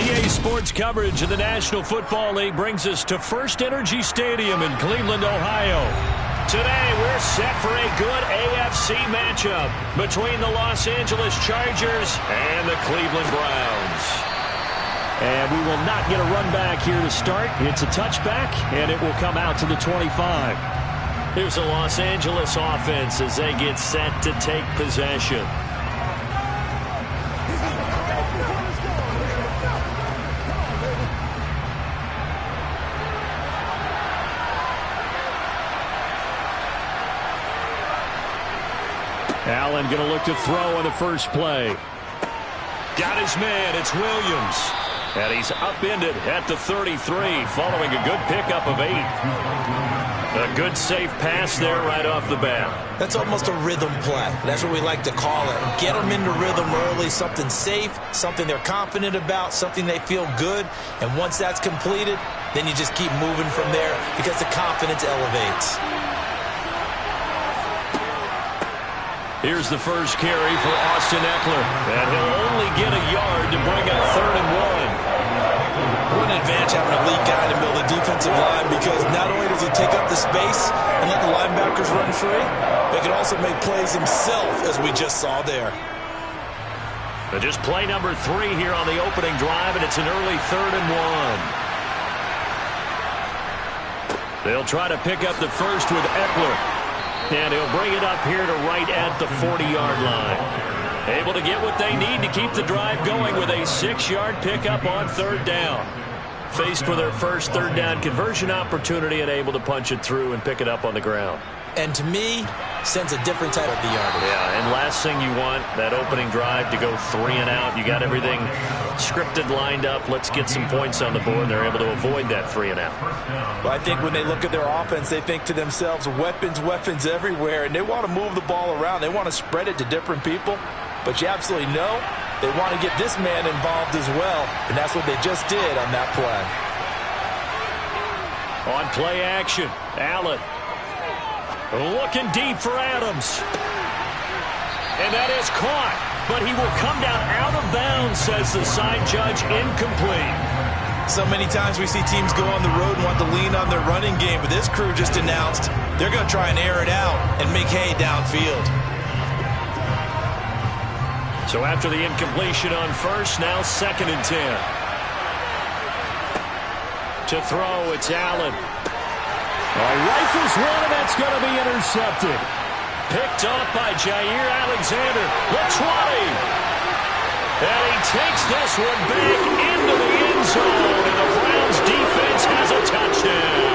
EA Sports coverage of the National Football League brings us to First Energy Stadium in Cleveland, Ohio. Today, we're set for a good AFC matchup between the Los Angeles Chargers and the Cleveland Browns. And we will not get a run back here to start. It's a touchback, and it will come out to the 25. Here's the Los Angeles offense as they get set to take possession. Allen going to look to throw on the first play. Got his man. It's Williams. And he's upended at the 33 following a good pickup of 8. A good safe pass there right off the bat. That's almost a rhythm play. That's what we like to call it. Get them into rhythm early, something safe, something they're confident about, something they feel good. And once that's completed, then you just keep moving from there because the confidence elevates. Here's the first carry for Austin Eckler. And he'll only get a yard to bring up 3rd and 1. What an advantage having a lead guy to build a defensive line, because not only does he take up the space and let the linebackers run free, but he can also make plays himself, as we just saw there. But just play number 3 here on the opening drive, and it's an early 3rd and 1. They'll try to pick up the first with Eckler. And he'll bring it up here to right at the 40-yard line. Able to get what they need to keep the drive going with a 6-yard pickup on 3rd down. Faced with their first 3rd down conversion opportunity and able to punch it through and pick it up on the ground. And to me, sends a different type of the yardage. Yeah, and last thing you want, that opening drive to go 3 and out. You got everything scripted, lined up. Let's get some points on the board. They're able to avoid that 3 and out. Well, I think when they look at their offense, they think to themselves, weapons, weapons everywhere, and they want to move the ball around. They want to spread it to different people. But you absolutely know they want to get this man involved as well, and that's what they just did on that play. On play action, Allen. Looking deep for Adams. And that is caught. But he will come down out of bounds, says the side judge. Incomplete. So many times we see teams go on the road and want to lean on their running game, but this crew just announced they're going to try and air it out and make hay downfield. So after the incompletion on first, now 2nd and 10. To throw, it's Allen. Rifles one, and that's going to be intercepted. Picked off by Jair Alexander. The 20. And he takes this one back into the end zone, and the Browns defense has a touchdown.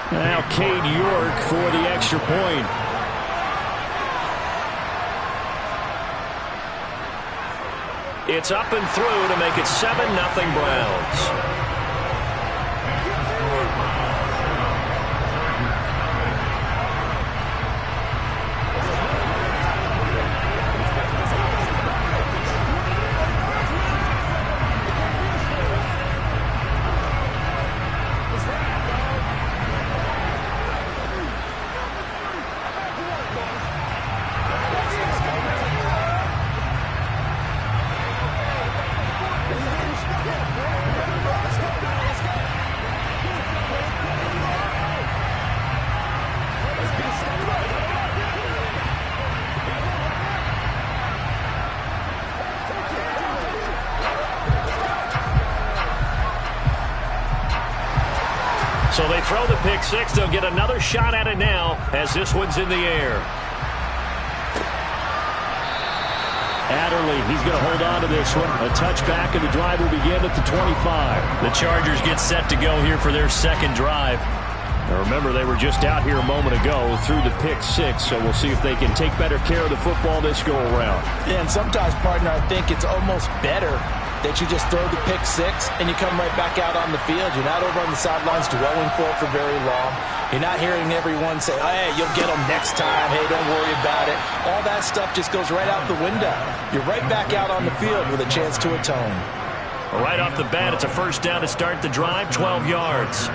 Now Cade York for the extra point. It's up and through to make it 7-0 Browns. So they throw the pick six. They'll get another shot at it now as this one's in the air. Adderley, he's going to hold on to this one. A touchback, and the drive will begin at the 25. The Chargers get set to go here for their second drive. Now remember, they were just out here a moment ago through the pick six, so we'll see if they can take better care of the football this go-around. Yeah, and sometimes, partner, I think it's almost better that you just throw the pick six and you come right back out on the field. You're not over on the sidelines dwelling for it for very long. You're not hearing everyone say, hey, you'll get them next time. Hey, don't worry about it. All that stuff just goes right out the window. You're right back out on the field with a chance to atone. Right off the bat, it's a first down to start the drive, 12 yards.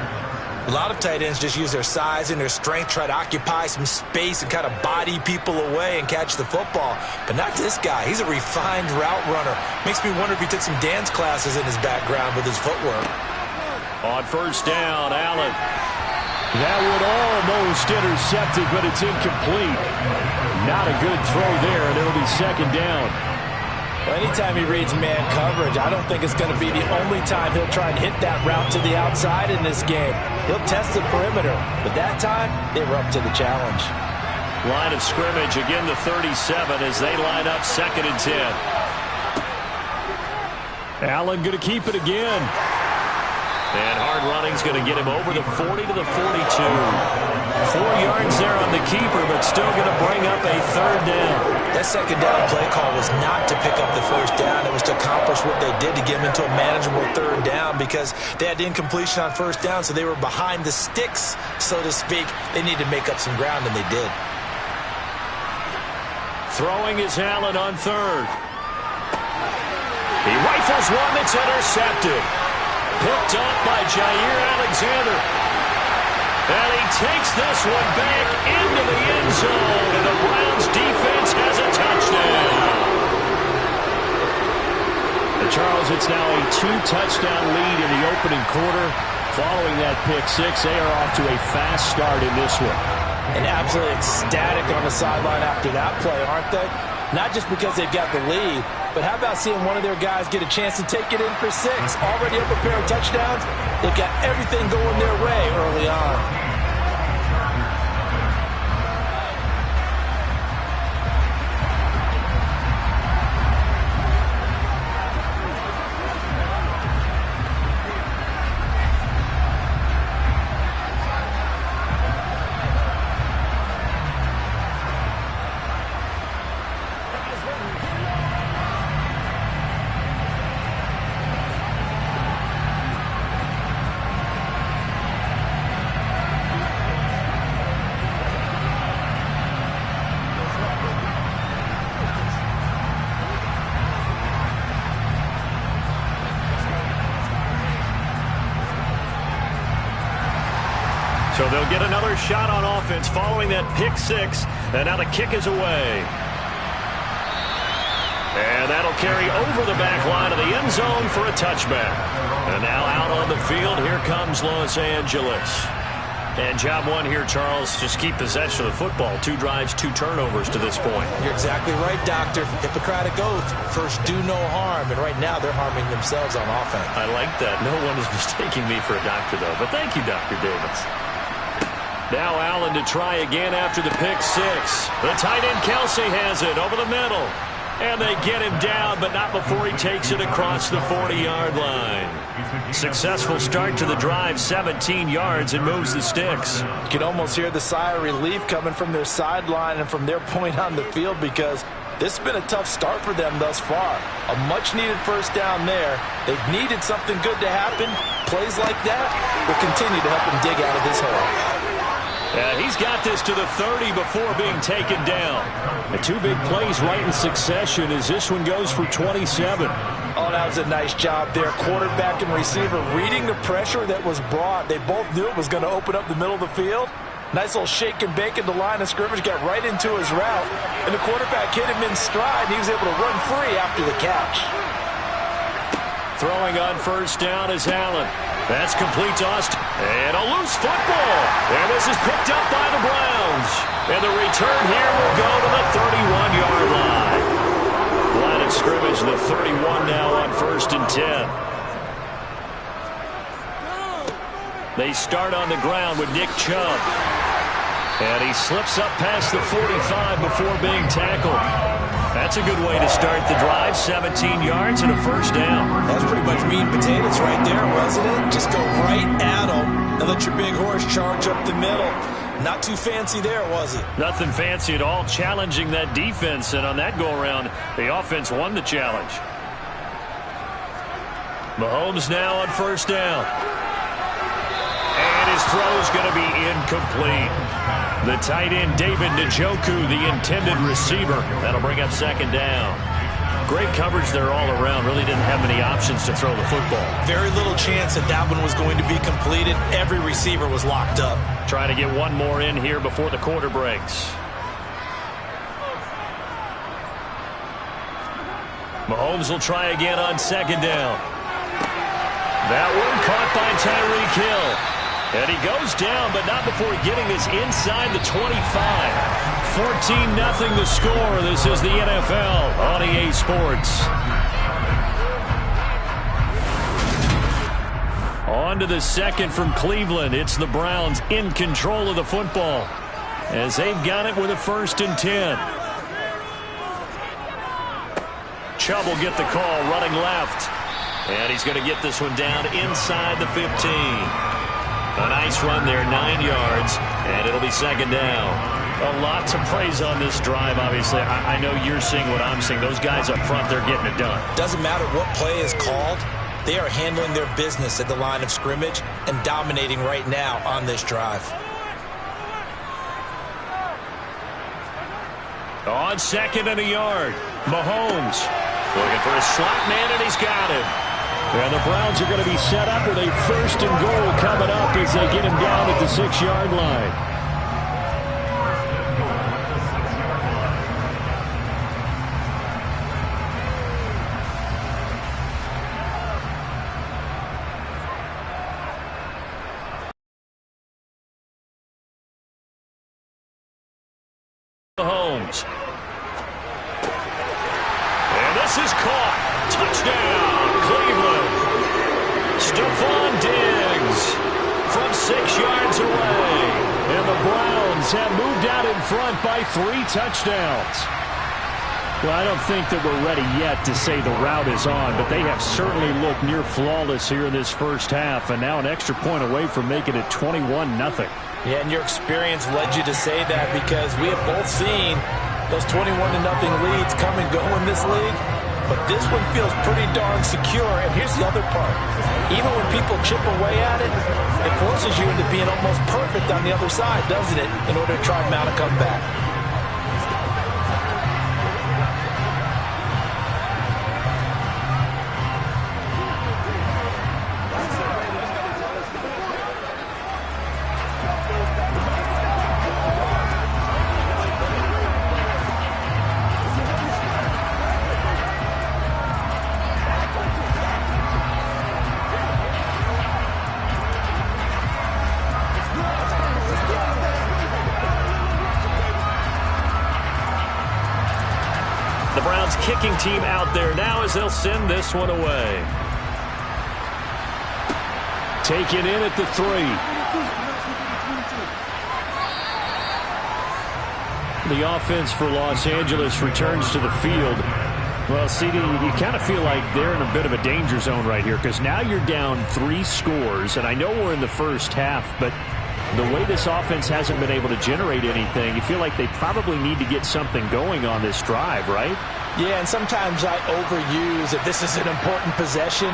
A lot of tight ends just use their size and their strength, try to occupy some space and kind of body people away and catch the football. But not this guy. He's a refined route runner. Makes me wonder if he took some dance classes in his background with his footwork. On first down, Allen. That would almost intercept it, but it's incomplete. Not a good throw there, and it'll be second down. Well, anytime he reads man coverage, I don't think it's going to be the only time he'll try and hit that route to the outside in this game. He'll test the perimeter, but that time, they were up to the challenge. Line of scrimmage, again the 37 as they line up 2nd and 10. Allen going to keep it again. And hard running's going to get him over the 40 to the 42. 4 yards there on the keeper, but still going to bring up a 3rd down. That 2nd down play call was not to pick up the 1st down. It was to accomplish what they did to get him into a manageable 3rd down because they had incompletion on 1st down, so they were behind the sticks, so to speak. They needed to make up some ground, and they did. Throwing is Allen on 3rd. He rifles one that's intercepted. Picked up by Jair Alexander. And he takes this one back into the end zone. And the Browns defense has a touchdown. And Charles, it's now a 2-touchdown lead in the opening quarter. Following that pick six, they are off to a fast start in this one. And absolutely ecstatic on the sideline after that play, aren't they? Not just because they've got the lead, but how about seeing one of their guys get a chance to take it in for 6? Already up a pair of touchdowns. They've got everything going their way early on. So they'll get another shot on offense following that pick six. And now the kick is away. And that'll carry over the back line of the end zone for a touchback. And now out on the field, here comes Los Angeles. And job one here, Charles, just keep possession of the football. 2 drives, 2 turnovers to this point. You're exactly right, Doctor. Hippocratic oath, first do no harm. And right now they're harming themselves on offense. I like that. No one is mistaking me for a doctor, though. But thank you, Dr. Davis. Now Allen to try again after the pick six. The tight end Kelsey has it over the middle. And they get him down, but not before he takes it across the 40-yard line. Successful start to the drive, 17 yards, and moves the sticks. You can almost hear the sigh of relief coming from their sideline and from their point on the field because this has been a tough start for them thus far. A much-needed first down there. They've needed something good to happen. Plays like that will continue to help them dig out of this hole. And he's got this to the 30 before being taken down. The 2 big plays right in succession as this one goes for 27. Oh, that was a nice job there. Quarterback and receiver reading the pressure that was brought. They both knew it was going to open up the middle of the field. Nice little shake and bake at the line of scrimmage, got right into his route. And the quarterback hit him in stride, and he was able to run free after the catch. Throwing on first down is Allen. That's complete to Austin. And a loose football. And this is picked up by the Browns. And the return here will go to the 31-yard line. Line of scrimmage, the 31 now on 1st and 10. They start on the ground with Nick Chubb. And he slips up past the 45 before being tackled. That's a good way to start the drive. 17 yards and a first down. That's pretty much meat and potatoes right there, wasn't it? Just go right at them and let your big horse charge up the middle. Not too fancy there, was it? Nothing fancy at all. Challenging that defense, and on that go-around, the offense won the challenge. Mahomes now on first down. And his throw's going to be incomplete. The tight end, David Njoku, the intended receiver. That'll bring up second down. Great coverage there all around. Really didn't have many options to throw the football. Very little chance that that one was going to be completed. Every receiver was locked up. Trying to get one more in here before the quarter breaks. Mahomes will try again on second down. That one caught by Tyreek Hill. And he goes down, but not before getting this inside the 25. 14-0 the score. This is the NFL on EA Sports. On to the second from Cleveland. It's the Browns in control of the football as they've got it with a 1st and 10. Chubb will get the call running left. And he's going to get this one down inside the 15. A nice run there, 9 yards, and it'll be second down. A lot to praise on this drive, obviously. I know you're seeing what I'm seeing. Those guys up front, they're getting it done. Doesn't matter what play is called. They are handling their business at the line of scrimmage and dominating right now on this drive. On second and a yard, Mahomes looking for a slot man, and he's got him. And the Browns are going to be set up with a 1st and goal coming up as they get him down at the 6-yard line. Mahomes. And this is caught. Touchdown, Cleveland. Stephon Diggs from 6 yards away. And the Browns have moved out in front by 3 touchdowns. Well, I don't think that we're ready yet to say the route is on, but they have certainly looked near flawless here in this first half, and now an extra point away from making it 21-0. Yeah, and your experience led you to say that because we have both seen those 21-0 leads come and go in this league. But this one feels pretty darn secure. And here's the other part. Even when people chip away at it, it forces you into being almost perfect on the other side, doesn't it, in order to try and mount a comeback. Kicking team out there now as they'll send this one away. Taken in at the 3. The offense for Los Angeles returns to the field. Well, CD, you kind of feel like they're in a bit of a danger zone right here because now you're down 3 scores, and I know we're in the first half, but the way this offense hasn't been able to generate anything, you feel like they probably need to get something going on this drive, right? Yeah, and sometimes I overuse that this is an important possession,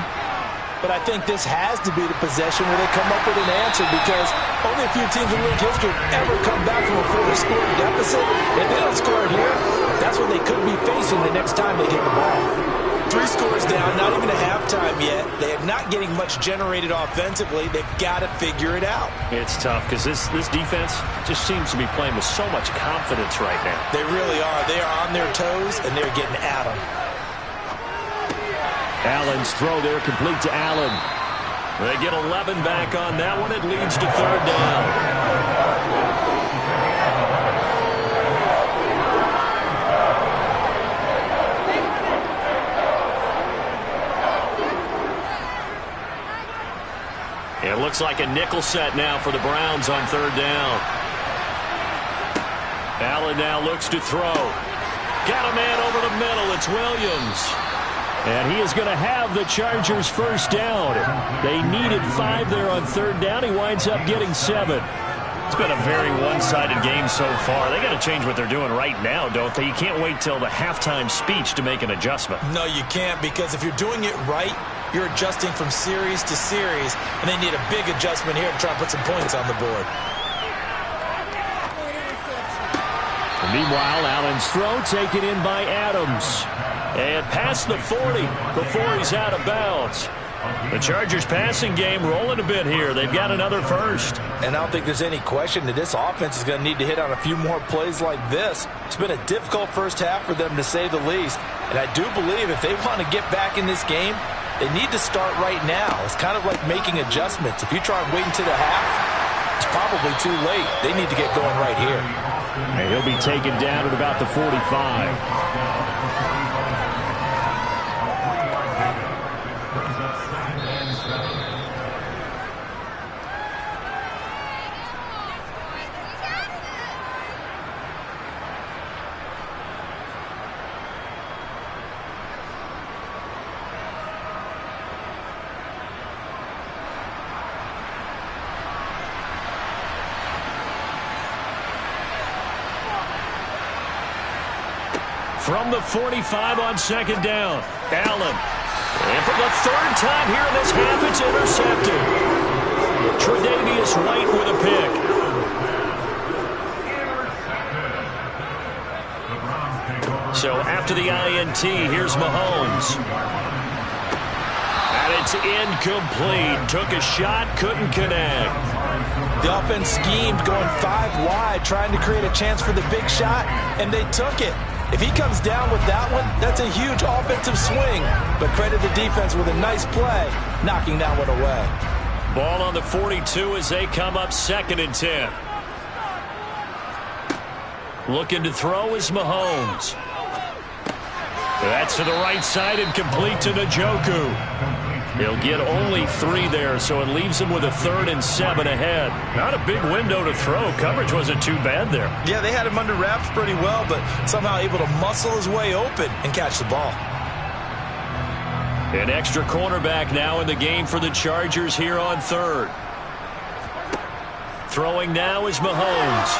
but I think this has to be the possession where they come up with an answer because only a few teams in league history have ever come back from a 4-score deficit. If they don't score here, that's what they could be facing the next time they get the ball. 3 scores down, not even a halftime yet. They are not getting much generated offensively. They've got to figure it out. It's tough because this defense just seems to be playing with so much confidence right now. They really are. They are on their toes, and they're getting at them. Allen's throw there complete to Allen. They get 11 back on that one. It leads to 3rd down. It looks like a nickel set now for the Browns on 3rd down. Allen now looks to throw. Got a man over the middle. It's Williams. And he is going to have the Chargers' first down. They needed 5 there on 3rd down. He winds up getting 7. It's been a very one-sided game so far. They got to change what they're doing right now, don't they? You can't wait till the halftime speech to make an adjustment. No, you can't, because if you're doing it right, you're adjusting from series to series, and they need a big adjustment here to try and put some points on the board. Meanwhile, Allen's throw taken in by Adams. And past the 40 before he's out of bounds. The Chargers passing game rolling a bit here. They've got another first. And I don't think there's any question that this offense is going to need to hit on a few more plays like this. It's been a difficult first half for them, to say the least. And I do believe if they want to get back in this game, they need to start right now. It's kind of like making adjustments. If you try and wait until the half, it's probably too late. They need to get going right here. And he'll be taken down at about the 45. From the 45 on second down, Allen. And for the third time here in this half, it's intercepted. Tre'Davious White with a pick. So after the INT, here's Mahomes. And it's incomplete. Took a shot, couldn't connect. The offense schemed going 5 wide, trying to create a chance for the big shot, and they took it. If he comes down with that one, that's a huge offensive swing. But credit the defense with a nice play, knocking that one away. Ball on the 42 as they come up 2nd and 10. Looking to throw is Mahomes. That's to the right side and complete to Njoku. He'll get only 3 there, so it leaves him with a 3rd and 7 ahead. Not a big window to throw. Coverage wasn't too bad there. Yeah, they had him under wraps pretty well, but somehow able to muscle his way open and catch the ball. An extra cornerback now in the game for the Chargers here on 3rd. Throwing now is Mahomes.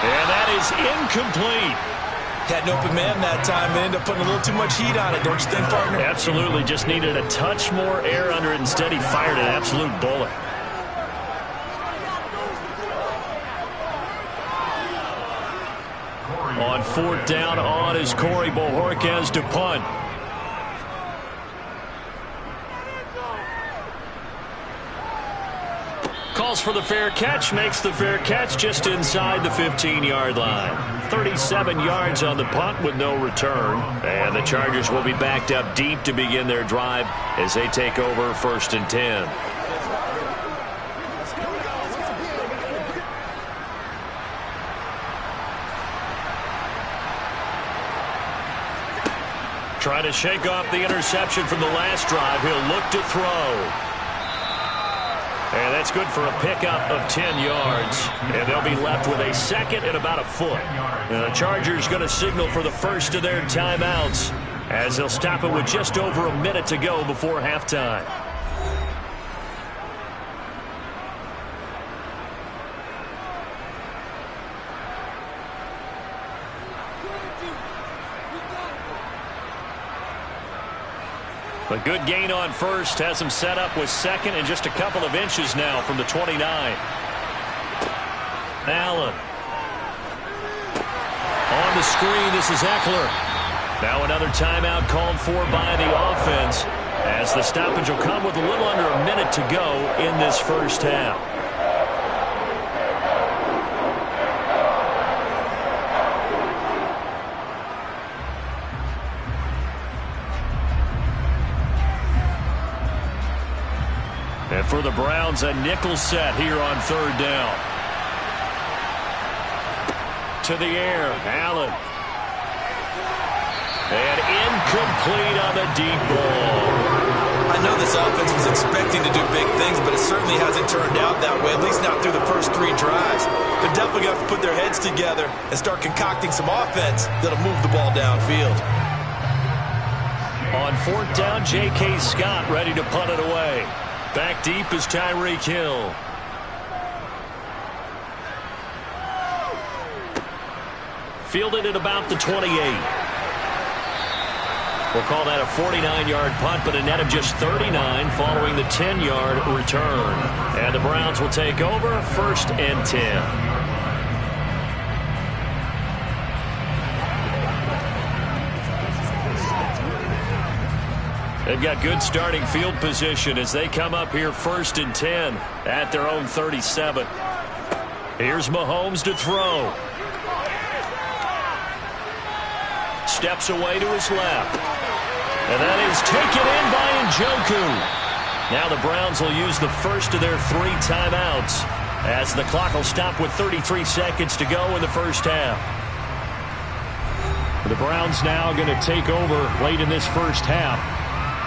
And that is incomplete. Had an open man that time and ended up putting a little too much heat on it, don't you think, partner? Absolutely. Just needed a touch more air under it. Instead, he fired an absolute bullet. On 4th down on is Corey Bojorquez to punt. Calls for the fair catch, makes the fair catch just inside the 15-yard line. 37 yards on the punt with no return. And the Chargers will be backed up deep to begin their drive as they take over 1st and 10. Trying to shake off the interception from the last drive. He'll look to throw. And that's good for a pickup of 10 yards. And they'll be left with a 2nd and about a foot. And the Chargers going to signal for the first of their timeouts as they'll stop it with just over a minute to go before halftime. A good gain on 1st. Has him set up with 2nd and just a couple of inches now from the 29. Allen. On the screen, this is Eckler. Now another timeout called for by the offense as the stoppage will come with a little under a minute to go in this first half. And for the Browns, a nickel set here on 3rd down. To the air, Allen. And incomplete on the deep ball. I know this offense was expecting to do big things, but it certainly hasn't turned out that way, at least not through the first 3 drives. They're definitely going to have to put their heads together and start concocting some offense that'll move the ball downfield. On 4th down, J.K. Scott ready to punt it away. Back deep is Tyreek Hill. Fielded at about the 28. We'll call that a 49-yard punt, but a net of just 39 following the 10-yard return. And the Browns will take over 1st and 10. They've got good starting field position as they come up here 1st and 10 at their own 37. Here's Mahomes to throw. Steps away to his left. And that is taken in by Njoku. Now the Browns will use the first of their 3 timeouts as the clock will stop with 33 seconds to go in the first half. The Browns now going to take over late in this first half.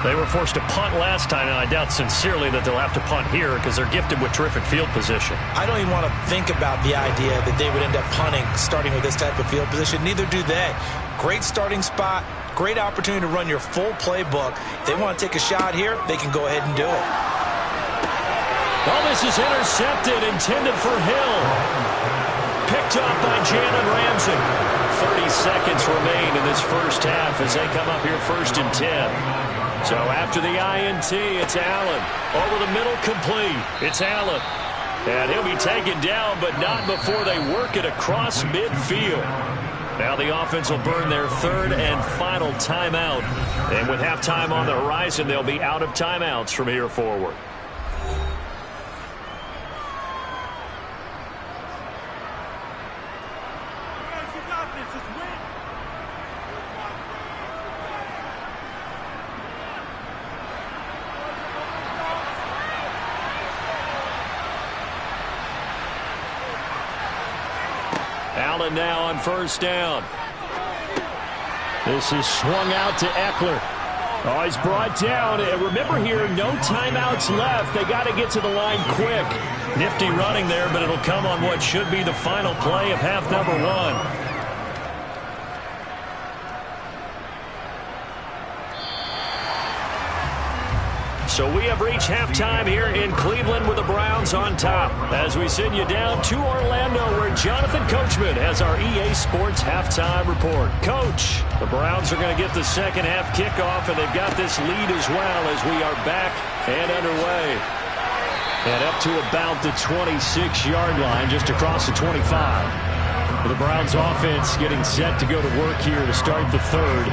They were forced to punt last time, and I doubt sincerely that they'll have to punt here because they're gifted with terrific field position. I don't even want to think about the idea that they would end up punting starting with this type of field position. Neither do they. Great starting spot, great opportunity to run your full playbook. If they want to take a shot here, they can go ahead and do it. Oh, this is intercepted, intended for Hill. Picked up by Jalen Ramsey. 30 seconds remain in this first half as they come up here 1st and 10. So after the INT, it's Allen. Over the middle, complete. It's Allen. And he'll be taken down, but not before they work it across midfield. Now the offense will burn their 3rd and final timeout. And with halftime on the horizon, they'll be out of timeouts from here forward. Allen now on 1st down. This is swung out to Eckler. Oh, he's brought down. Remember here, no timeouts left. They got to get to the line quick. Nifty running there, but it'll come on what should be the final play of half number 1. So we have reached halftime here in Cleveland with the Browns on top. As we send you down to Orlando where Jonathan Coachman has our EA Sports halftime report. Coach, the Browns are going to get the second half kickoff, and they've got this lead as well as we are back and underway. And up to about the 26-yard line, just across the 25. The Browns offense getting set to go to work here to start the 3rd.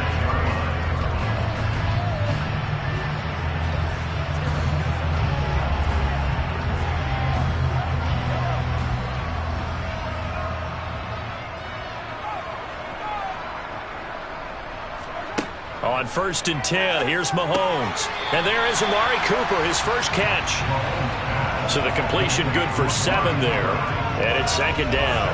On 1st and 10, here's Mahomes. And there is Amari Cooper, his first catch. So the completion good for 7 there. And it's 2nd down.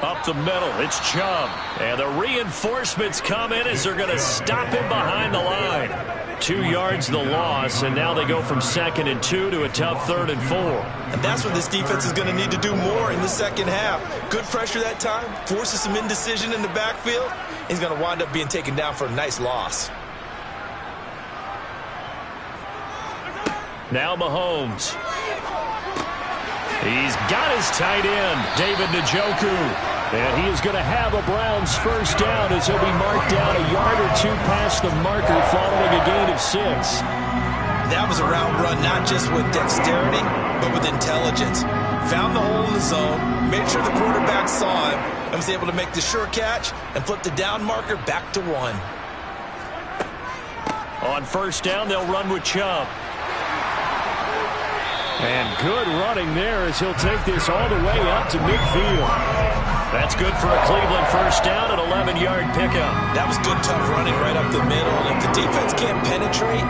Up the middle, it's Chubb. And the reinforcements come in as they're going to stop him behind the line. 2 yards the loss, and now they go from 2nd and 2 to a tough 3rd and 4. And that's what this defense is going to need to do more in the second half. Good pressure that time, forces some indecision in the backfield. He's going to wind up being taken down for a nice loss. Now Mahomes. He's got his tight end, David Njoku. And he is going to have a Browns first down as he'll be marked down a yard or 2 past the marker following a gain of 6. That was a route run not just with dexterity, but with intelligence. Found the hole in the zone, made sure the quarterback saw him, and was able to make the sure catch and flip the down marker back to 1. On first down, they'll run with Chubb. And good running there as he'll take this all the way up to midfield. That's good for a Cleveland first down, an 11-yard pickup. That was good, tough running right up the middle. And if the defense can't penetrate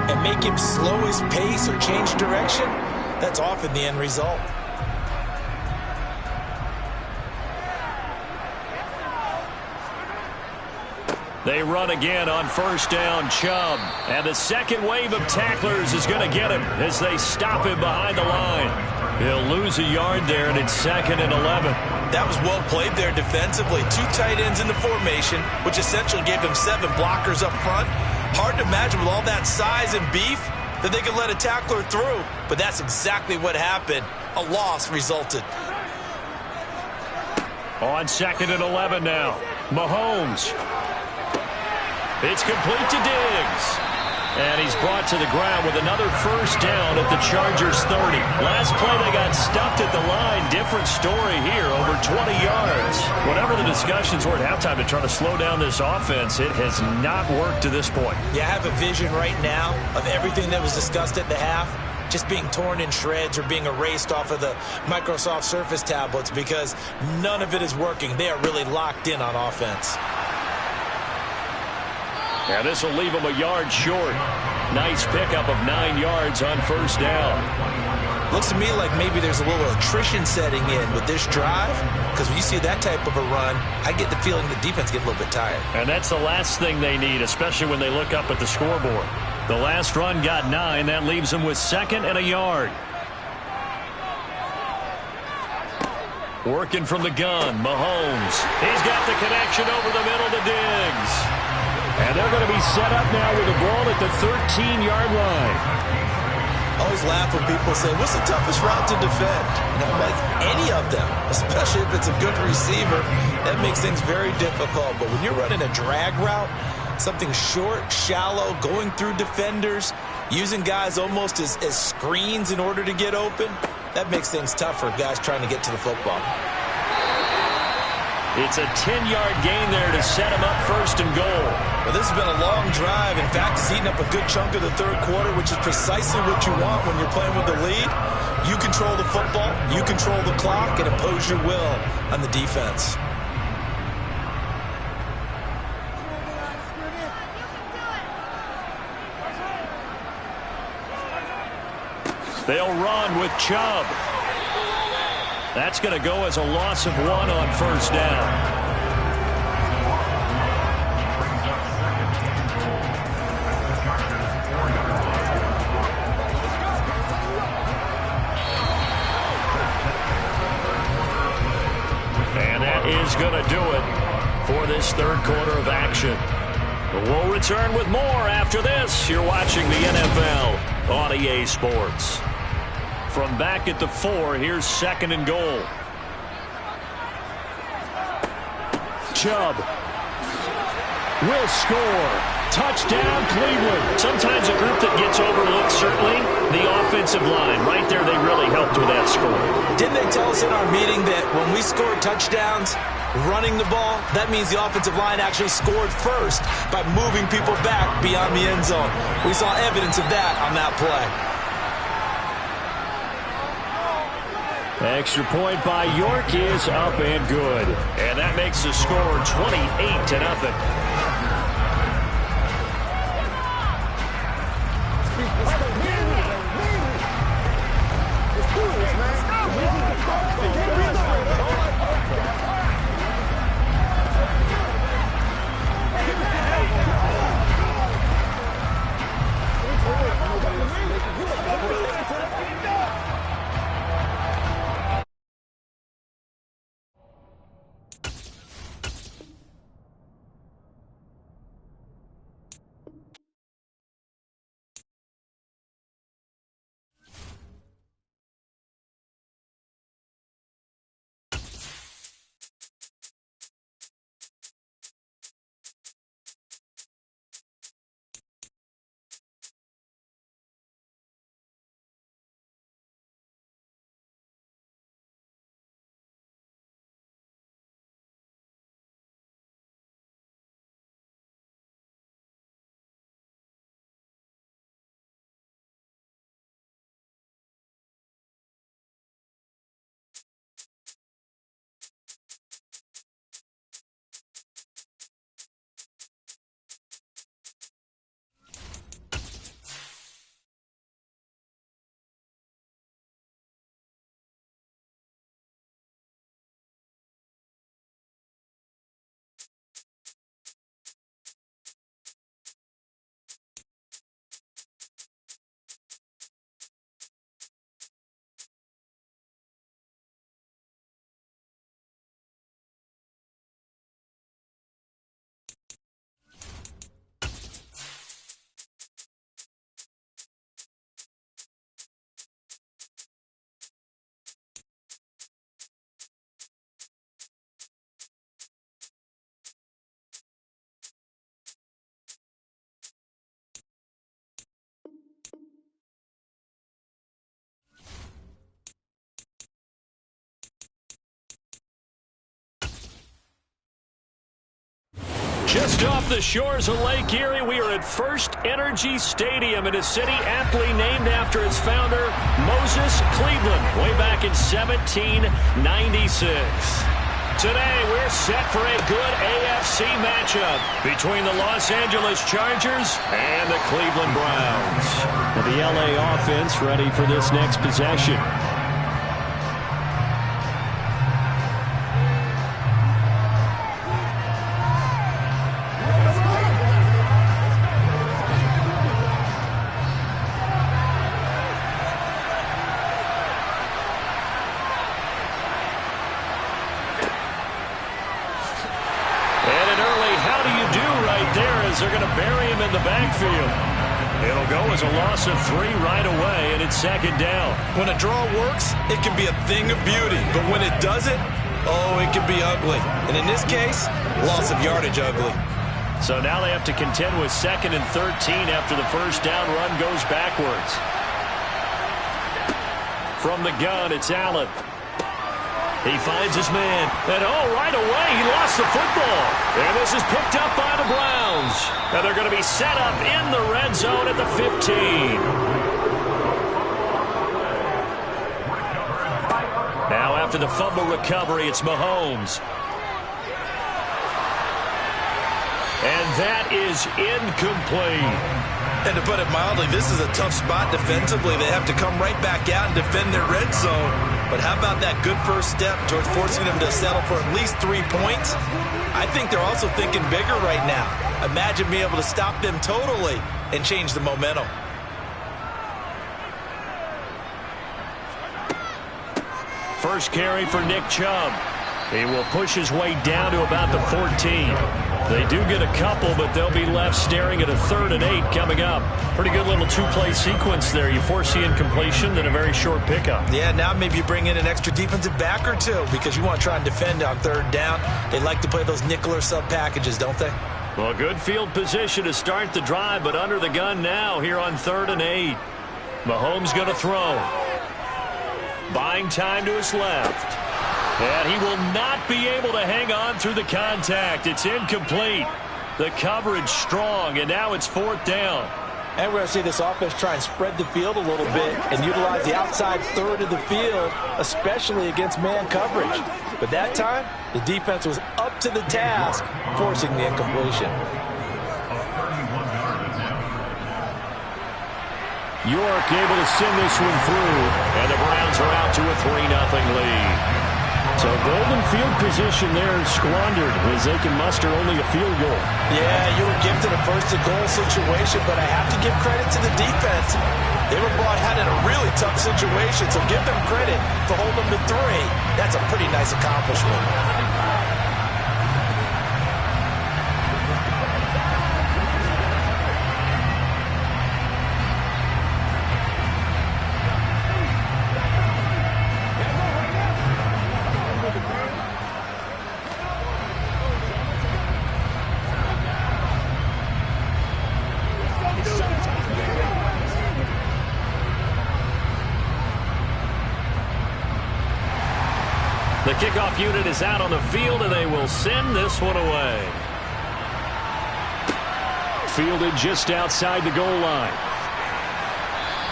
and make him slow his pace or change direction, that's often the end result. They run again on first down, Chubb. And the second wave of tacklers is going to get him as they stop him behind the line. He'll lose a yard there, and it's 2nd and 11. That was well played there defensively. 2 tight ends in the formation, which essentially gave them 7 blockers up front. Hard to imagine with all that size and beef that they could let a tackler through. But that's exactly what happened. A loss resulted. On 2nd and 11 now. Mahomes. It's complete to Diggs. And he's brought to the ground with another first down at the Chargers' 30. Last play, they got stuffed at the line. Different story here, over 20 yards. Whatever the discussions were at halftime to try to slow down this offense, it has not worked to this point. Yeah, I have a vision right now of everything that was discussed at the half just being torn in shreds or being erased off of the Microsoft Surface tablets because none of it is working. They are really locked in on offense. Yeah, this will leave him a yard short. Nice pickup of 9 yards on first down. Looks to me like maybe there's a little attrition setting in with this drive, because when you see that type of a run, I get the feeling the defense gets a little bit tired. And that's the last thing they need, especially when they look up at the scoreboard. The last run got 9. That leaves them with 2nd and a yard. Working from the gun, Mahomes. He's got the connection over the middle to Diggs. And they're going to be set up now with the ball at the 13-yard line. I always laugh when people say, what's the toughest route to defend? And I'm like, any of them, especially if it's a good receiver. That makes things very difficult. But when you're running a drag route, something short, shallow, going through defenders, using guys almost as screens in order to get open, that makes things tough for guys trying to get to the football. It's a 10-yard gain there to set him up 1st and goal. Well, this has been a long drive. In fact, it's eaten up a good chunk of the 3rd quarter, which is precisely what you want when you're playing with the lead. You control the football, you control the clock, and impose your will on the defense. They'll run with Chubb. That's going to go as a loss of 1 on first down. And that is going to do it for this 3rd quarter of action. We'll return with more after this. You're watching the NFL on EA Sports. From back at the 4, here's 2nd and goal. Chubb will score. Touchdown, Cleveland. Sometimes a group that gets overlooked, certainly, the offensive line. Right there, they really helped with that score. Didn't they tell us in our meeting that when we score touchdowns, running the ball, that means the offensive line actually scored first by moving people back beyond the end zone. We saw evidence of that on that play. Extra point by York is up and good. And that makes the score 28-0. Just off the shores of Lake Erie, we are at First Energy Stadium in a city aptly named after its founder, Moses Cleveland, way back in 1796. Today, we're set for a good AFC matchup between the Los Angeles Chargers and the Cleveland Browns. The LA offense ready for this next possession. They're going to bury him in the backfield. It'll go as a loss of 3 right away, and it's second down. When a draw works, it can be a thing of beauty. But when it doesn't, oh, it can be ugly. And in this case, loss of yardage ugly. So now they have to contend with 2nd and 13 after the first down run goes backwards. From the gun, it's Allen. He finds his man, and right away, he lost the football. And this is picked up by the Browns. And they're going to be set up in the red zone at the 15. Now after the fumble recovery, it's Mahomes. And that is incomplete. And to put it mildly, this is a tough spot defensively. They have to come right back out and defend their red zone. But how about that good first step towards forcing them to settle for at least 3 points? I think they're also thinking bigger right now. Imagine being able to stop them totally and change the momentum. First carry for Nick Chubb. He will push his way down to about the 14. They do get a couple, but they'll be left staring at a 3rd and 8 coming up. Pretty good little 2-play sequence there. You force the incompletion, then a very short pickup. Yeah, now maybe you bring in an extra defensive back or 2 because you want to try and defend on 3rd down. They like to play those nickel or sub packages, don't they? Well, good field position to start the drive, but under the gun now here on 3rd and 8. Mahomes going to throw. Buying time to his left. And he will not be able to hang on through the contact. It's incomplete. The coverage strong, and now it's 4th down. And we're going to see this offense try and spread the field a little bit and utilize the outside 3rd of the field, especially against man coverage. But that time, the defense was up to the task, forcing the incompletion. York able to send this one through, and the Browns are out to a 3-0 lead. So golden field position there squandered as they can muster only a field goal. Yeah, you were gifted a 1st-and-goal situation, but I have to give credit to the defense. They were brought out in a really tough situation, so give them credit for holding them to 3. That's a pretty nice accomplishment. The kickoff unit is out on the field, and they will send this one away. Fielded just outside the goal line.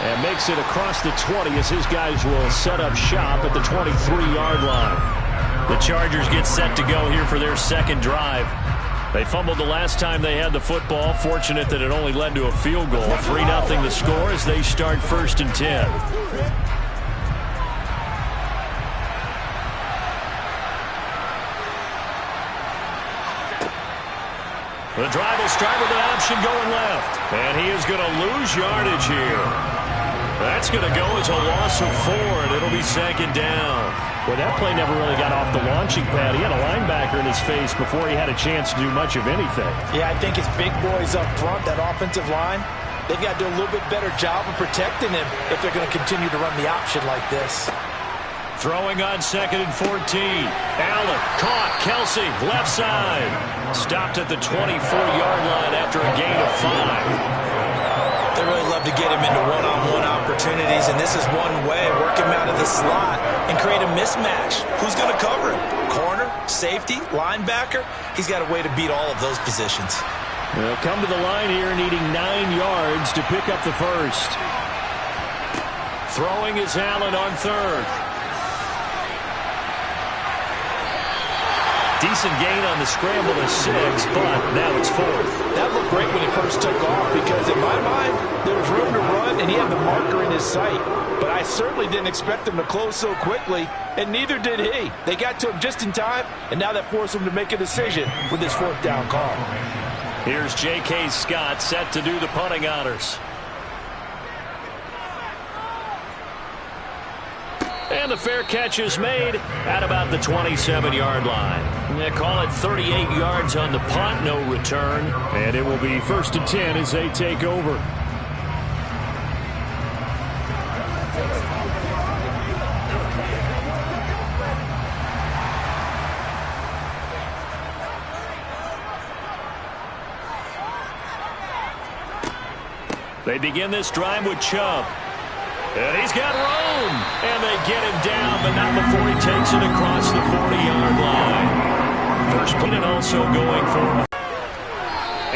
And makes it across the 20 as his guys will set up shop at the 23-yard line. The Chargers get set to go here for their 2nd drive. They fumbled the last time they had the football. Fortunate that it only led to a field goal. 3-0 the score as they start 1st and 10. The drive will start with an option going left. And he is going to lose yardage here. That's going to go as a loss of 4, and it'll be 2nd down. Well, that play never really got off the launching pad. He had a linebacker in his face before he had a chance to do much of anything. Yeah, I think his big boys up front, that offensive line, they've got to do a little bit better job of protecting him if they're going to continue to run the option like this. Throwing on 2nd and 14. Allen caught. Kelsey left side. Stopped at the 24-yard line after a gain of 5. They really love to get him into one-on-one opportunities, and this is one way. Work him out of the slot and create a mismatch. Who's going to cover him? Corner, safety, linebacker? He's got a way to beat all of those positions. They'll come to the line here needing 9 yards to pick up the first. Throwing is Allen on third. Decent gain on the scramble is 6, but now it's 4th. That looked great when he first took off because, in my mind, there was room to run and he had the marker in his sight. But I certainly didn't expect him to close so quickly, and neither did he. They got to him just in time, and now that forced him to make a decision with his 4th down call. Here's J.K. Scott set to do the punting honors. And the fair catch is made at about the 27-yard line. They call it 38 yards on the punt, no return. And it will be 1st and 10 as they take over. They begin this drive with Chubb. And he's got room. And they get him down, but not before he takes it across the 40-yard line. First play and also going for him.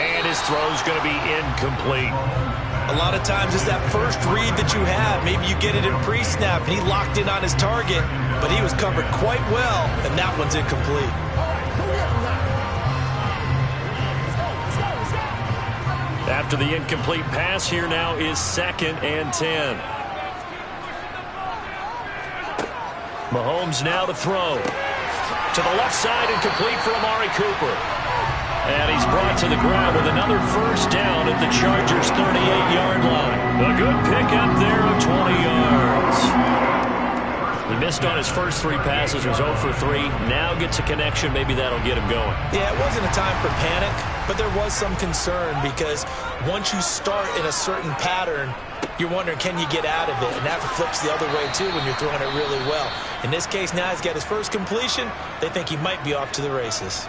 And his throw's going to be incomplete. A lot of times it's that first read that you have. Maybe you get it in pre-snap, and he locked in on his target, but he was covered quite well, and that one's incomplete. After the incomplete pass, here now is 2nd and 10. Mahomes now to throw. To the left side and complete for Amari Cooper. And he's brought to the ground with another first down at the Chargers' 38-yard line. A good pickup there of 20 yards. He missed on his first 3 passes, was 0 for 3. Now gets a connection. Maybe that'll get him going. Yeah, it wasn't a time for panic, but there was some concern because once you start in a certain pattern, you're wondering, can you get out of it? And that flips the other way, too, when you're throwing it really well. In this case, now he's got his first completion. They think he might be off to the races.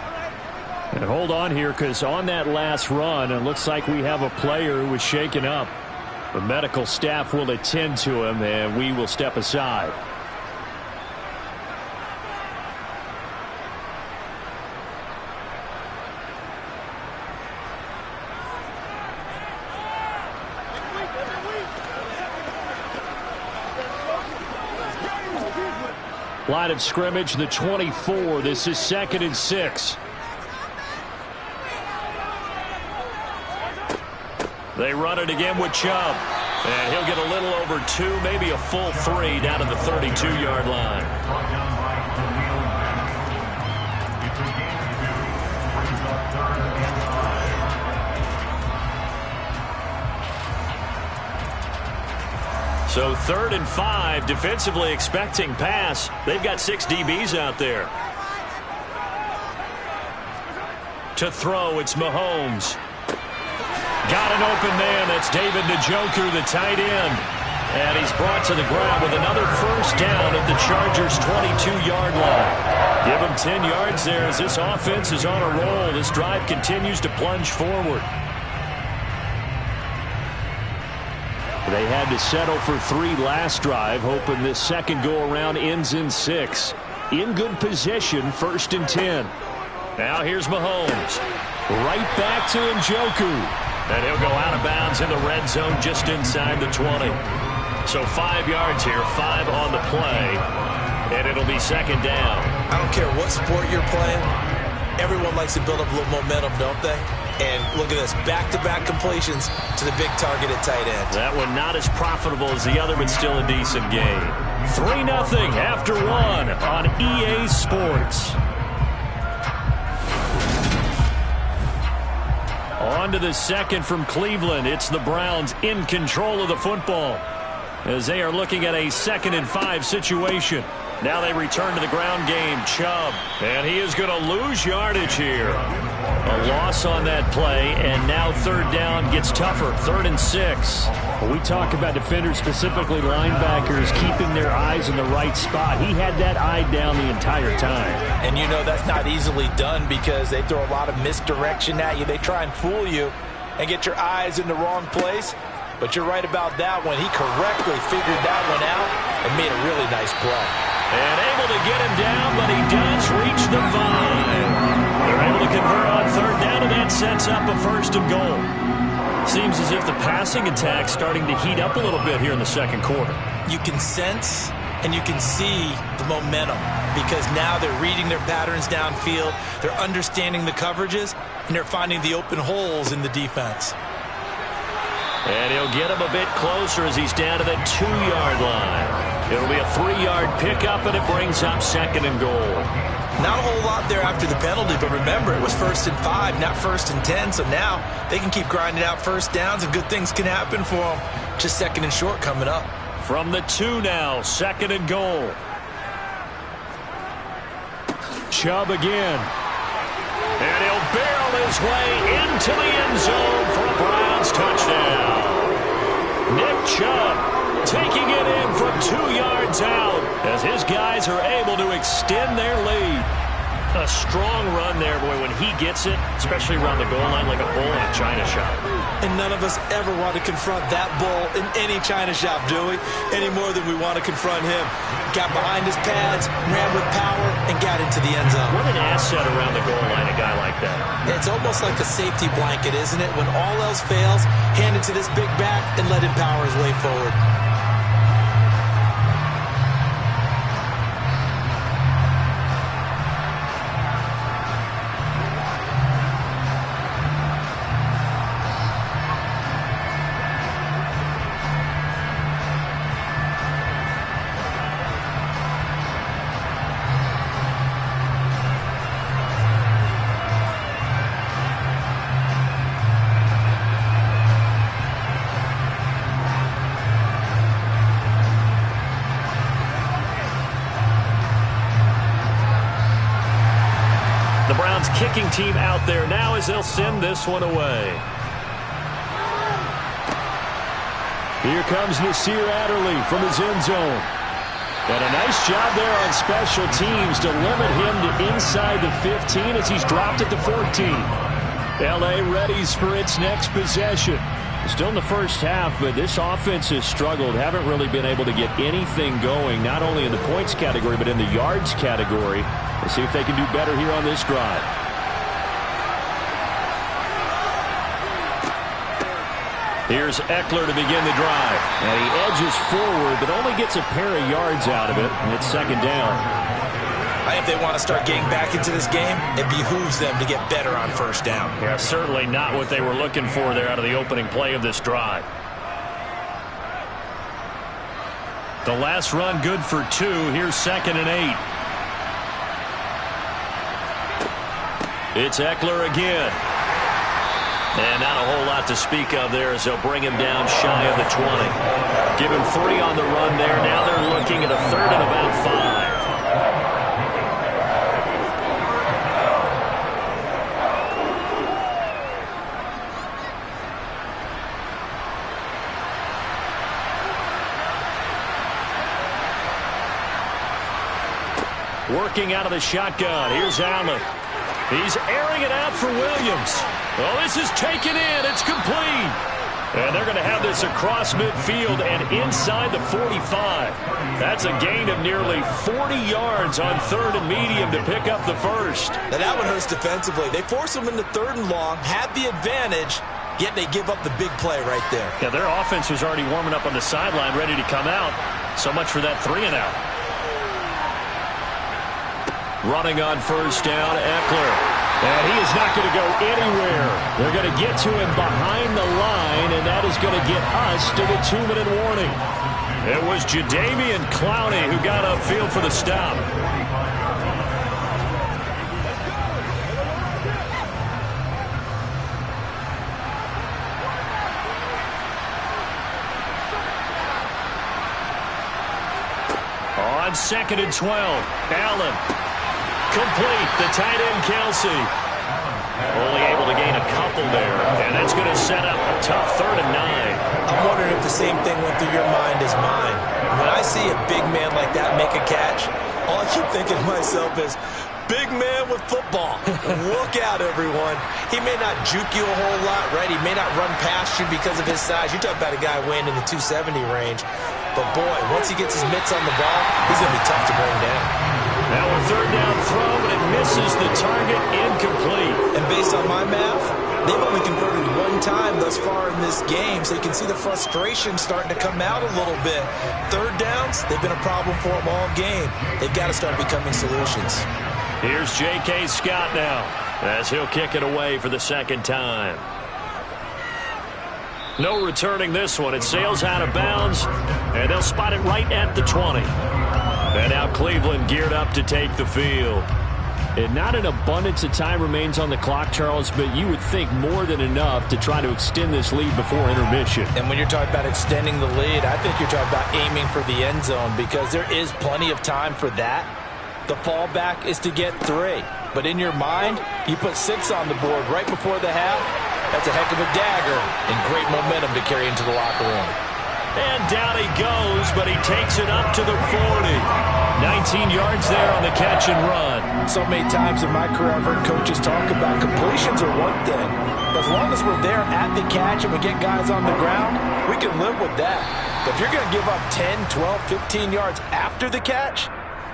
And hold on here, because on that last run, it looks like we have a player who was shaken up. The medical staff will attend to him, and we will step aside. Line of scrimmage, the 24. This is 2nd and 6. They run it again with Chubb. And he'll get a little over 2, maybe a full 3 down to the 32-yard line. So 3rd and 5, defensively expecting pass. They've got 6 DBs out there. To throw, it's Mahomes. Got an open man. That's David Njoku, the tight end. And he's brought to the ground with another first down at the Chargers' 22-yard line. Give him 10 yards there as this offense is on a roll. This drive continues to plunge forward. They had to settle for 3 last drive, hoping this second go-around ends in 6. In good position, 1st and 10. Now here's Mahomes. Right back to Njoku. And he'll go out of bounds in the red zone just inside the 20. So 5 yards here, 5 on the play. And it'll be 2nd down. I don't care what sport you're playing. Everyone likes to build up a little momentum, don't they? And look at this, back-to-back completions to the big target at tight end. That one not as profitable as the other, but still a decent game. 3-0 after 1 on EA Sports. On to the second from Cleveland. It's the Browns in control of the football as they are looking at a 2nd and 5 situation. Now they return to the ground game. Chubb. And he is going to lose yardage here. A loss on that play, and now 3rd down gets tougher. 3rd and 6. When we talk about defenders, specifically linebackers, keeping their eyes in the right spot. He had that eye down the entire time. And you know that's not easily done because they throw a lot of misdirection at you. They try and fool you and get your eyes in the wrong place. But you're right about that one. He correctly figured that one out and made a really nice play. And able to get him down, but he does reach the 5. They're able to convert on third down, and that sets up a 1st and goal. Seems as if the passing attack's starting to heat up a little bit here in the second quarter. You can sense and you can see the momentum because now they're reading their patterns downfield, they're understanding the coverages, and they're finding the open holes in the defense. And he'll get him a bit closer as he's down to the 2-yard line. It'll be a 3-yard pickup, and it brings up 2nd and goal. Not a whole lot there after the penalty, but remember, it was 1st and 5, not 1st and 10, so now they can keep grinding out first downs, and good things can happen for them. Just 2nd and short coming up. From the 2 now, 2nd and goal. Chubb again. And he'll barrel his way into the end zone for a Browns touchdown. Nick Chubb taking it in from 2 yards out as his guys are able to extend their lead. A strong run there, boy, when he gets it, especially around the goal line like a bull in a china shop. And none of us ever want to confront that bull in any china shop, do we? Any more than we want to confront him. Got behind his pads, ran with power, and got into the end zone. What an asset around the goal line, a guy like that. It's almost like a safety blanket, isn't it? When all else fails, hand it to this big back and let him power his way forward. The Browns kicking team out there now as they'll send this one away. Here comes Nasir Adderley from his end zone. And a nice job there on special teams to limit him to inside the 15 as he's dropped it to 14. L.A. readies for its next possession. Still in the first half, but this offense has struggled. Haven't really been able to get anything going, not only in the points category, but in the yards category. We'll see if they can do better here on this drive. Here's Eckler to begin the drive. And he edges forward, but only gets a pair of yards out of it. And it's 2nd down. I think if they want to start getting back into this game, it behooves them to get better on first down. Yeah, certainly not what they were looking for there out of the opening play of this drive. The last run good for 2. Here's 2nd and 8. It's Eckler again. And not a whole lot to speak of there as they'll bring him down shy of the 20. Give him 3 on the run there. Now they're looking at a 3rd and about 5. Working out of the shotgun. Here's Allen. He's airing it out for Williams. Well, this is taken in. It's complete. And they're going to have this across midfield and inside the 45. That's a gain of nearly 40 yards on 3rd and medium to pick up the first. Now that one hurts defensively. They force them into 3rd and long, have the advantage, yet they give up the big play right there. Yeah, their offense was already warming up on the sideline, ready to come out. So much for that 3 and out. Running on first down, Eckler. And he is not going to go anywhere. They're going to get to him behind the line, and that is going to get us to the 2-minute warning. It was Jadeveon Clowney who got upfield for the stop. On 2nd and 12, Allen. Complete, the tight end, Kelsey. Only able to gain a couple there, and that's going to set up a tough 3rd and 9. I'm wondering if the same thing went through your mind as mine. When I see a big man like that make a catch, all I keep thinking to myself is, Big man with football. Look out, everyone. He may not juke you a whole lot, right? He may not run past you because of his size. You talk about a guy weighing in the 270 range. But, boy, once he gets his mitts on the ball, he's going to be tough to bring down. Now a third down throw, and it misses the target, incomplete. And based on my math, they've only converted one time thus far in this game, so you can see the frustration starting to come out a little bit. Third downs, they've been a problem for them all game. They've got to start becoming solutions. Here's J.K. Scott now, as he'll kick it away for the second time. No returning this one. It sails out of bounds, and they'll spot it right at the 20. And now Cleveland geared up to take the field. And not an abundance of time remains on the clock, Charles, but you would think more than enough to try to extend this lead before intermission. And when you're talking about extending the lead, I think you're talking about aiming for the end zone because there is plenty of time for that. The fallback is to get 3. But in your mind, you put 6 on the board right before the half. That's a heck of a dagger and great momentum to carry into the locker room. And down he goes, but he takes it up to the 40. 19 yards there on the catch and run. So many times in my career I've heard coaches talk about completions are one thing. As long as we're there at the catch and we get guys on the ground, we can live with that. But if you're going to give up 10, 12, 15 yards after the catch,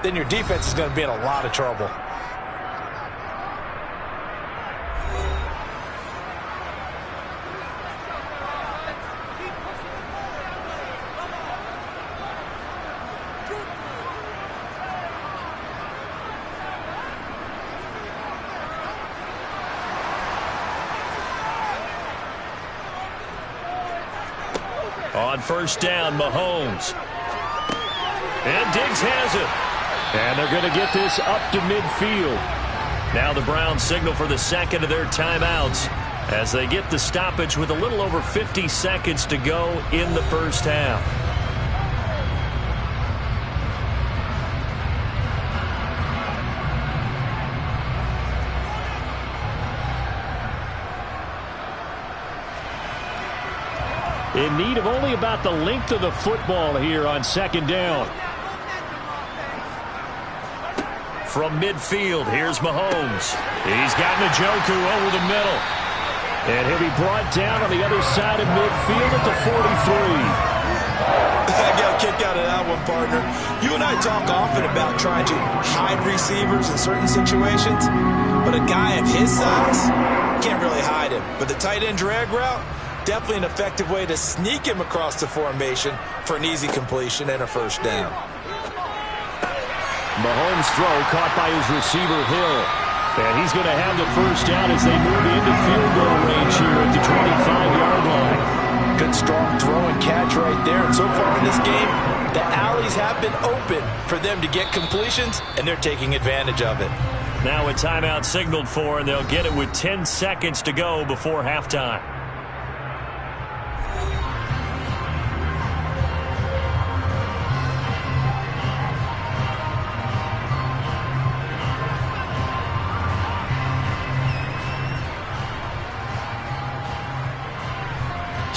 then your defense is going to be in a lot of trouble. On first down, Mahomes. And Diggs has it. And they're going to get this up to midfield. Now the Browns signal for the second of their timeouts as they get the stoppage with a little over 50 seconds to go in the first half. In need of only about the length of the football here on second down. From midfield, here's Mahomes. He's got Njoku over the middle. And he'll be brought down on the other side of midfield at the 43. I got a kick out of that one, partner. You and I talk often about trying to hide receivers in certain situations, but a guy of his size can't really hide him. But the tight end drag route, definitely an effective way to sneak him across the formation for an easy completion and a first down. Mahomes' throw caught by his receiver, Hill. And he's going to have the first down as they move into field goal range here at the 25-yard line. Good, strong throw and catch right there. And so far in this game, the alleys have been open for them to get completions, and they're taking advantage of it. Now a timeout signaled for, and they'll get it with 10 seconds to go before halftime.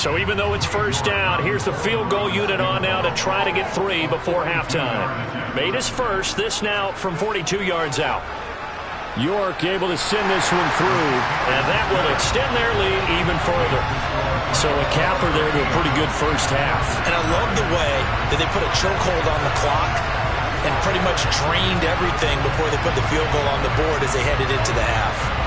So even though it's first down, here's the field goal unit on now to try to get 3 before halftime. Made his first, this now from 42 yards out. York able to send this one through, and that will extend their lead even further. So a capper there to a pretty good first half. And I love the way that they put a chokehold on the clock and pretty much drained everything before they put the field goal on the board as they headed into the half.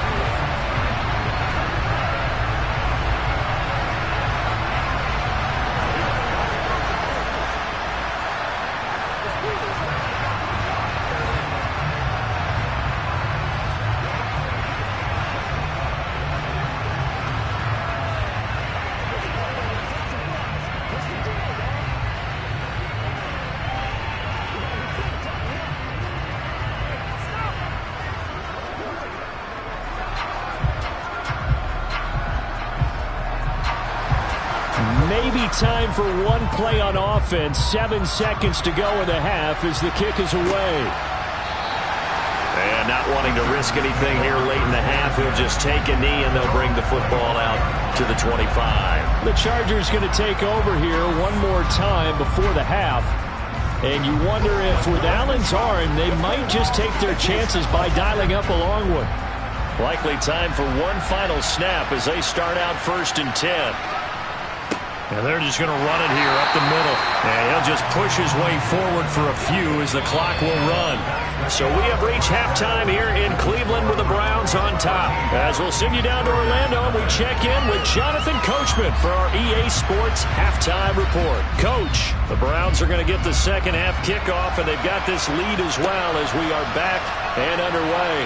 Maybe time for one play on offense. 7 seconds to go in the half as the kick is away. And not wanting to risk anything here late in the half, he'll just take a knee and they'll bring the football out to the 25. The Chargers going to take over here one more time before the half. And you wonder if with Allen's arm, they might just take their chances by dialing up a long one. Likely time for one final snap as they start out 1st and 10. And they're just going to run it here up the middle. And he'll just push his way forward for a few as the clock will run. So we have reached halftime here in Cleveland with the Browns on top. As we'll send you down to Orlando, and we check in with Jonathan Coachman for our EA Sports Halftime Report. Coach, the Browns are going to get the second half kickoff, and they've got this lead as well as we are back and underway.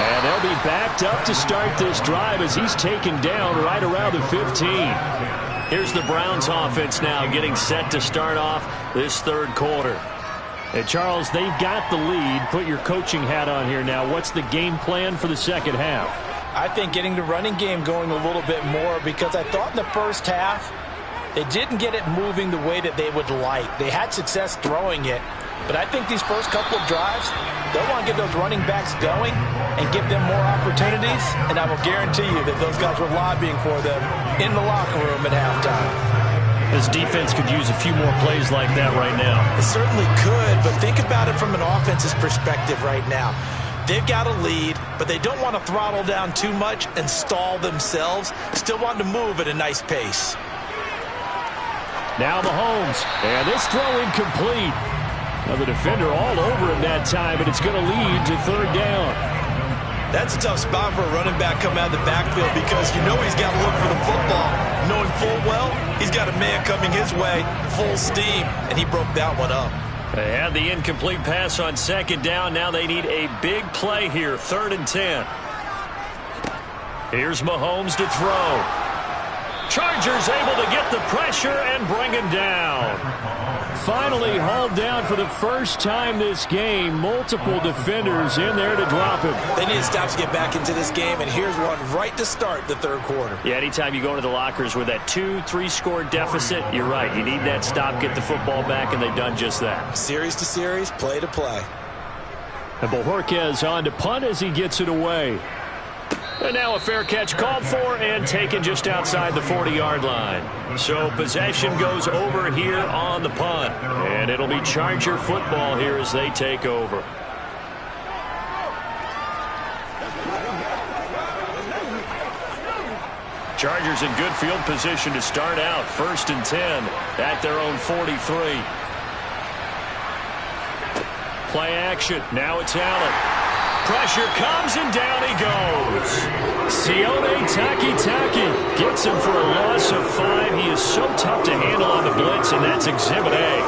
And they'll be backed up to start this drive as he's taken down right around the 15. Here's the Browns offense now getting set to start off this third quarter. And Charles, they've got the lead. Put your coaching hat on here now. What's the game plan for the second half? I think getting the running game going a little bit more, because I thought in the first half they didn't get it moving the way that they would like. They had success throwing it, but I think these first couple of drives, they'll want to get those running backs going and give them more opportunities, and I will guarantee you that those guys were lobbying for them in the locker room at halftime. This defense could use a few more plays like that right now. It certainly could, but think about it from an offense's perspective right now. They've got a lead, but they don't want to throttle down too much and stall themselves. Still want to move at a nice pace. Now Mahomes, and this throw incomplete. Now the defender all over him that time, but it's going to lead to third down. That's a tough spot for a running back coming out of the backfield, because you know he's got to look for the football, knowing full well he's got a man coming his way, full steam, and he broke that one up. They had the incomplete pass on second down. Now they need a big play here, 3rd and 10. Here's Mahomes to throw. Chargers able to get the pressure and bring him down. Finally hauled down for the first time this game. Multiple defenders in there to drop him. They need to stop to get back into this game, and here's one right to start the third quarter. Yeah, anytime you go into the lockers with that 2-3 score deficit, you're right. You need that stop, get the football back, and they've done just that. Series to series, play to play. And Bojorquez on to punt as he gets it away. And now a fair catch called for and taken just outside the 40-yard line. So possession goes over here on the punt. And it'll be Charger football here as they take over. Chargers in good field position to start out. 1st and 10 at their own 43. Play action. Now it's Allen. Pressure comes, and down he goes. Sione Takitaki gets him for a loss of 5. He is so tough to handle on the blitz, and that's Exhibit A.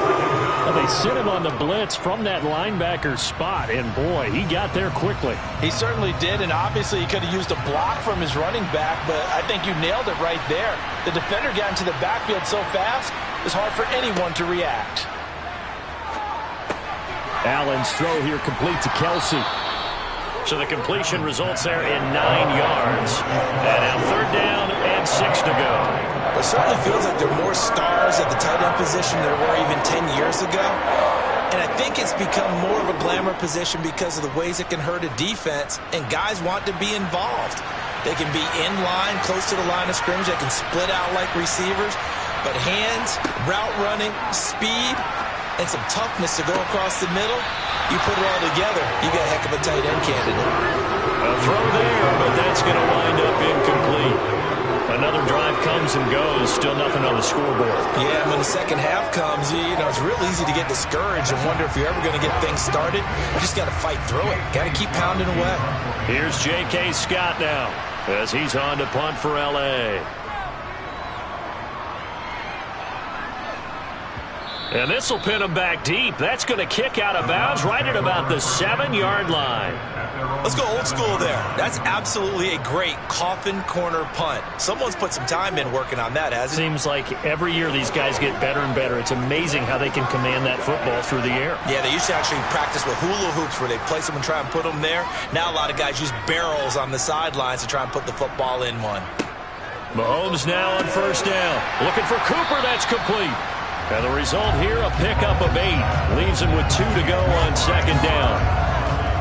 Well, they sit him on the blitz from that linebacker spot, and boy, he got there quickly. He certainly did, and obviously he could have used a block from his running back, but I think you nailed it right there. The defender got into the backfield so fast, it was hard for anyone to react. Allen's throw here complete to Kelsey. So the completion results there in 9 yards. And now 3rd down and 6 to go. It certainly feels like there are more stars at the tight end position than there were even 10 years ago. And I think it's become more of a glamour position because of the ways it can hurt a defense, and guys want to be involved. They can be in line, close to the line of scrimmage. They can split out like receivers. But hands, route running, speed, and some toughness to go across the middle, you put it all together, you got a heck of a tight end candidate. A throw there, but that's going to wind up incomplete. Another drive comes and goes, still nothing on the scoreboard. Yeah, when the second half comes, you know, it's real easy to get discouraged and wonder if you're ever going to get things started. You just got to fight through it. Got to keep pounding away. Here's J.K. Scott now as he's on to punt for L.A. And this will pin him back deep. That's going to kick out of bounds right at about the 7-yard line. Let's go old school there. That's absolutely a great coffin corner punt. Someone's put some time in working on that, hasn't it? Seems like every year these guys get better and better. It's amazing how they can command that football through the air. Yeah, they used to actually practice with hula hoops where they place them and try and put them there. Now a lot of guys use barrels on the sidelines to try and put the football in one. Mahomes now on 1st down. Looking for Cooper. That's complete. And the result here, a pickup of 8. Leaves him with 2 to go on 2nd down.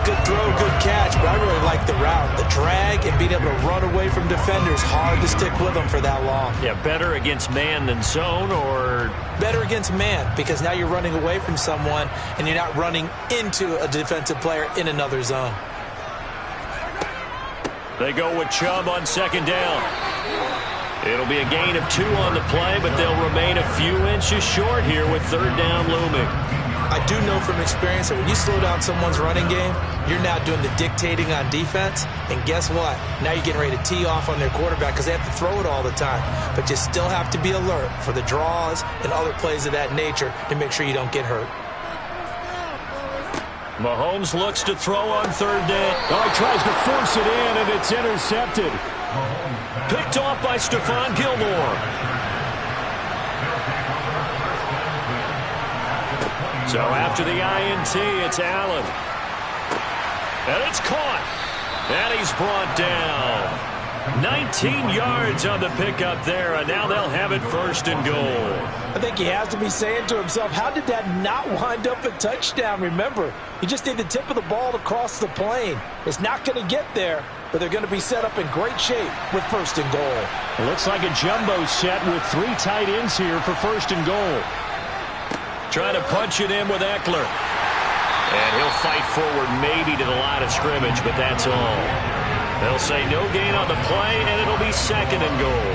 good throw, good catch, but I really like the route. The drag and being able to run away from defenders, hard to stick with them for that long. Yeah, better against man than zone, or? Better against man, because now you're running away from someone and you're not running into a defensive player in another zone. They go with Chubb on second down. It'll be a gain of 2 on the play, but they'll remain a few inches short here with third down looming. I do know from experience that when you slow down someone's running game, you're now doing the dictating on defense. And guess what? Now you're getting ready to tee off on their quarterback because they have to throw it all the time. But you still have to be alert for the draws and other plays of that nature to make sure you don't get hurt. Mahomes looks to throw on third down. Oh, he tries to force it in, and it's intercepted. Picked off by Stephon Gilmore. So after the INT, it's Allen. And it's caught. And he's brought down. 19 yards on the pickup there, and now they'll have it first and goal. I think he has to be saying to himself, how did that not wind up a touchdown? Remember, you just need the tip of the ball to cross the plane. It's not going to get there, but they're going to be set up in great shape with first and goal. It looks like a jumbo set with 3 tight ends here for first and goal. Trying to punch it in with Eckler. And he'll fight forward maybe to the line of scrimmage, but that's all. They'll say no gain on the play, and it'll be second and goal.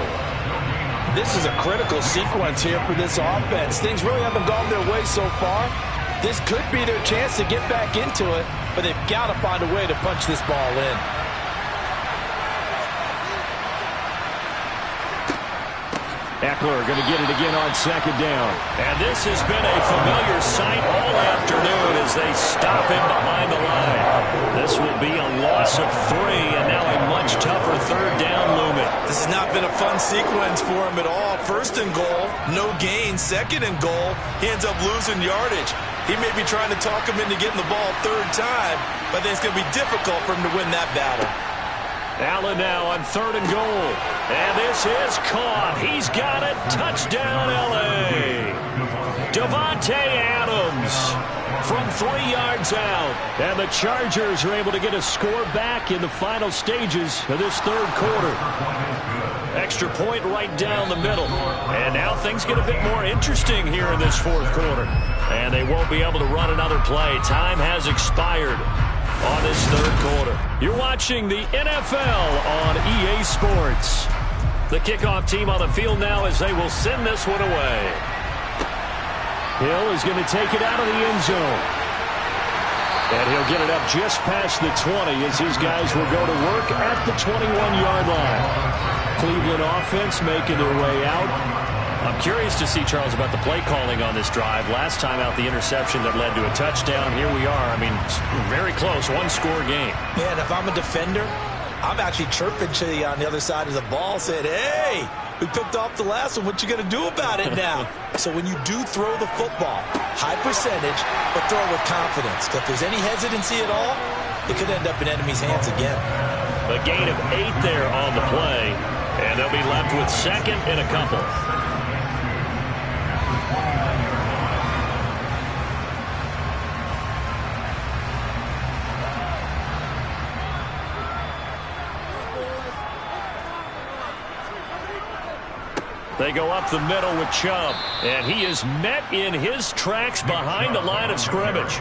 This is a critical sequence here for this offense. Things really haven't gone their way so far. This could be their chance to get back into it, but they've got to find a way to punch this ball in. Eckler going to get it again on second down. And this has been a familiar sight all afternoon as they stop him behind the line. This will be a loss of 3, and now a much tougher third down looming. This has not been a fun sequence for him at all. First and goal, no gain. Second and goal, he ends up losing yardage. He may be trying to talk him into getting the ball third time, but I think it's going to be difficult for him to win that battle. Allen now on third and goal. And this is caught. He's got it. Touchdown, L.A. Davante Adams from 3 yards out. And the Chargers are able to get a score back in the final stages of this third quarter. Extra point right down the middle. And now things get a bit more interesting here in this fourth quarter. And they won't be able to run another play. Time has expired on this third quarter. You're watching the NFL on EA Sports. The kickoff team on the field now as they will send this one away. Hill is going to take it out of the end zone. And he'll get it up just past the 20 as his guys will go to work at the 21-yard line. Cleveland offense making their way out. I'm curious to see, Charles, about the play calling on this drive. Last time out, the interception that led to a touchdown. Here we are. I mean, very close, one-score game. Yeah, and if I'm a defender, I'm actually chirping to you on the other side of the ball, saying, hey, we picked off the last one. What you going to do about it now? So when you do throw the football, high percentage, but throw it with confidence. Because if there's any hesitancy at all, it could end up in enemy's hands again. A gain of 8 there on the play, and they'll be left with second and a couple. They go up the middle with Chubb, and he is met in his tracks behind the line of scrimmage.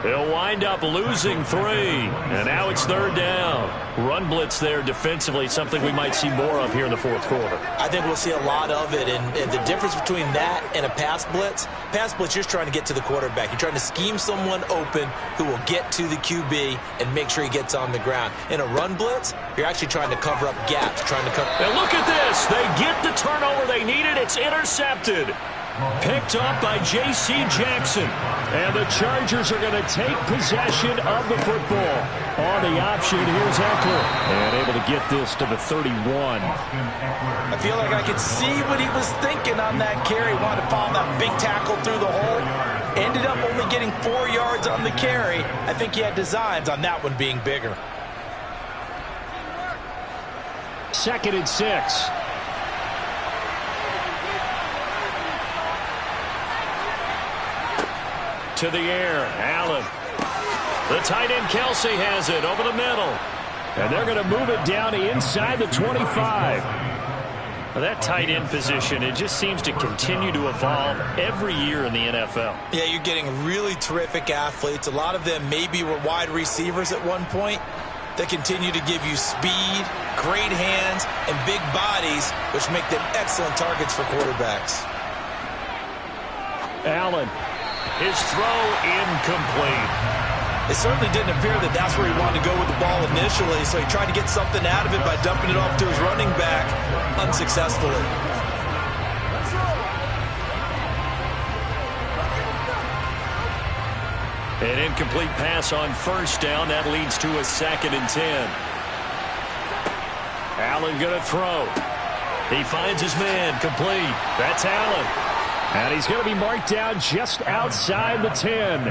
He'll wind up losing 3, and now it's third down. Run blitz there defensively, something we might see more of here in the fourth quarter. I think we'll see a lot of it, and the difference between that and a pass blitz, you're just trying to get to the quarterback. You're trying to scheme someone open who will get to the QB and make sure he gets on the ground. In a run blitz, you're actually trying to cover up gaps, And look at this. They get the turnover they needed. It's intercepted. Picked up by J.C. Jackson. And the Chargers are going to take possession of the football. On the option, here's Eckler. And able to get this to the 31. I feel like I could see what he was thinking on that carry. Wanted to follow that big tackle through the hole. Ended up only getting 4 yards on the carry. I think he had designs on that one being bigger. 2nd and 6. To the air, Allen. The tight end Kelsey has it over the middle. And they're going to move it down inside the 25. Well, that tight end position, it just seems to continue to evolve every year in the NFL. Yeah, you're getting really terrific athletes. A lot of them maybe were wide receivers at one point. They continue to give you speed, great hands, and big bodies, which make them excellent targets for quarterbacks. Allen. His throw incomplete. It certainly didn't appear that that's where he wanted to go with the ball initially, so he tried to get something out of it by dumping it off to his running back unsuccessfully. An incomplete pass on first down. That leads to a 2nd and 10. Allen going to throw. He finds his man. Complete. That's Allen. And he's going to be marked down just outside the 10.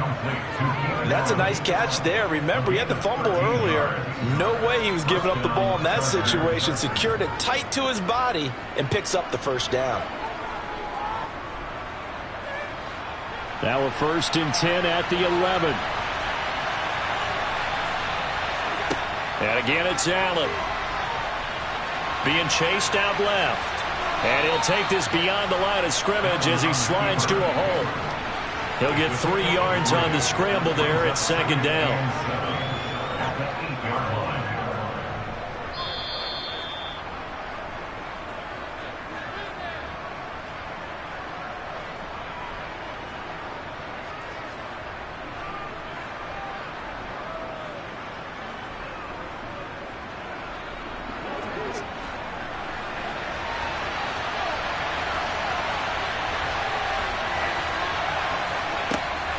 That's a nice catch there. Remember, he had the fumble earlier. No way he was giving up the ball in that situation. Secured it tight to his body and picks up the first down. Now a 1st and 10 at the 11. And again, it's Allen. Being chased out left. And he'll take this beyond the line of scrimmage as he slides to a hole. He'll get 3 yards on the scramble there at 2nd down.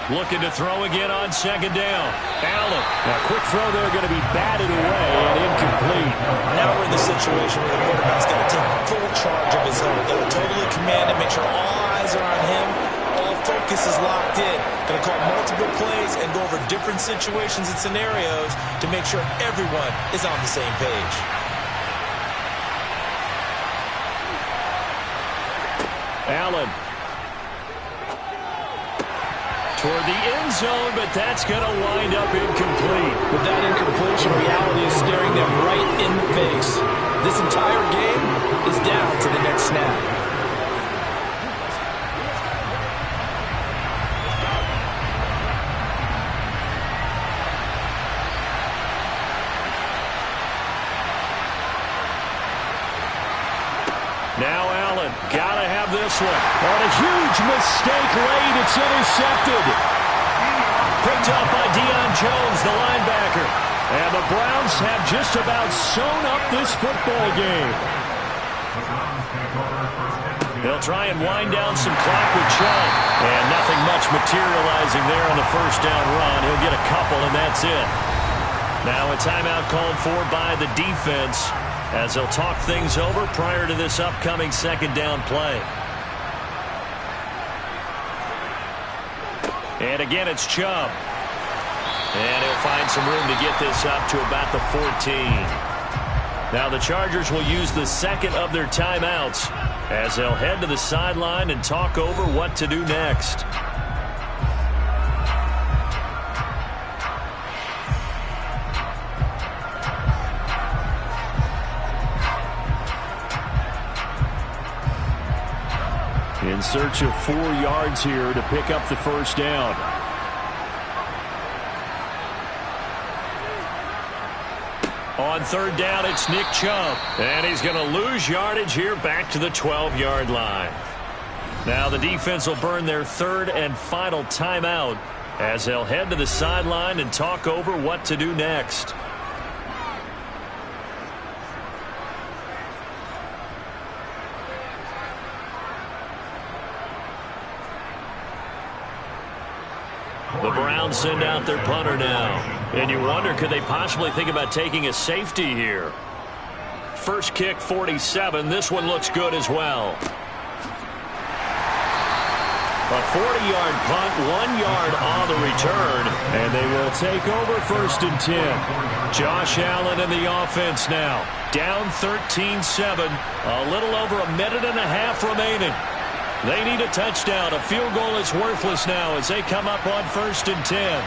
Looking to throw again on 2nd down. Allen. Now, quick throw there going to be batted away and incomplete. Now we're in the situation where the quarterback's got to take full charge of his own. Got to totally command it, make sure all eyes are on him. All focus is locked in. Going to call multiple plays and go over different situations and scenarios to make sure everyone is on the same page. Allen. Toward the end zone, but that's going to wind up incomplete. With that incompletion, reality is staring them right in the face. This entire game is down to the next snap. Now Allen, gotta have this one. On a huge mistake late, it's intercepted. Picked up by Deion Jones, the linebacker. And the Browns have just about sewn up this football game. They'll try and wind down some clock with Chubb. And nothing much materializing there on the first down run. He'll get a couple, and that's it. Now a timeout called for by the defense, as they'll talk things over prior to this upcoming 2nd down play. And again, it's Chubb. And he'll find some room to get this up to about the 14. Now the Chargers will use the 2nd of their timeouts as they'll head to the sideline and talk over what to do next. In search of 4 yards here to pick up the first down. On 3rd down, it's Nick Chubb. And he's going to lose yardage here back to the 12-yard line. Now the defense will burn their 3rd and final timeout as they'll head to the sideline and talk over what to do next. The Browns send out their punter now. And you wonder, could they possibly think about taking a safety here? First kick, 47. This one looks good as well. A 40-yard punt, 1 yard on the return. And they will take over 1st and 10. Josh Allen in the offense now. Down 13-7. A little over a minute and a half remaining. They need a touchdown. A field goal is worthless now as they come up on 1st and 10.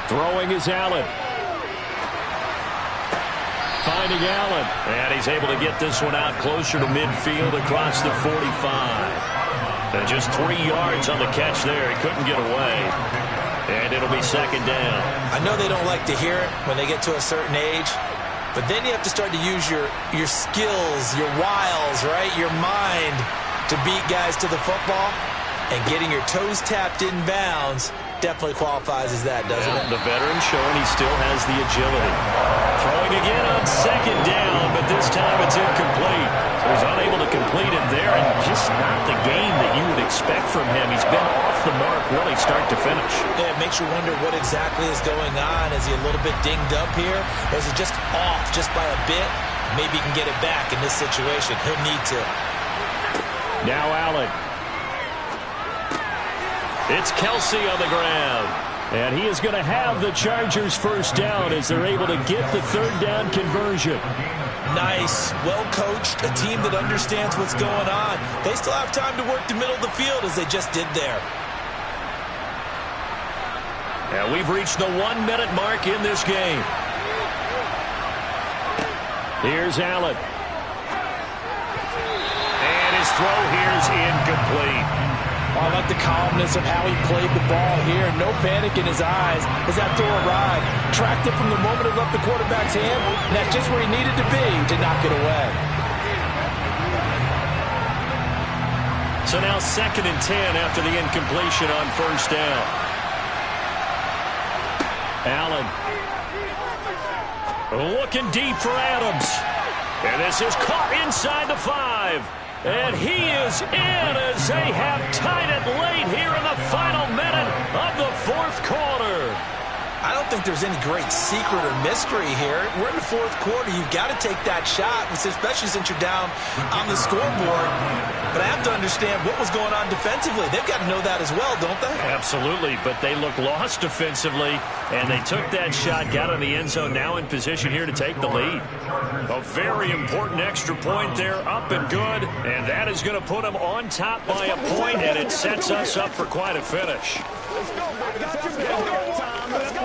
Throwing is Allen. Finding Allen. And he's able to get this one out closer to midfield across the 45. And just 3 yards on the catch there. He couldn't get away. And it'll be second down. I know they don't like to hear it when they get to a certain age, but then you have to start to use your skills, your wiles, right? Your mind to beat guys to the football. And getting your toes tapped in bounds definitely qualifies as that, doesn't it? The veteran showing he still has the agility. Throwing again on second down, but this time it's incomplete. So he's unable to complete it there, and just not the game that you would expect from him. He's been off the mark really start to finish. Yeah, it makes you wonder what exactly is going on. Is he a little bit dinged up here, or is it just off just by a bit? Maybe he can get it back in this situation. He'll need to. Now Allen. It's Kelsey on the ground. And he is going to have the Chargers first down as they're able to get the third down conversion. Nice, well-coached, a team that understands what's going on. They still have time to work the middle of the field as they just did there. And we've reached the 1 minute mark in this game. Here's Allen. And his throw here is incomplete. I like the calmness of how he played the ball here. No panic in his eyes as that throw arrived. Tracked it from the moment it left the quarterback's hand, and that's just where he needed to be to knock it away. So now 2nd and 10 after the incompletion on first down. Allen. Looking deep for Adams. And this is caught inside the 5. And he is in as they have tied it late here in the final minute of the 4th quarter. I don't think there's any great secret or mystery here. We're in the 4th quarter. You've got to take that shot, especially since you're down on the scoreboard. But I have to understand what was going on defensively. They've got to know that as well, don't they? Absolutely, but they look lost defensively, and they took that shot, got in the end zone, now in position here to take the lead. A very important extra point there, up and good, and that is going to put them on top by a point, and it sets us up for quite a finish. Let's go, man. Let's go. Let's go.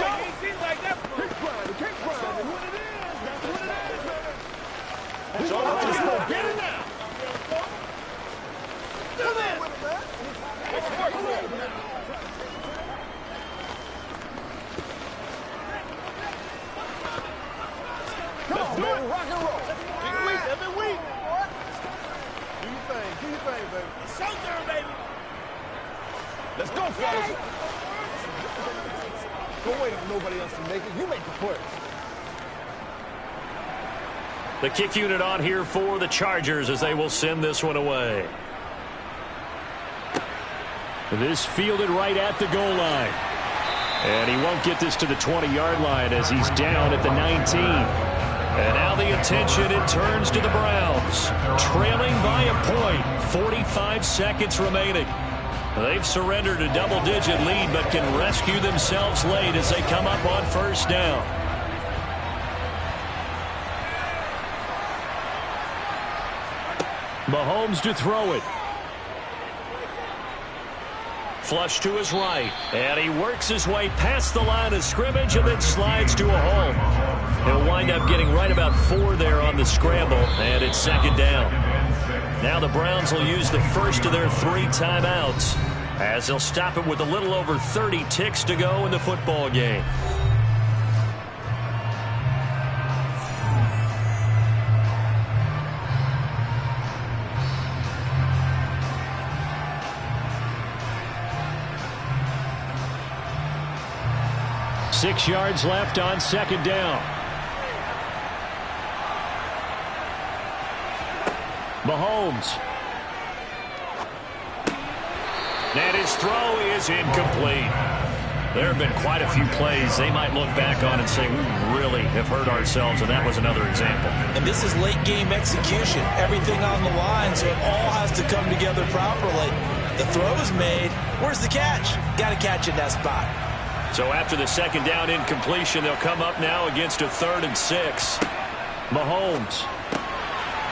So just get it now. Come in. Let's do it. Rock and roll. Every week. Do your thing, baby. It's showtime, baby. Let's go, fellas. Don't wait on nobody else to make it. You make the play. The kick unit on here for the Chargers as they will send this one away. This fielded right at the goal line. And he won't get this to the 20-yard line as he's down at the 19. And now the attention, it turns to the Browns. Trailing by a point, 45 seconds remaining. They've surrendered a double-digit lead but can rescue themselves late as they come up on first down. Mahomes to throw it. Flush to his right. And he works his way past the line of scrimmage and then slides to a hole. He'll wind up getting right about 4 there on the scramble, and it's second down. Now the Browns will use the first of their 3 timeouts as they'll stop it with a little over 30 ticks to go in the football game. Six yards left on second down. Mahomes. And his throw is incomplete. There have been quite a few plays they might look back on and say, we really have hurt ourselves, and that was another example. And this is late game execution. Everything on the line, so it all has to come together properly. The throw is made. Where's the catch? Got to catch in that spot. So after the second down incompletion, they'll come up now against a 3rd and 6. Mahomes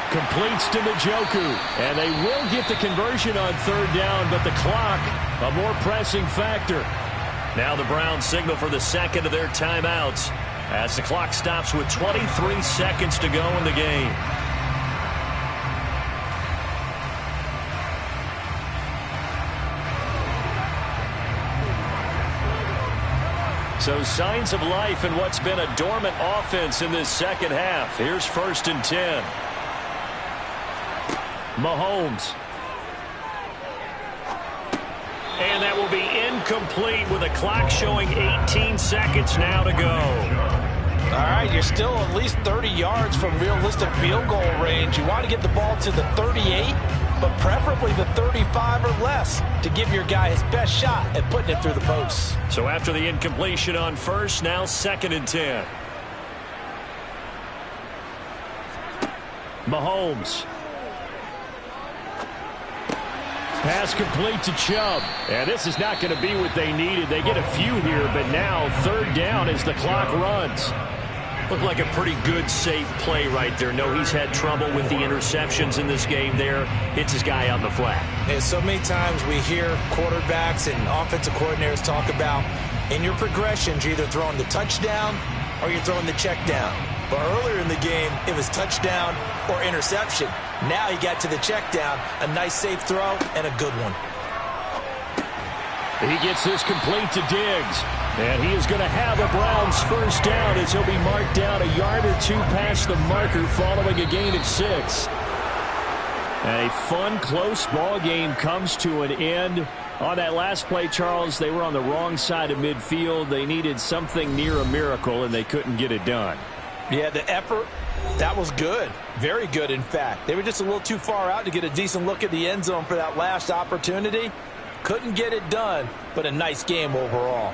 completes to Njoku, and they will get the conversion on 3rd down, but the clock, a more pressing factor. Now the Browns signal for the second of their timeouts as the clock stops with 23 seconds to go in the game. So signs of life in what's been a dormant offense in this second half. Here's 1st and 10. Mahomes. And that will be incomplete with the clock showing 18 seconds now to go. All right, you're still at least 30 yards from realistic field goal range. You want to get the ball to the 38, but preferably the 35 or less to give your guy his best shot at putting it through the posts. So after the incompletion on first, now 2nd and 10. Mahomes. Pass complete to Chubb. And this is not going to be what they needed. They get a few here, but now 3rd down as the clock runs. Looked like a pretty good, safe play right there. No, he's had trouble with the interceptions in this game there. Hits his guy on the flat. And so many times we hear quarterbacks and offensive coordinators talk about in your progressions, you're either throwing the touchdown or you're throwing the check down. But earlier in the game, it was touchdown or interception. Now he got to the check down, a nice safe throw, and a good one. He gets this complete to Diggs. And he is going to have a Browns 1st down as he'll be marked down a yard or two past the marker following a gain of 6. And a fun, close ball game comes to an end. On that last play, Charles, they were on the wrong side of midfield. They needed something near a miracle, and they couldn't get it done. Yeah, the effort, that was good. Very good, in fact. They were just a little too far out to get a decent look at the end zone for that last opportunity. Couldn't get it done, but a nice game overall.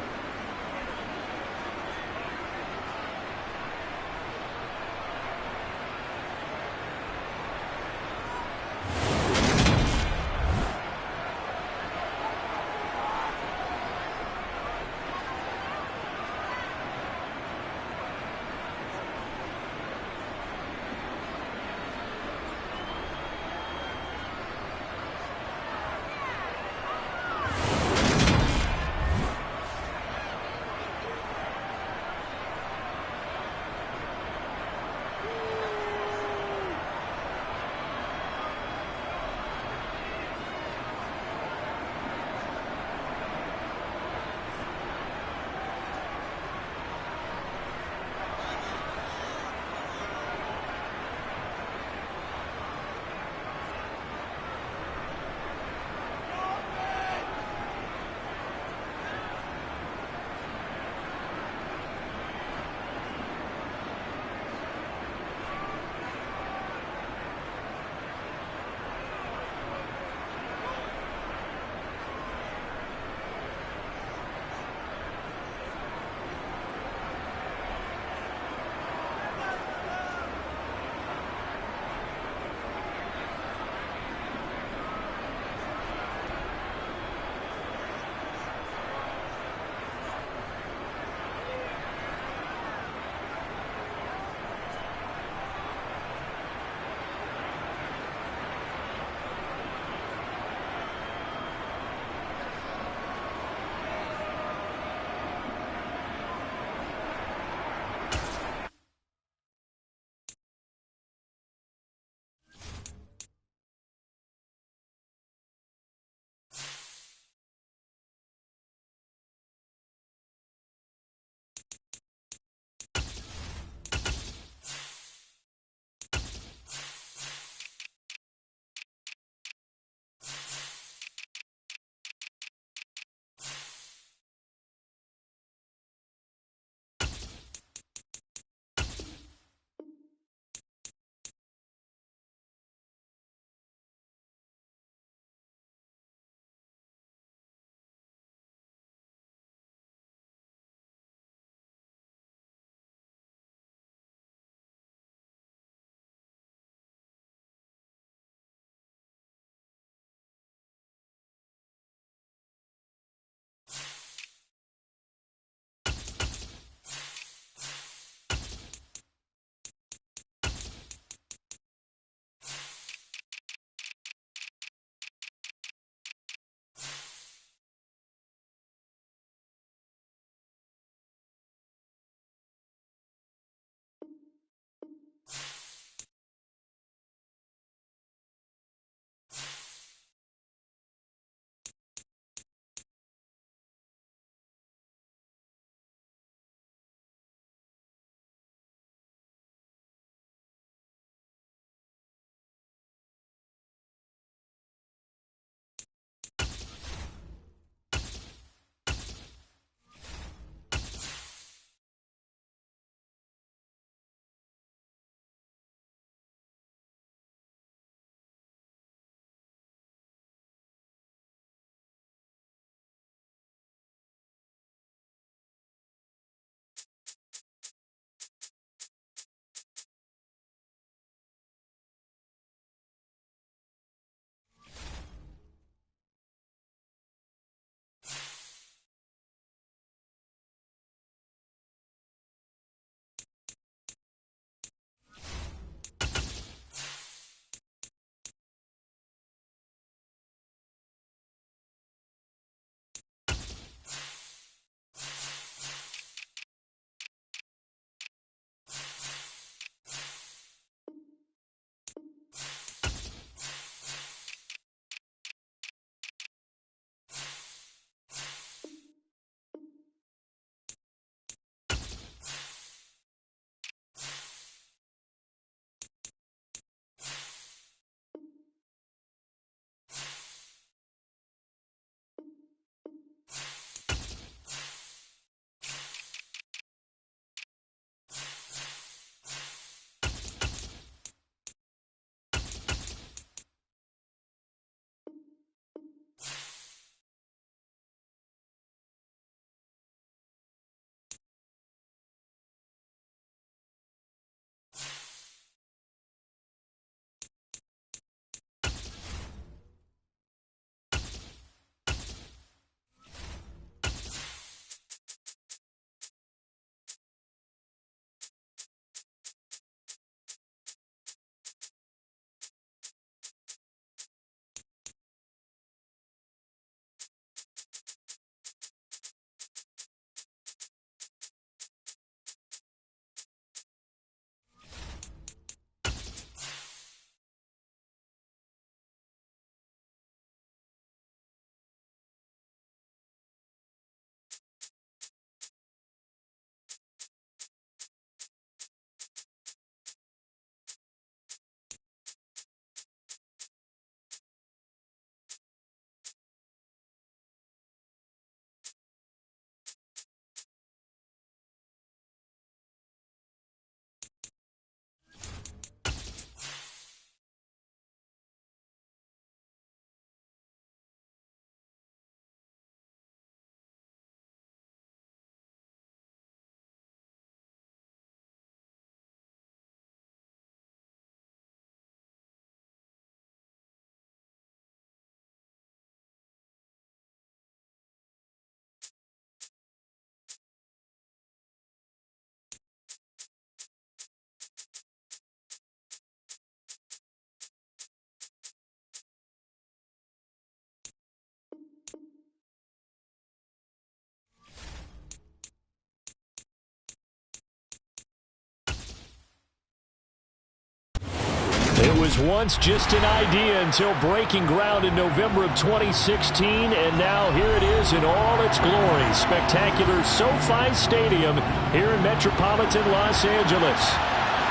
was once just an idea until breaking ground in November of 2016, and now here it is in all its glory. Spectacular SoFi Stadium here in metropolitan Los Angeles.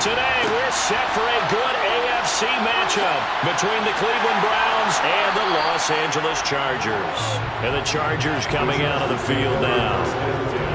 Today, we're set for a good AFC matchup between the Cleveland Browns and the Los Angeles Chargers. And the Chargers coming out of the field now.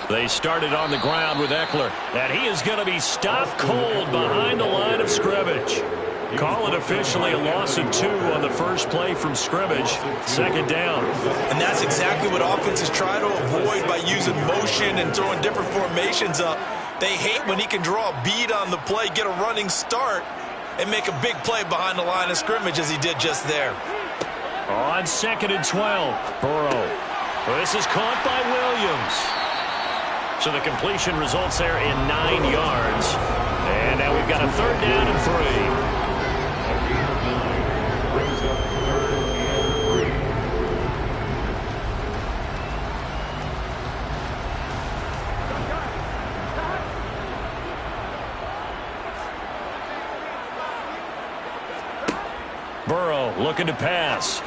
They started on the ground with Eckler, and he is going to be stopped cold behind the line of scrimmage. Call it officially a loss of 2 on the first play from scrimmage. Second down. And that's exactly what offenses try to avoid by using motion and throwing different formations up. They hate when he can draw a bead on the play, get a running start, and make a big play behind the line of scrimmage as he did just there. On 2nd and 12, Burrow. This is caught by Williams. So the completion results there in 9 yards. And now we've got a 3rd down and 3. Burrow looking to pass.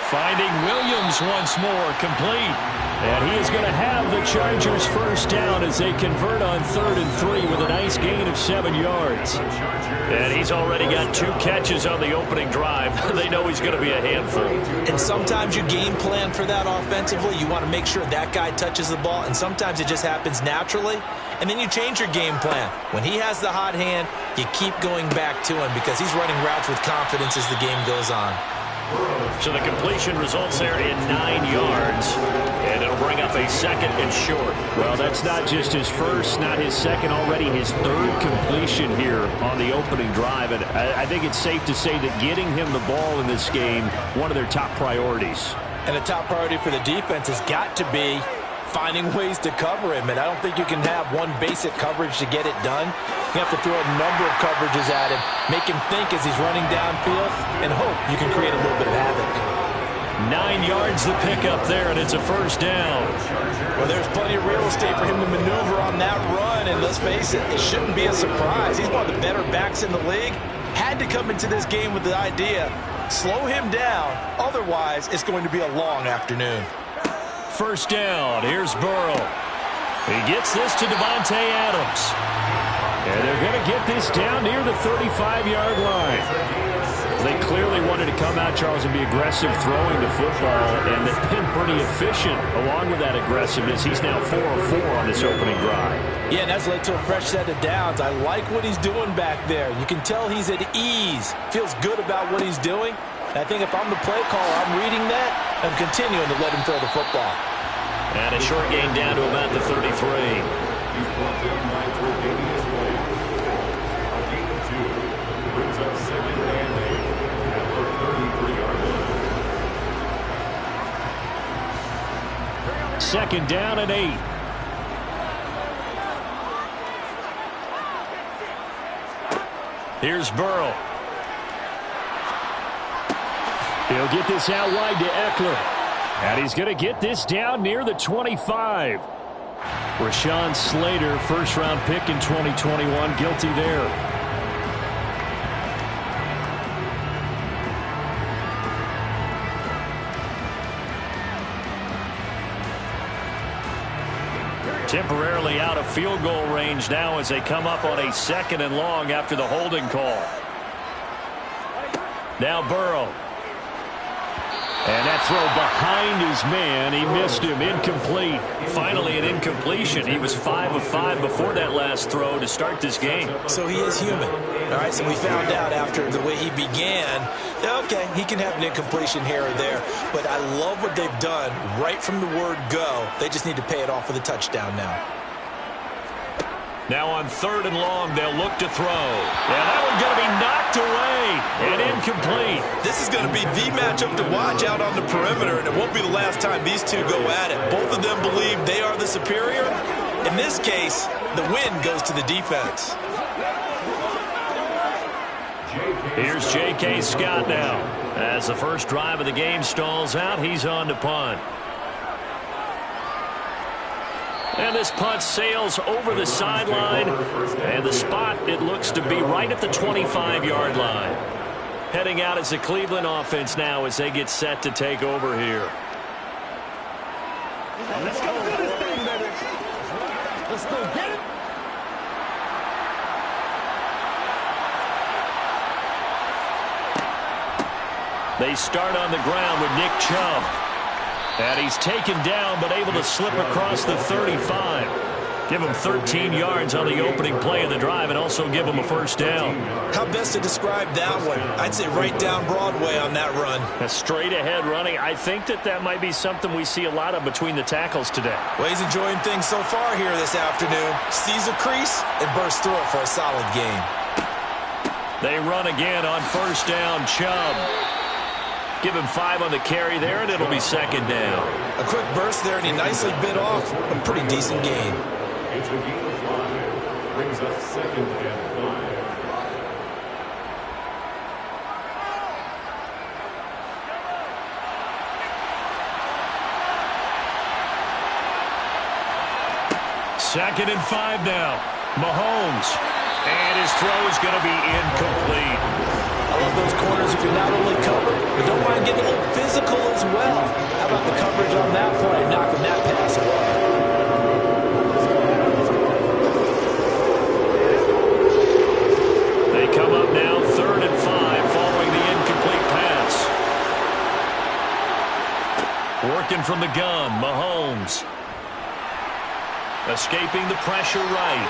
Finding Williams once more, complete. And he is going to have the Chargers first down as they convert on 3rd and 3 with a nice gain of 7 yards. And he's already got 2 catches on the opening drive. They know he's going to be a handful. And sometimes you game plan for that offensively. You want to make sure that guy touches the ball, and sometimes it just happens naturally. And then you change your game plan. When he has the hot hand, you keep going back to him because he's running routes with confidence as the game goes on. So the completion results there in 9 yards, and it'll bring up a 2nd and short. Well, that's not just his first, not his second, already his 3rd completion here on the opening drive. And I think it's safe to say that getting him the ball in this game, one of their top priorities. And the top priority for the defense has got to be finding ways to cover him. And I don't think you can have one basic coverage to get it done. You have to throw a number of coverages at him, make him think as he's running downfield, and hope you can create a little bit of havoc. 9 yards the pickup there, and it's a 1st down. Well, there's plenty of real estate for him to maneuver on that run, and let's face it, it shouldn't be a surprise. He's one of the better backs in the league. Had to come into this game with the idea, slow him down, otherwise it's going to be a long afternoon. 1st down, here's Burrow. He gets this to Devontae Adams. And they're going to get this down near the 35-yard line. They clearly wanted to come out, Charles, and be aggressive throwing the football, and they've been pretty efficient along with that aggressiveness. He's now 4 of 4 on this opening drive. Yeah, and that's led to a fresh set of downs. I like what he's doing back there. You can tell he's at ease, feels good about what he's doing. And I think if I'm the play caller, I'm reading that, I'm continuing to let him throw the football. And a short gain down to about the 33. Second down and 8. Here's Burrow. He'll get this out wide to Eckler. And he's going to get this down near the 25. Rashawn Slater, first-round pick in 2021, guilty there. Temporarily out of field goal range now as they come up on a 2nd and long after the holding call. Now Burrow. And that throw behind his man. He missed him. Incomplete. Finally an incompletion. He was 5 of 5 before that last throw to start this game. So he is human. All right, so we found out after the way he began, okay, he can have an incompletion here or there. But I love what they've done right from the word go. They just need to pay it off with a touchdown now. Now on 3rd and long, they'll look to throw. And that one's going to be knocked away and incomplete. This is going to be the matchup to watch out on the perimeter, and it won't be the last time these two go at it. Both of them believe they are the superior, In this case, the win goes to the defense. Here's J.K. Scott now. As the first drive of the game stalls out, he's on to punt. And this punt sails over the sideline. And the spot, it looks to be right at the 25-yard line. Heading out as the Cleveland offense now as they get set to take over here. Let's go do this thing, baby. Let's go get it. They start on the ground with Nick Chubb. And he's taken down but able to slip across the 35. Give him 13 yards on the opening play of the drive and also give him a first down. How best to describe that one? I'd say right down Broadway on that run. A straight ahead running. I think that might be something we see a lot of between the tackles today. Well, he's enjoying things so far here this afternoon. Sees a crease and bursts through it for a solid gain. They run again on first down. Chubb. Give him 5 on the carry there, and it'll be second down. A quick burst there, and he nicely bit off a pretty decent gain. It's a gain of 5. Brings us second and 5. Second and 5 now. Mahomes. And his throw is going to be incomplete. I love those corners if you're not only covered, but don't mind getting a little physical as well. How about the coverage on that play, knocking that pass away? They come up now, 3rd and 5, following the incomplete pass. Working from the gun, Mahomes. Escaping the pressure right.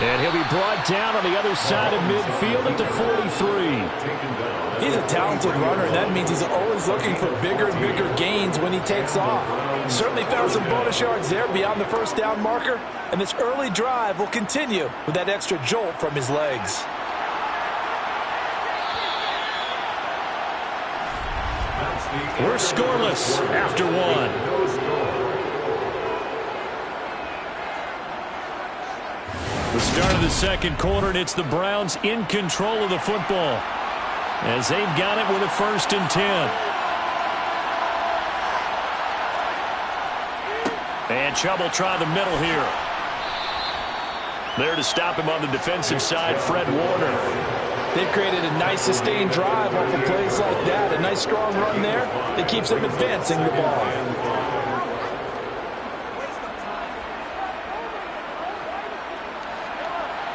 And he'll be brought down on the other side of midfield at the 43. He's a talented runner, and that means he's always looking for bigger and bigger gains when he takes off. Certainly found some bonus yards there beyond the first down marker, and this early drive will continue with that extra jolt from his legs. We're scoreless after 1. The start of the second quarter, and it's the Browns in control of the football as they've got it with a 1st and 10. And Chubb will try the middle here. There to stop him on the defensive side, Fred Warner. They've created a nice sustained drive off of plays like that. A nice strong run there that keeps them advancing the ball.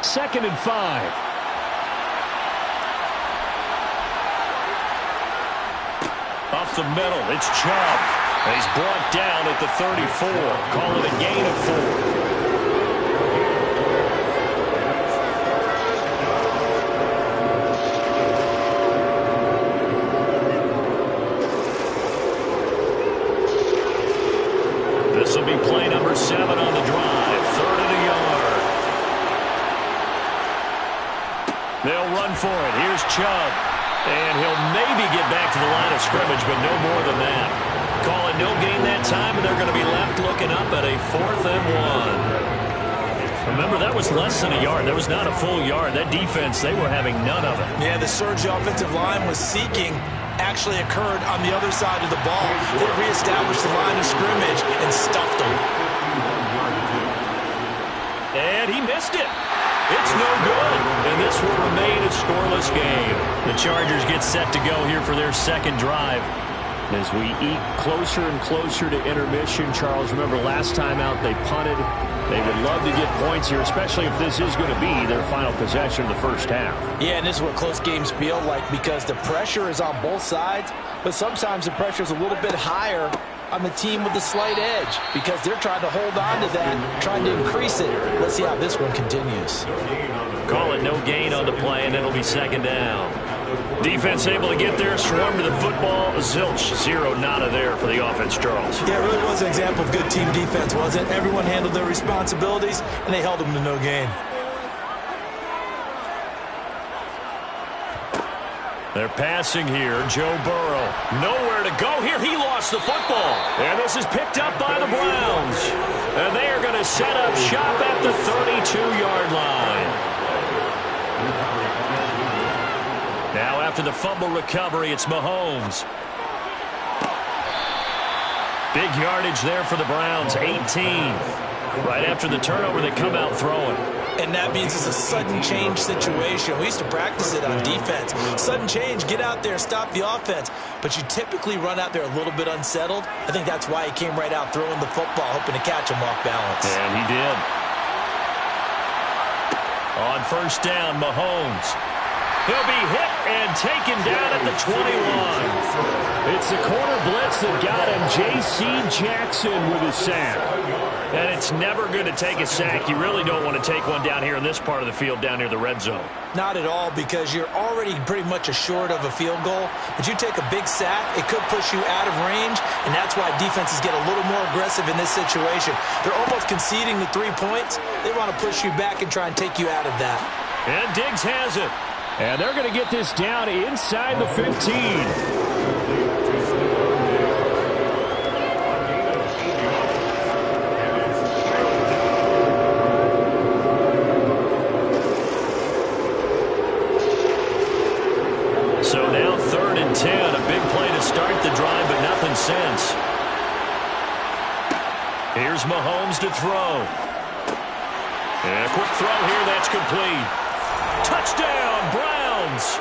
Second and 5. Up the middle, it's Chubb. And he's brought down at the 34. Call it a gain of 4. This will be play number 7 on the drive. 3rd and a yard. They'll run for it. Here's Chubb. And he'll maybe get back to the line of scrimmage, but no more than that. Call it no gain that time, and they're going to be left looking up at a 4th and 1. Remember, that was less than a yard. That was not a full yard. That defense, they were having none of it. Yeah, the surge the offensive line was seeking actually occurred on the other side of the ball. They reestablished the line of scrimmage and stuffed them. And he missed it. It's no good. And this will remain a scoreless game. The Chargers get set to go here for their second drive. As we eat closer and closer to intermission, Charles, remember last time out they punted. They would love to get points here, especially if this is going to be their final possession of the first half. Yeah, and this is what close games feel like because the pressure is on both sides, but sometimes the pressure is a little bit higher on the team with the slight edge because they're trying to hold on to that, trying to increase it. Let's see how this one continues. Call it no gain on the play, and it'll be second down. Defense able to get there, swarm to the football. Zilch, 0 nada there for the offense, Charles. Yeah, it really was an example of good team defense, wasn't it? Everyone handled their responsibilities, and they held them to no gain. They're passing here. Joe Burrow. Nowhere to go here. He lost the football. And this is picked up by the Browns. And they are going to to set up shop at the 32-yard line. Now after the fumble recovery, it's Mahomes. Big yardage there for the Browns, 18. Right after the turnover, they come out throwing. And that means it's a sudden change situation. We used to practice it on defense. Sudden change, get out there, stop the offense. But you typically run out there a little bit unsettled. I think that's why he came right out throwing the football, hoping to catch him off balance. And he did. On first down, Mahomes. He'll be hit and taken down at the 21. It's the corner blitz that got him. J.C. Jackson with a sack. And it's never going to take a sack. You really don't want to take one down here in this part of the field, down near the red zone. Not at all, because you're already pretty much assured of a field goal. But you take a big sack, it could push you out of range, and that's why defenses get a little more aggressive in this situation. They're almost conceding the 3 points. They want to push you back and try and take you out of that. And Diggs has it. And they're going to get this down inside the 15. So now 3rd and 10, a big play to start the drive, but nothing since. Here's Mahomes to throw. And a quick throw here, that's complete. Touchdown, Browns!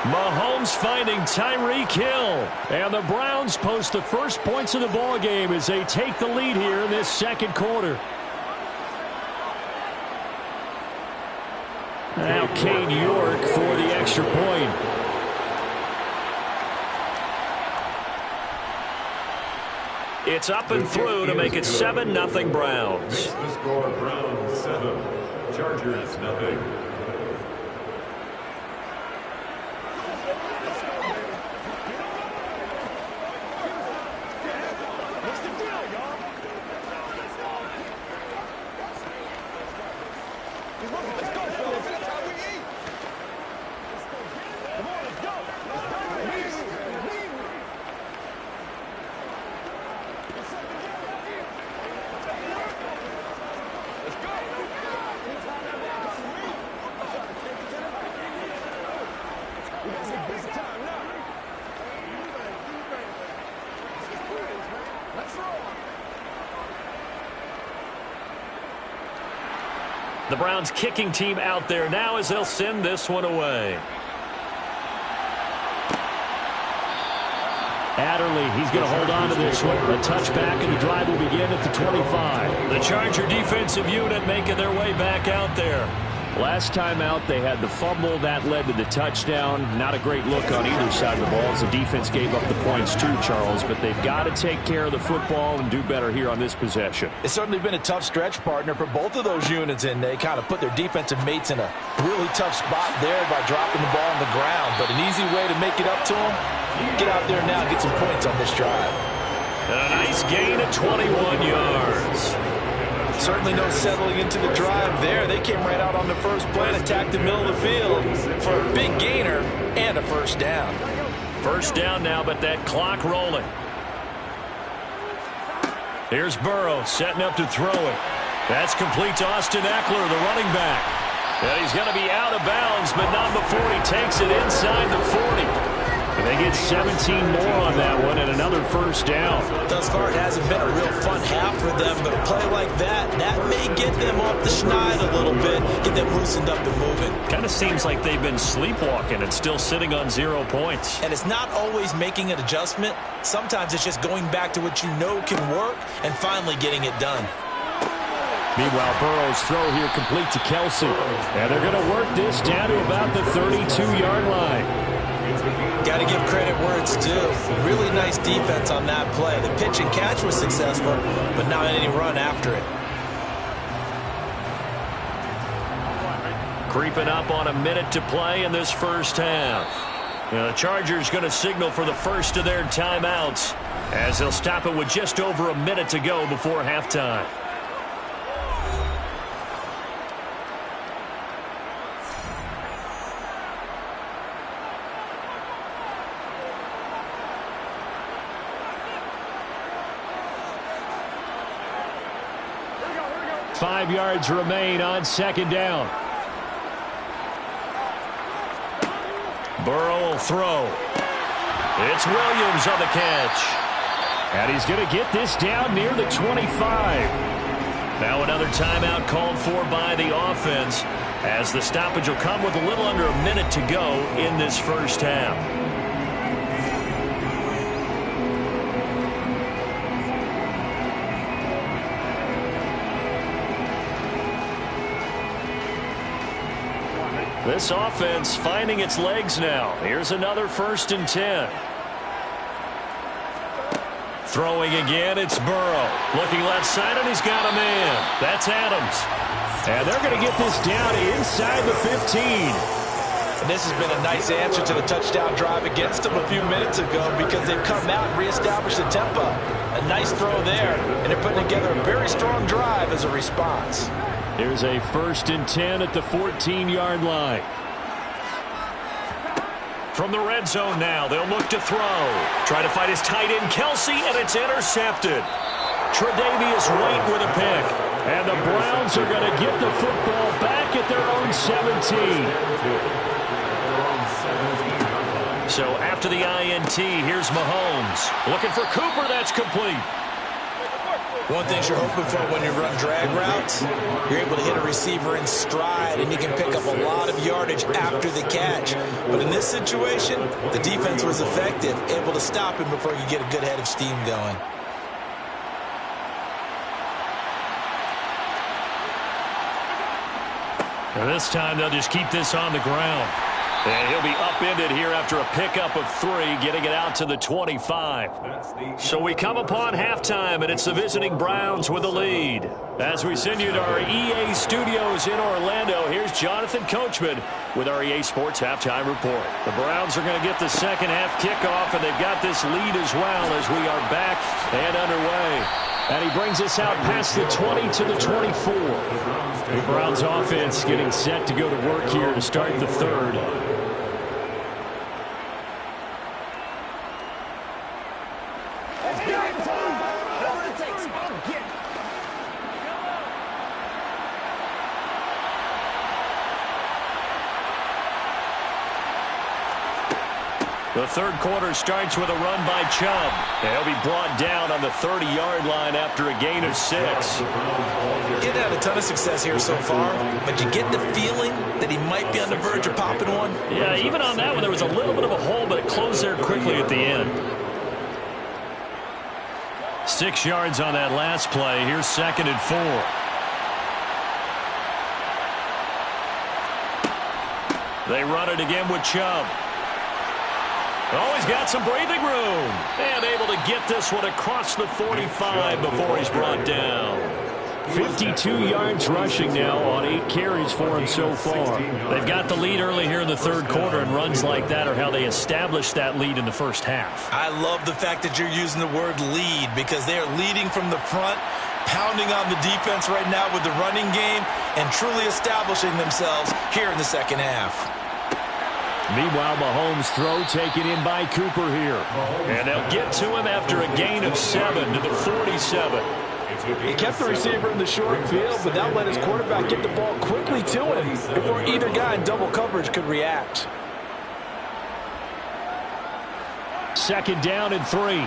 Mahomes finding Tyreek Hill. And the Browns post the first points of the ball game as they take the lead here in this second quarter. Now Cade York for the extra point. It's up and through to make it 7-0 Browns. The score, Browns 7, Chargers 0. The Browns kicking team out there now as they'll send this one away. Adderley, he's going to hold on to this one. A touchback, and the drive will begin at the 25. The Charger defensive unit making their way back out there. Last time out, they had the fumble. That led to the touchdown. Not a great look on either side of the ball as the defense gave up the points too, Charles. But they've got to take care of the football and do better here on this possession. It's certainly been a tough stretch, partner, for both of those units, and they kind of put their defensive mates in a really tough spot there by dropping the ball on the ground. But an easy way to make it up to them, get out there now and get some points on this drive. A nice gain of 21 yards. Certainly no settling into the drive there. They came right out on the first play and attacked the middle of the field for a big gainer and a first down. First down now, but that clock rolling. Here's Burrow setting up to throw it. That's complete to Austin Eckler, the running back. And he's going to be out of bounds, but not before he takes it inside the 40. And they get 17 more on that one and another first down. Thus far, it hasn't been a real fun half for them, but a play like that may get them off the schneid a little bit, get them loosened up and moving. Kind of seems like they've been sleepwalking and still sitting on 0 points. And it's not always making an adjustment. Sometimes it's just going back to what you know can work and finally getting it done. Meanwhile, Burrow's throw here complete to Kelsey. And they're going to work this down to about the 32-yard line. Got to give credit where it's due. Really nice defense on that play. The pitch and catch was successful, but not any run after it. Creeping up on a minute to play in this first half. Now, the Chargers going to signal for the first of their timeouts as they'll stop it with just over a minute to go before halftime. 5 yards remain on second down. Burrow will throw. It's Williams on the catch. And he's going to get this down near the 25. Now another timeout called for by the offense, as the stoppage will come with a little under a minute to go in this first half. This offense finding its legs now. Here's another 1st and 10. Throwing again, it's Burrow. Looking left side, and he's got a man. That's Adams. And they're going to get this down inside the 15. And this has been a nice answer to the touchdown drive against them a few minutes ago, because they've come out and reestablished the tempo. A nice throw there, and they're putting together a very strong drive as a response. Here's a 1st and 10 at the 14-yard line. From the red zone now, they'll look to throw. Try to fight his tight end, Kelsey, and it's intercepted. Tre'Davious White with a pick. And the Browns are going to get the football back at their own 17. So after the INT, here's Mahomes. Looking for Cooper, that's complete. One thing you're hoping for when you run drag routes, you're able to hit a receiver in stride, and you can pick up a lot of yardage after the catch. But in this situation, the defense was effective, able to stop him before you get a good head of steam going. And this time they'll just keep this on the ground. And he'll be upended here after a pickup of 3, getting it out to the 25. So we come upon halftime, and it's the visiting Browns with the lead. As we send you to our EA studios in Orlando, here's Jonathan Coachman with our EA Sports Halftime Report. The Browns are going to get the second half kickoff, and they've got this lead as well as we are back and underway. And he brings us out past the 20 to the 24. The Browns offense getting set to go to work here to start the third. The third quarter starts with a run by Chubb. He'll be brought down on the 30-yard line after a gain of 6. Getting had a ton of success here so far, but you get the feeling that he might be on the verge of popping one. Yeah, even on that one, there was a little bit of a hole, but it closed there quickly at the end. 6 yards on that last play. Here's 2nd and 4. They run it again with Chubb. Oh, he's got some breathing room. And able to get this one across the 45 before he's brought down. 52 yards rushing now on 8 carries for him so far. They've got the lead early here in the third quarter, and runs like that are how they established that lead in the first half. I love the fact that you're using the word lead, because they are leading from the front, pounding on the defense right now with the running game, and truly establishing themselves here in the second half. Meanwhile, Mahomes' throw taken in by Cooper here. And they'll get to him after a gain of 7 to the 47. He kept the receiver in the short field, but that let his quarterback get the ball quickly to him before either guy in double coverage could react. 2nd down and 3.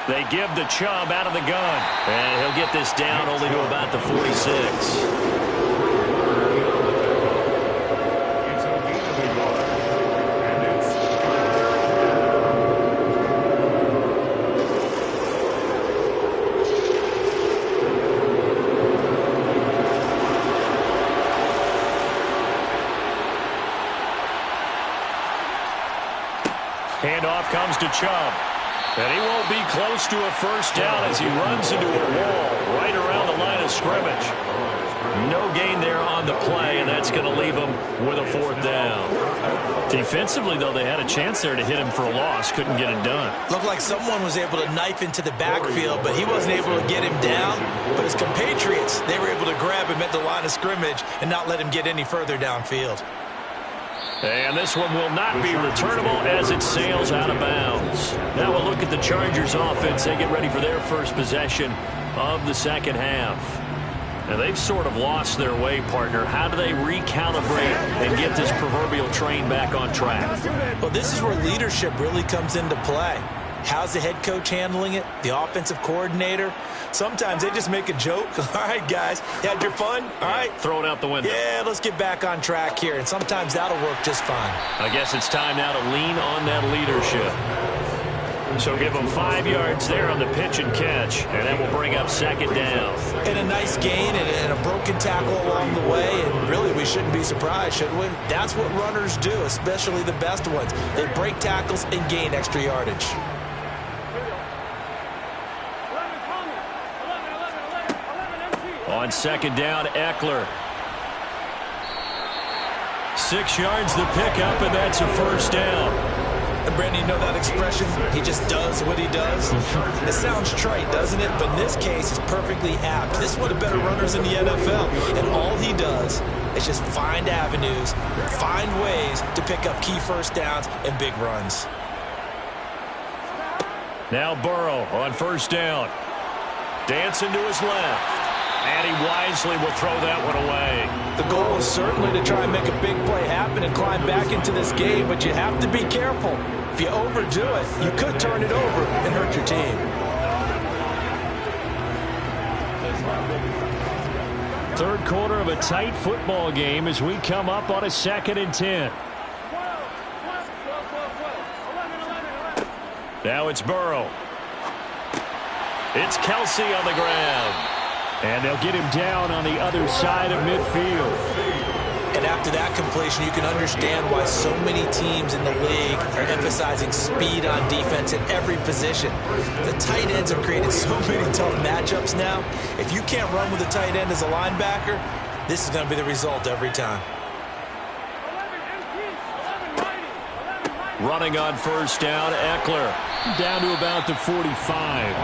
They give the Chubb out of the gun. And he'll get this down only to about the 46. Handoff comes to Chubb. And he won't be close to a first down as he runs into a wall right around the line of scrimmage. No gain there on the play, and that's going to leave him with a 4th down. Defensively, though, they had a chance there to hit him for a loss. Couldn't get it done. Looked like someone was able to knife into the backfield, but he wasn't able to get him down. But his compatriots, they were able to grab him at the line of scrimmage and not let him get any further downfield. And this one will not be returnable as it sails out of bounds. Now we'll look at the Chargers offense. They get ready for their first possession of the second half. Now they've sort of lost their way, partner. How do they recalibrate and get this proverbial train back on track? Well, this is where leadership really comes into play. How's the head coach handling it? The offensive coordinator? Sometimes they just make a joke. All right, guys, you had your fun? All right. Throw it out the window. Yeah, let's get back on track here. And sometimes that'll work just fine. I guess it's time now to lean on that leadership. So give them 5 yards there on the pitch and catch, and that will bring up second down. And a nice gain and a broken tackle along the way, and really we shouldn't be surprised, should we? That's what runners do, especially the best ones. They break tackles and gain extra yardage. On second down, Eckler. 6 yards the pickup, and that's a first down. And Brandon, you know that expression? He just does what he does. It sounds trite, doesn't it? But in this case, it's perfectly apt. This is one of the better runners in the NFL. And all he does is just find avenues, find ways to pick up key first downs and big runs. Now Burrow on first down. Dancing to his left. And he wisely will throw that one away. The goal is certainly to try and make a big play happen and climb back into this game, but you have to be careful. If you overdo it, you could turn it over and hurt your team. Third quarter of a tight football game as we come up on a 2nd and 10. Now it's Burrow. It's Kelsey on the ground. And they'll get him down on the other side of midfield. And after that completion, you can understand why so many teams in the league are emphasizing speed on defense at every position. The tight ends have created so many tough matchups now. If you can't run with a tight end as a linebacker, this is going to be the result every time. Running on first down, Eckler. Down to about the 45.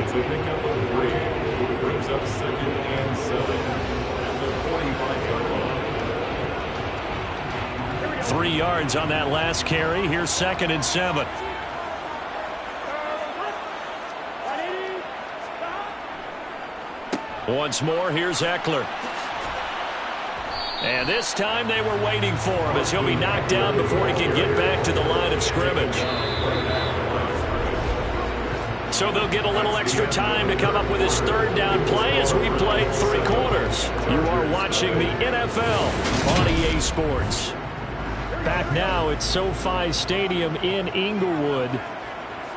It's a pickup of 3. Brings up 2nd and 7 at the 45-yard line. 3 yards on that last carry. Here's 2nd and 7. Once more, here's Eckler. And this time they were waiting for him as he'll be knocked down before he can get back to the line of scrimmage. So they'll get a little extra time to come up with his third down play as we play 3 quarters. You are watching the NFL on EA Sports. Back now at SoFi Stadium in Inglewood.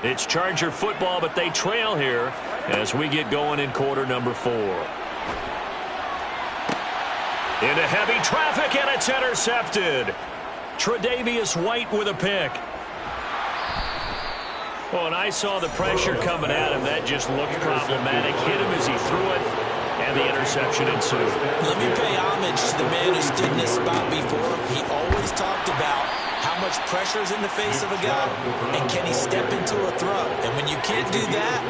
It's Charger football, but they trail here as we get going in quarter number 4. Into heavy traffic, and it's intercepted. Tre'Davious White with a pick. Well, and I saw the pressure coming at him. That just looked problematic. Hit him as he threw it, and the interception ensued. Let me pay homage to the man who stood in this spot before. He always talked about how much pressure is in the face of a guy, and can he step into a throw? And when you can't do that,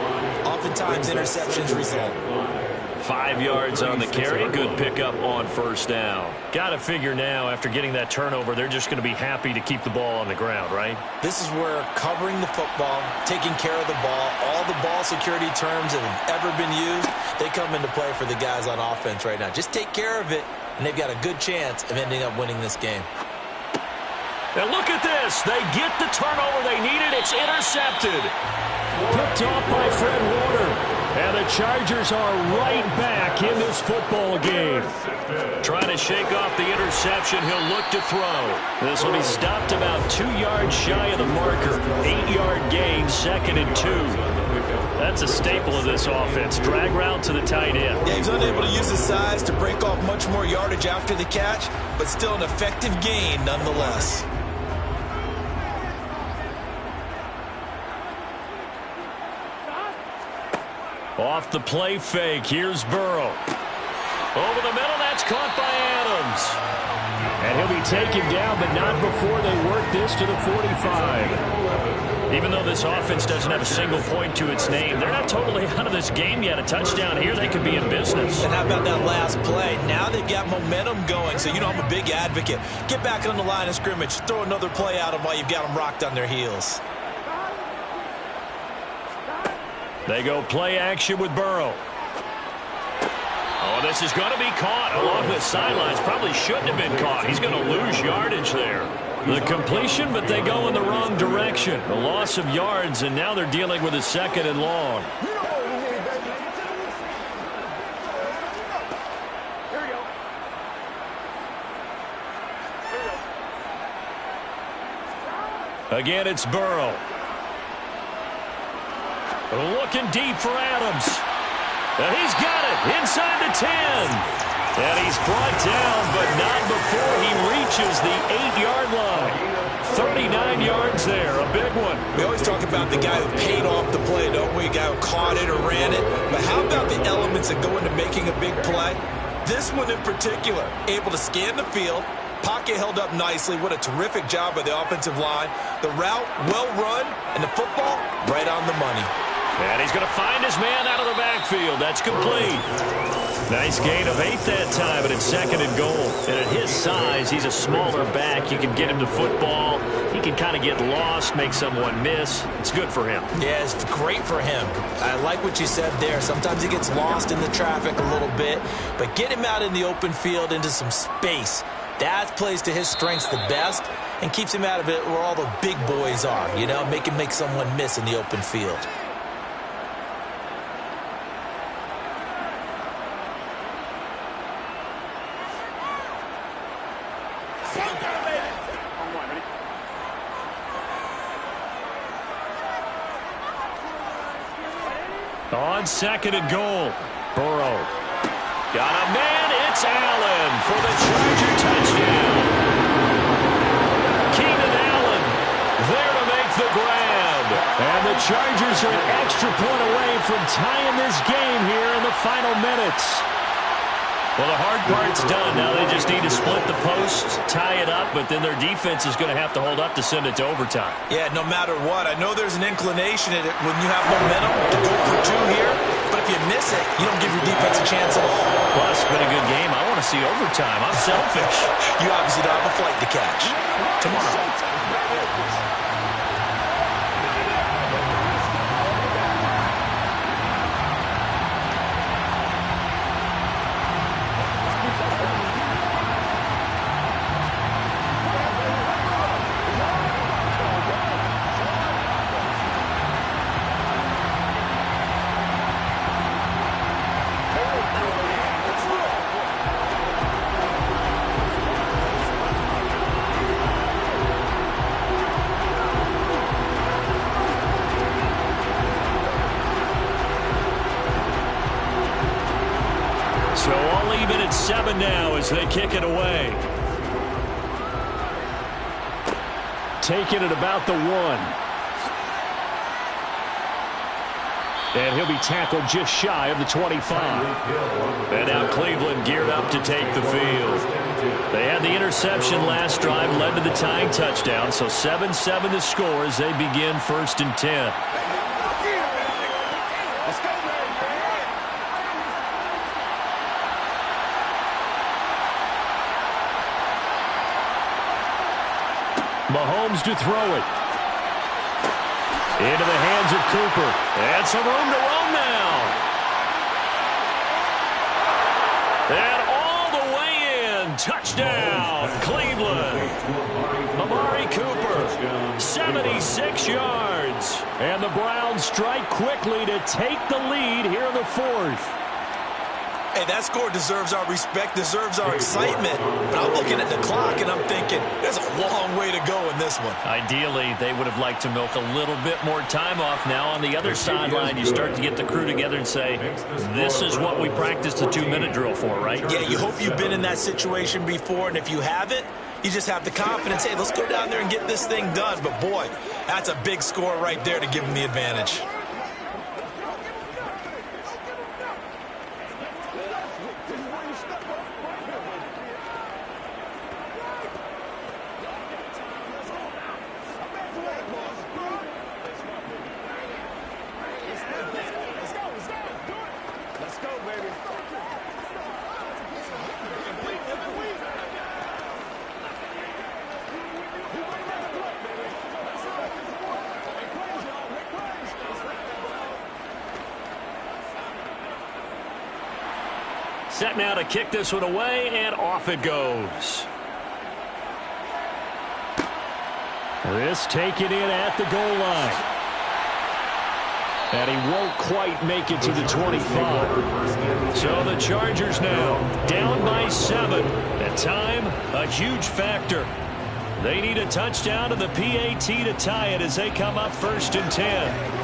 oftentimes interceptions result. 5 yards on the carry. Good pickup on first down. Got to figure now, after getting that turnover, they're just going to be happy to keep the ball on the ground, right? This is where covering the football, taking care of the ball, all the ball security terms that have ever been used, they come into play for the guys on offense right now. Just take care of it, and they've got a good chance of ending up winning this game. Now look at this. They get the turnover they needed. It's intercepted. Picked off by Fred Warner. And the Chargers are right back in this football game. Trying to shake off the interception. He'll look to throw. This will be stopped about 2 yards shy of the marker. 8-yard gain, 2nd and 2. That's a staple of this offense. Drag route to the tight end. Yeah, he's unable to use his size to break off much more yardage after the catch, but still an effective gain nonetheless. Off the play fake, here's Burrow. Over the middle, that's caught by Adams. And he'll be taken down, but not before they work this to the 45. Even though this offense doesn't have a single point to its name, they're not totally out of this game yet. A touchdown here, they could be in business. And how about that last play? Now they've got momentum going, so I'm a big advocate. Get back on the line of scrimmage. Throw another play at them while you've got them rocked on their heels. They go play action with Burrow. Oh, this is going to be caught along the sidelines. Probably shouldn't have been caught. He's going to lose yardage there. The completion, but they go in the wrong direction. A loss of yards, and now they're dealing with a 2nd and long. Again, it's Burrow. Looking deep for Adams. And he's got it inside the 10. And he's brought down, but not before he reaches the 8-yard line. 39 yards there, a big one. We always talk about the guy who paid off the play, don't we? The guy who caught it or ran it. But how about the elements that go into making a big play? This one in particular, able to scan the field. Pocket held up nicely. What a terrific job by the offensive line. The route, well run, and the football, right on the money. And he's going to find his man out of the backfield. That's complete. Nice gain of 8 that time, but it's 2nd and goal. And at his size, he's a smaller back. You can get him the football. He can kind of get lost, make someone miss. It's good for him. Yeah, it's great for him. I like what you said there. Sometimes he gets lost in the traffic a little bit, but get him out in the open field into some space. That plays to his strengths the best and keeps him out of it where all the big boys are, make him make someone miss in the open field. On 2nd and goal, Burrow. Got a man, it's Allen for the Charger touchdown. Keenan Allen there to make the grab. And the Chargers are an extra point away from tying this game here in the final minutes. Well, the hard part's done. Now they just need to split the post, tie it up, but then their defense is going to have to hold up to send it to overtime. Yeah, no matter what. I know there's an inclination in it when you have momentum to go for 2 here, but if you miss it, you don't give your defense a chance at all. Plus, it's been a good game. I want to see overtime. I'm selfish. You obviously don't have a flight to catch. Tomorrow. So all even at 7 now as they kick it away. Taking it about the 1. And he'll be tackled just shy of the 25. And now Cleveland geared up to take the field. They had the interception last drive, led to the tying touchdown. So 7-7 the score as they begin 1st and 10. Mahomes to throw it. Into the hands of Cooper. And some room to roam now. And all the way in. Touchdown, Cleveland. Amari Cooper, 76 yards. And the Browns strike quickly to take the lead here in the 4th. Hey, that score deserves our respect, deserves our excitement. But I'm looking at the clock, and I'm thinking, there's a long way to go in this one. Ideally, they would have liked to milk a little bit more time off. Now on the other sideline, you start to get the crew together and say, this is what we practiced the 2-minute drill for, right? Yeah, you hope you've been in that situation before, and if you haven't, you just have the confidence, hey, let's go down there and get this thing done. But, boy, that's a big score right there to give them the advantage. set now to kick this one away, and off it goes. This taken in at the goal line. And he won't quite make it to the 25. So the Chargers now down by 7. At time, a huge factor. They need a touchdown to the PAT to tie it as they come up 1st and 10.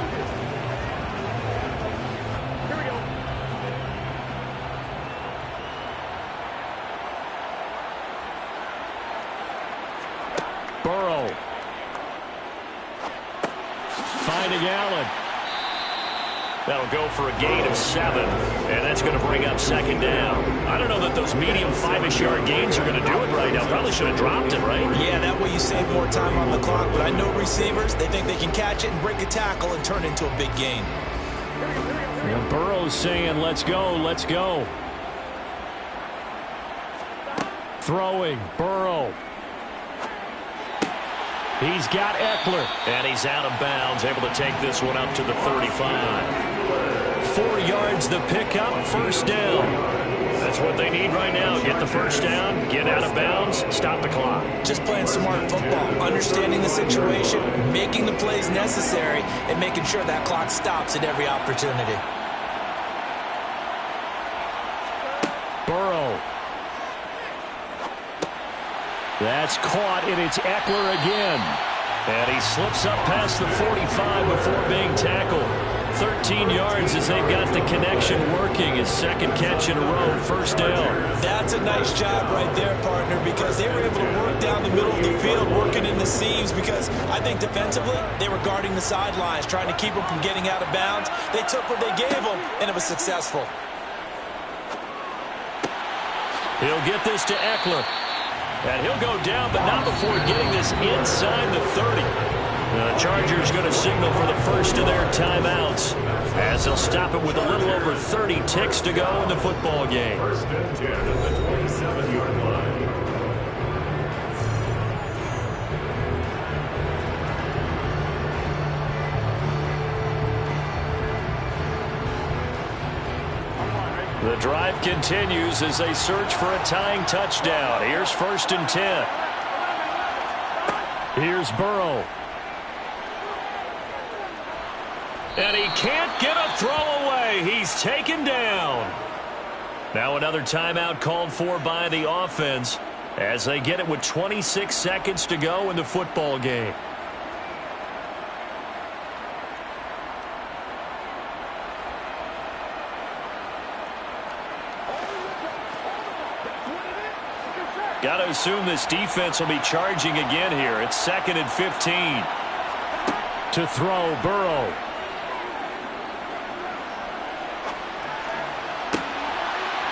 Burrow. Finding Allen. That'll go for a gain of 7, and that's going to bring up 2nd down. I don't know that those medium 5-ish yard gains are going to do it right now. Probably should have dropped it, right? Yeah, that way you save more time on the clock, but I know receivers, they think they can catch it and break a tackle and turn it into a big gain. And Burrow's saying, let's go, let's go. Throwing, Burrow. He's got Eckler, and he's out of bounds, able to take this one up to the 35. 4 yards the pickup, 1st down. That's what they need right now. Get the 1st down, get out of bounds, stop the clock. Just playing smart football, understanding the situation, making the plays necessary, and making sure that clock stops at every opportunity. Burrow. That's caught, and it's Eckler again. And he slips up past the 45 before being tackled. 13 yards as they've got the connection working. His 2nd catch in a row, 1st down. That's a nice job right there, partner, because they were able to work down the middle of the field, working in the seams, because I think defensively they were guarding the sidelines, trying to keep them from getting out of bounds. They took what they gave them, and it was successful. He'll get this to Eckler. And he'll go down, but not before getting this inside the 30. The Chargers going to signal for the first of their timeouts, as they'll stop it with a little over 30 ticks to go in the football game. 1st and 10 at the 27-yard line. The drive continues as they search for a tying touchdown. Here's 1st and 10. Here's Burrow. And he can't get a throw away. He's taken down. Now another timeout called for by the offense as they get it with 26 seconds to go in the football game. Got to assume this defense will be charging again here. It's 2nd and 15. To throw, Burrow.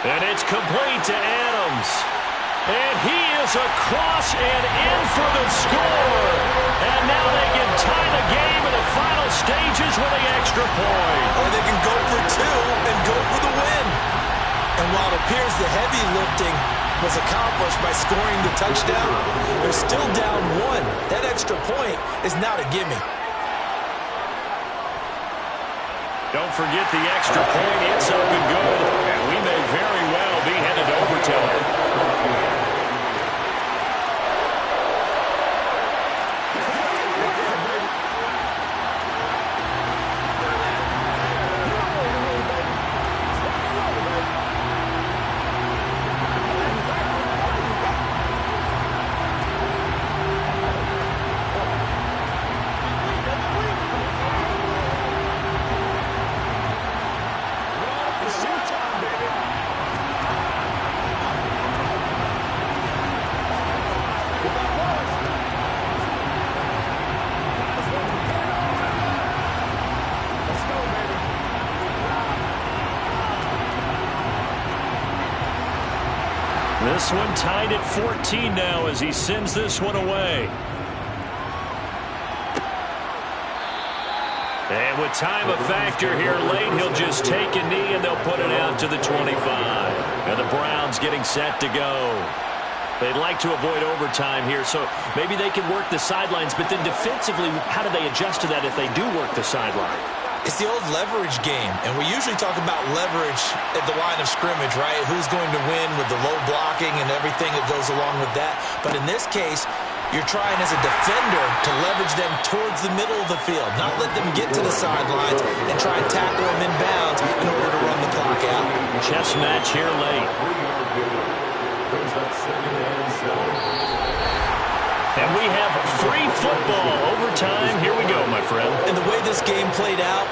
And it's complete to Adams. And he is across and in for the score. And now they can tie the game in the final stages with the extra point. Or they can go for 2 and go for the win. And while it appears the heavy lifting was accomplished by scoring the touchdown, they're still down 1. That extra point is not a gimme. Don't forget the extra point. It's up and good. And we may very well be headed to overtime. This one tied at 14 now as he sends this one away. And with time a factor here late, he'll just take a knee and they'll put it out to the 25. And the Browns getting set to go. They'd like to avoid overtime here, so maybe they can work the sidelines, but then defensively, how do they adjust to that if they do work the sideline? It's the old leverage game, and we usually talk about leverage at the line of scrimmage, right? Who's going to win with the low blocking and everything that goes along with that. But in this case, you're trying as a defender to leverage them towards the middle of the field, not let them get to the sidelines and try and tackle them inbounds in order to run the clock out. Chess match here late. And we have free football overtime. Here we go, my friend. And the way this game played out,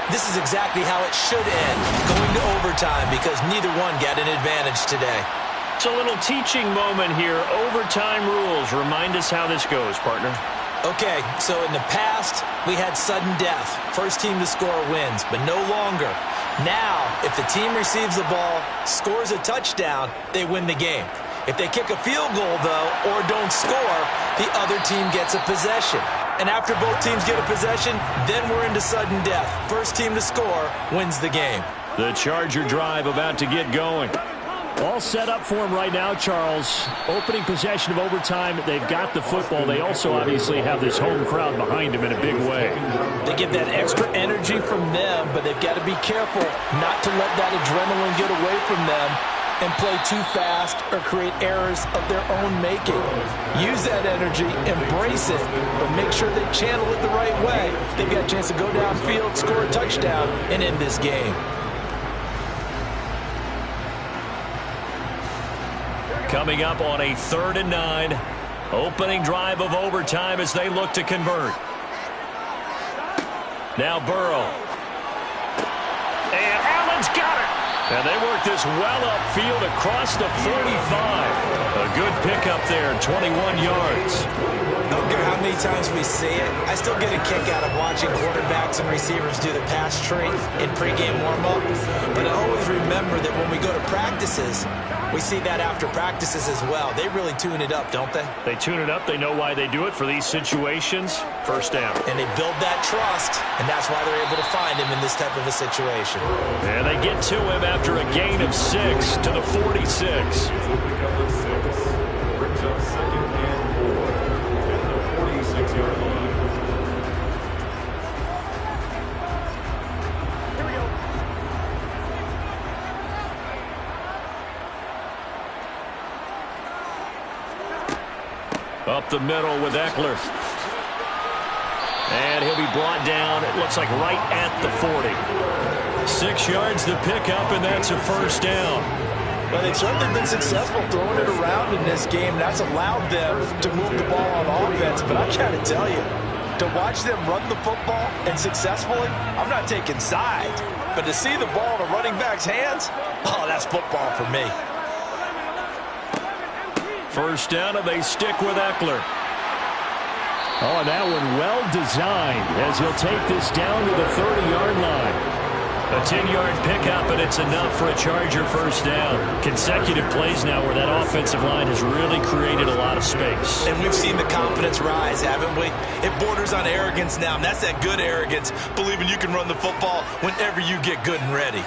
this is exactly how it should end, going to overtime, because neither one got an advantage today. It's a little teaching moment here. Overtime rules. Remind us how this goes, partner. Okay, so in the past, we had sudden death. First team to score wins, but no longer. Now, if the team receives the ball, scores a touchdown, they win the game. If they kick a field goal, though, or don't score, the other team gets a possession. And after both teams get a possession, then we're into sudden death. First team to score wins the game. The Charger drive about to get going. All set up for him right now, Charles. Opening possession of overtime. They've got the football. They also obviously have this home crowd behind them in a big way. They get that extra energy from them, but they've got to be careful not to let that adrenaline get away from them and play too fast or create errors of their own making. Use that energy, embrace it, but make sure they channel it the right way. They've got a chance to go downfield, score a touchdown, and end this game. Coming up on a 3rd and 9. Opening drive of overtime as they look to convert. Now Burrow. And Allen's got it. And they work this well upfield across the 45. A good pickup there, 21 yards. I don't care how many times we see it. I still get a kick out of watching quarterbacks and receivers do the pass tree in pregame warm-up. But I always remember that when we go to practices, we see that after practices as well. They really tune it up, don't they? They tune it up. They know why they do it for these situations. First down. And they build that trust, and that's why they're able to find him in this type of a situation. And they get to him after a gain of 6 to the 46. Brings up 2nd and 4 at the 46-yard line. Up the middle with Eckler. And he'll be brought down, it looks like right at the 40. 6 yards the pickup, and that's a first down. Well, they've certainly been successful throwing it around in this game. That's allowed them to move the ball on offense. But I got to tell you, to watch them run the football and successfully, I'm not taking sides. But to see the ball in a running back's hands, oh, that's football for me. First down, and they stick with Eckler. Oh, and that one well designed as he'll take this down to the 30-yard line. A 10-yard pickup, and it's enough for a Charger first down. Consecutive plays now where that offensive line has really created a lot of space. And we've seen the confidence rise, haven't we? It borders on arrogance now, and that's that good arrogance, believing you can run the football whenever you get good and ready.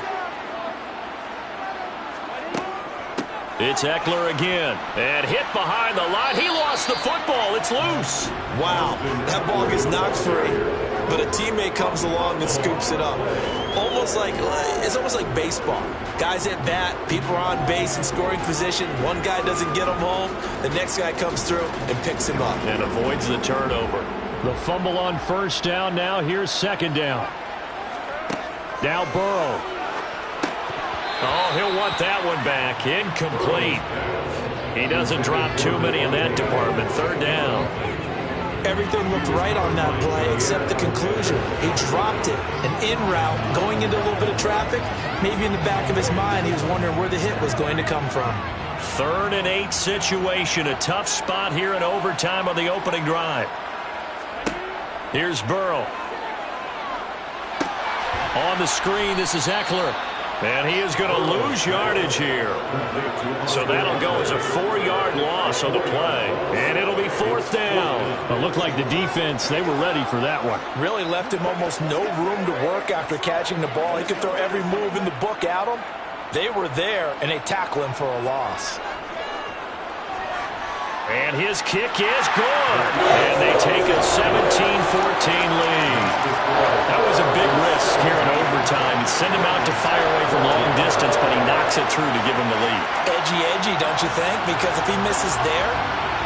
It's Eckler again, and hit behind the line. He lost the football. It's loose. Wow, that ball gets knocked free, but a teammate comes along and scoops it up. It's almost like baseball. Guys at bat, people are on base in scoring position. One guy doesn't get him home. The next guy comes through and picks him up. And avoids the turnover. The fumble on first down now. Here's second down. Now Burrow. Oh, he'll want that one back. Incomplete. He doesn't drop too many in that department. Third down. Everything looked right on that play except the conclusion. He dropped it. An in route, going into a little bit of traffic. Maybe in the back of his mind, he was wondering where the hit was going to come from. 3rd and 8 situation. A tough spot here in overtime on the opening drive. Here's Burrow. On the screen, this is Eckler. And he is going to lose yardage here. So that'll go as a 4-yard loss on the play. And it'll be 4th down. It looked like the defense, they were ready for that one. Really left him almost no room to work after catching the ball. He could throw every move in the book at him. They were there, and they tackle him for a loss. And his kick is good. And they take a 17-14 lead. That was a big risk here in overtime. He'd send him out to fire away from long distance, but he knocks it through to give him the lead. Edgy, don't you think? Because if he misses there,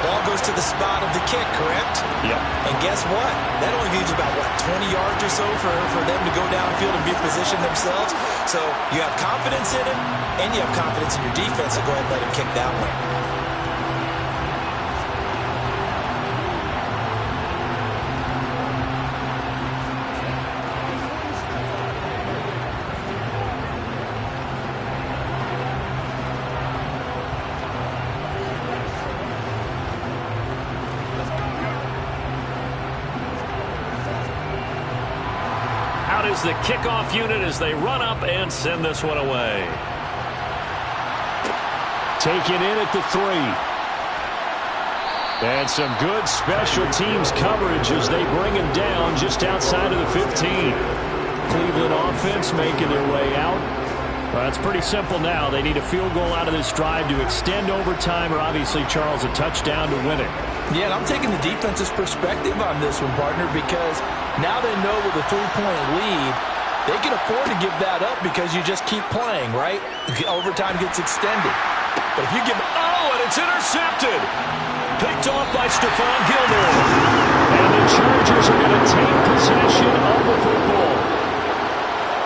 ball goes to the spot of the kick, correct? Yep. And guess what? That only leaves about, 20 yards or so for them to go downfield and be positioned themselves. So you have confidence in him, and you have confidence in your defense to go ahead and let him kick that one. Is the kickoff unit as they run up and send this one away. Taken in at the 3. And some good special teams coverage as they bring him down just outside of the 15. Cleveland offense making their way out. Well, it's pretty simple now. They need a field goal out of this drive to extend overtime, or obviously, Charles, a touchdown to win it. Yeah, and I'm taking the defense's perspective on this one, partner, because now they know with a 3-point lead, they can afford to give that up because you just keep playing, right? Overtime gets extended. But if you give... Oh, and it's intercepted. Picked off by Stephon Gilmore. And the Chargers are going to take possession of the football.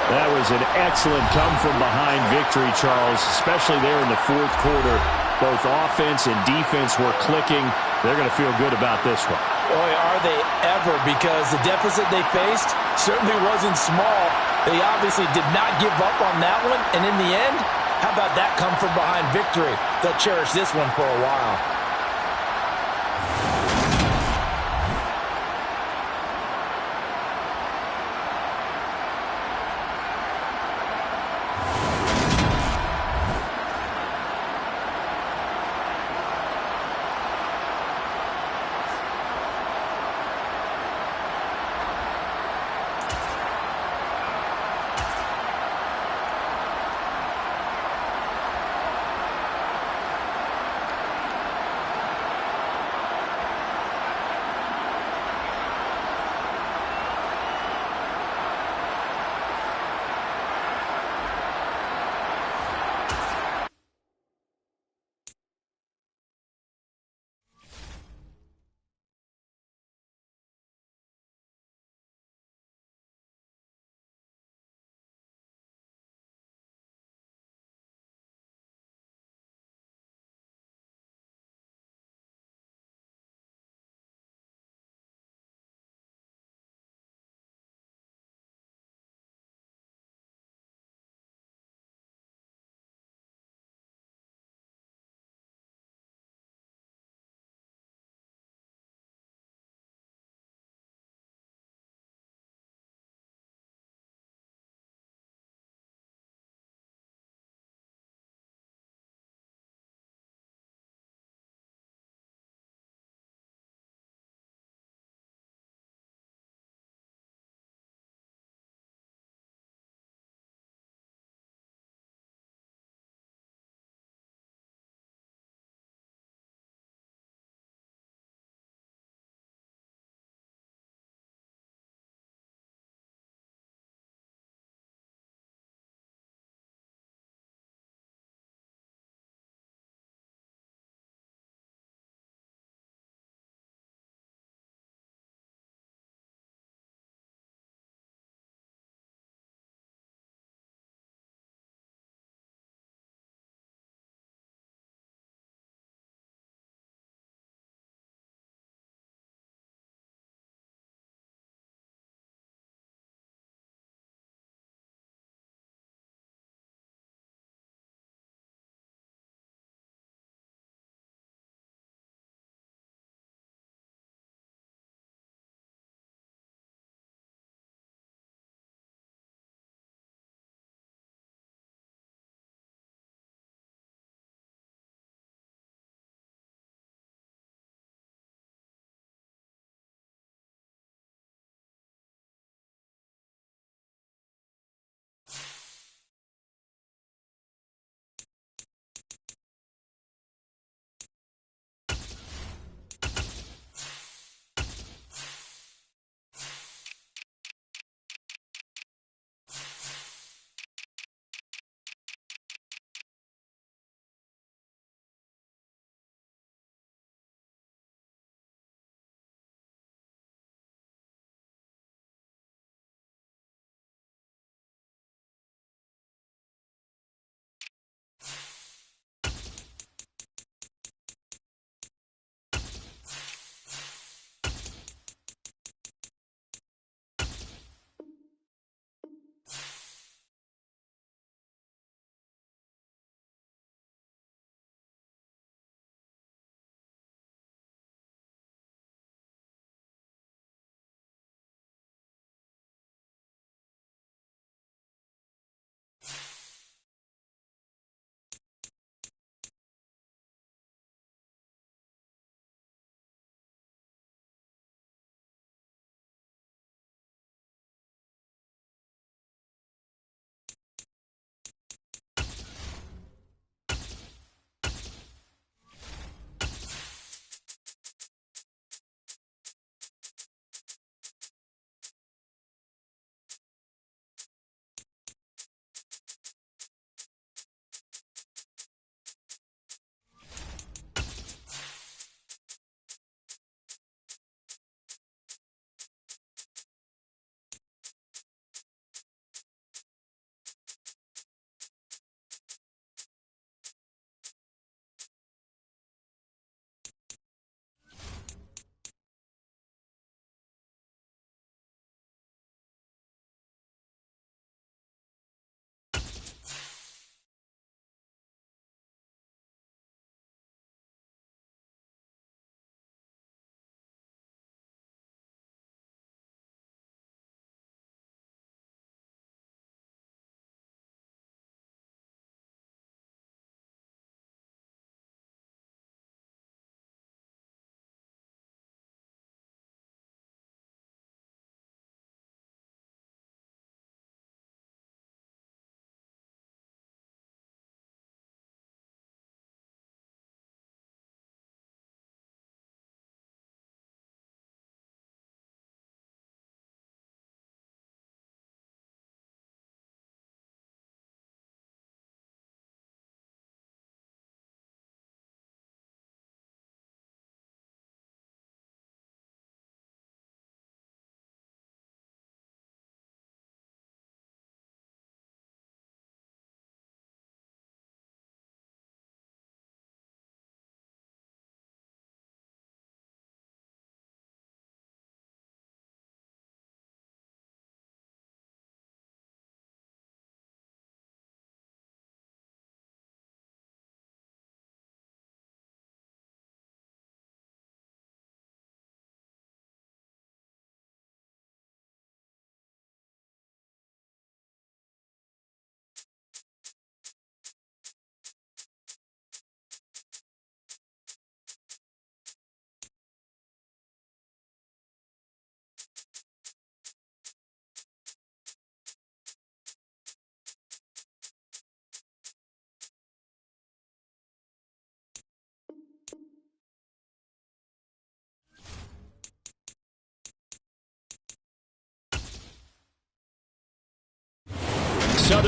That was an excellent come-from-behind victory, Charles, especially there in the fourth quarter. Both offense and defense were clicking. They're going to feel good about this one. Boy, are they ever, because the deficit they faced certainly wasn't small. They obviously did not give up on that one, and in the end, how about that come-from-behind victory? They'll cherish this one for a while.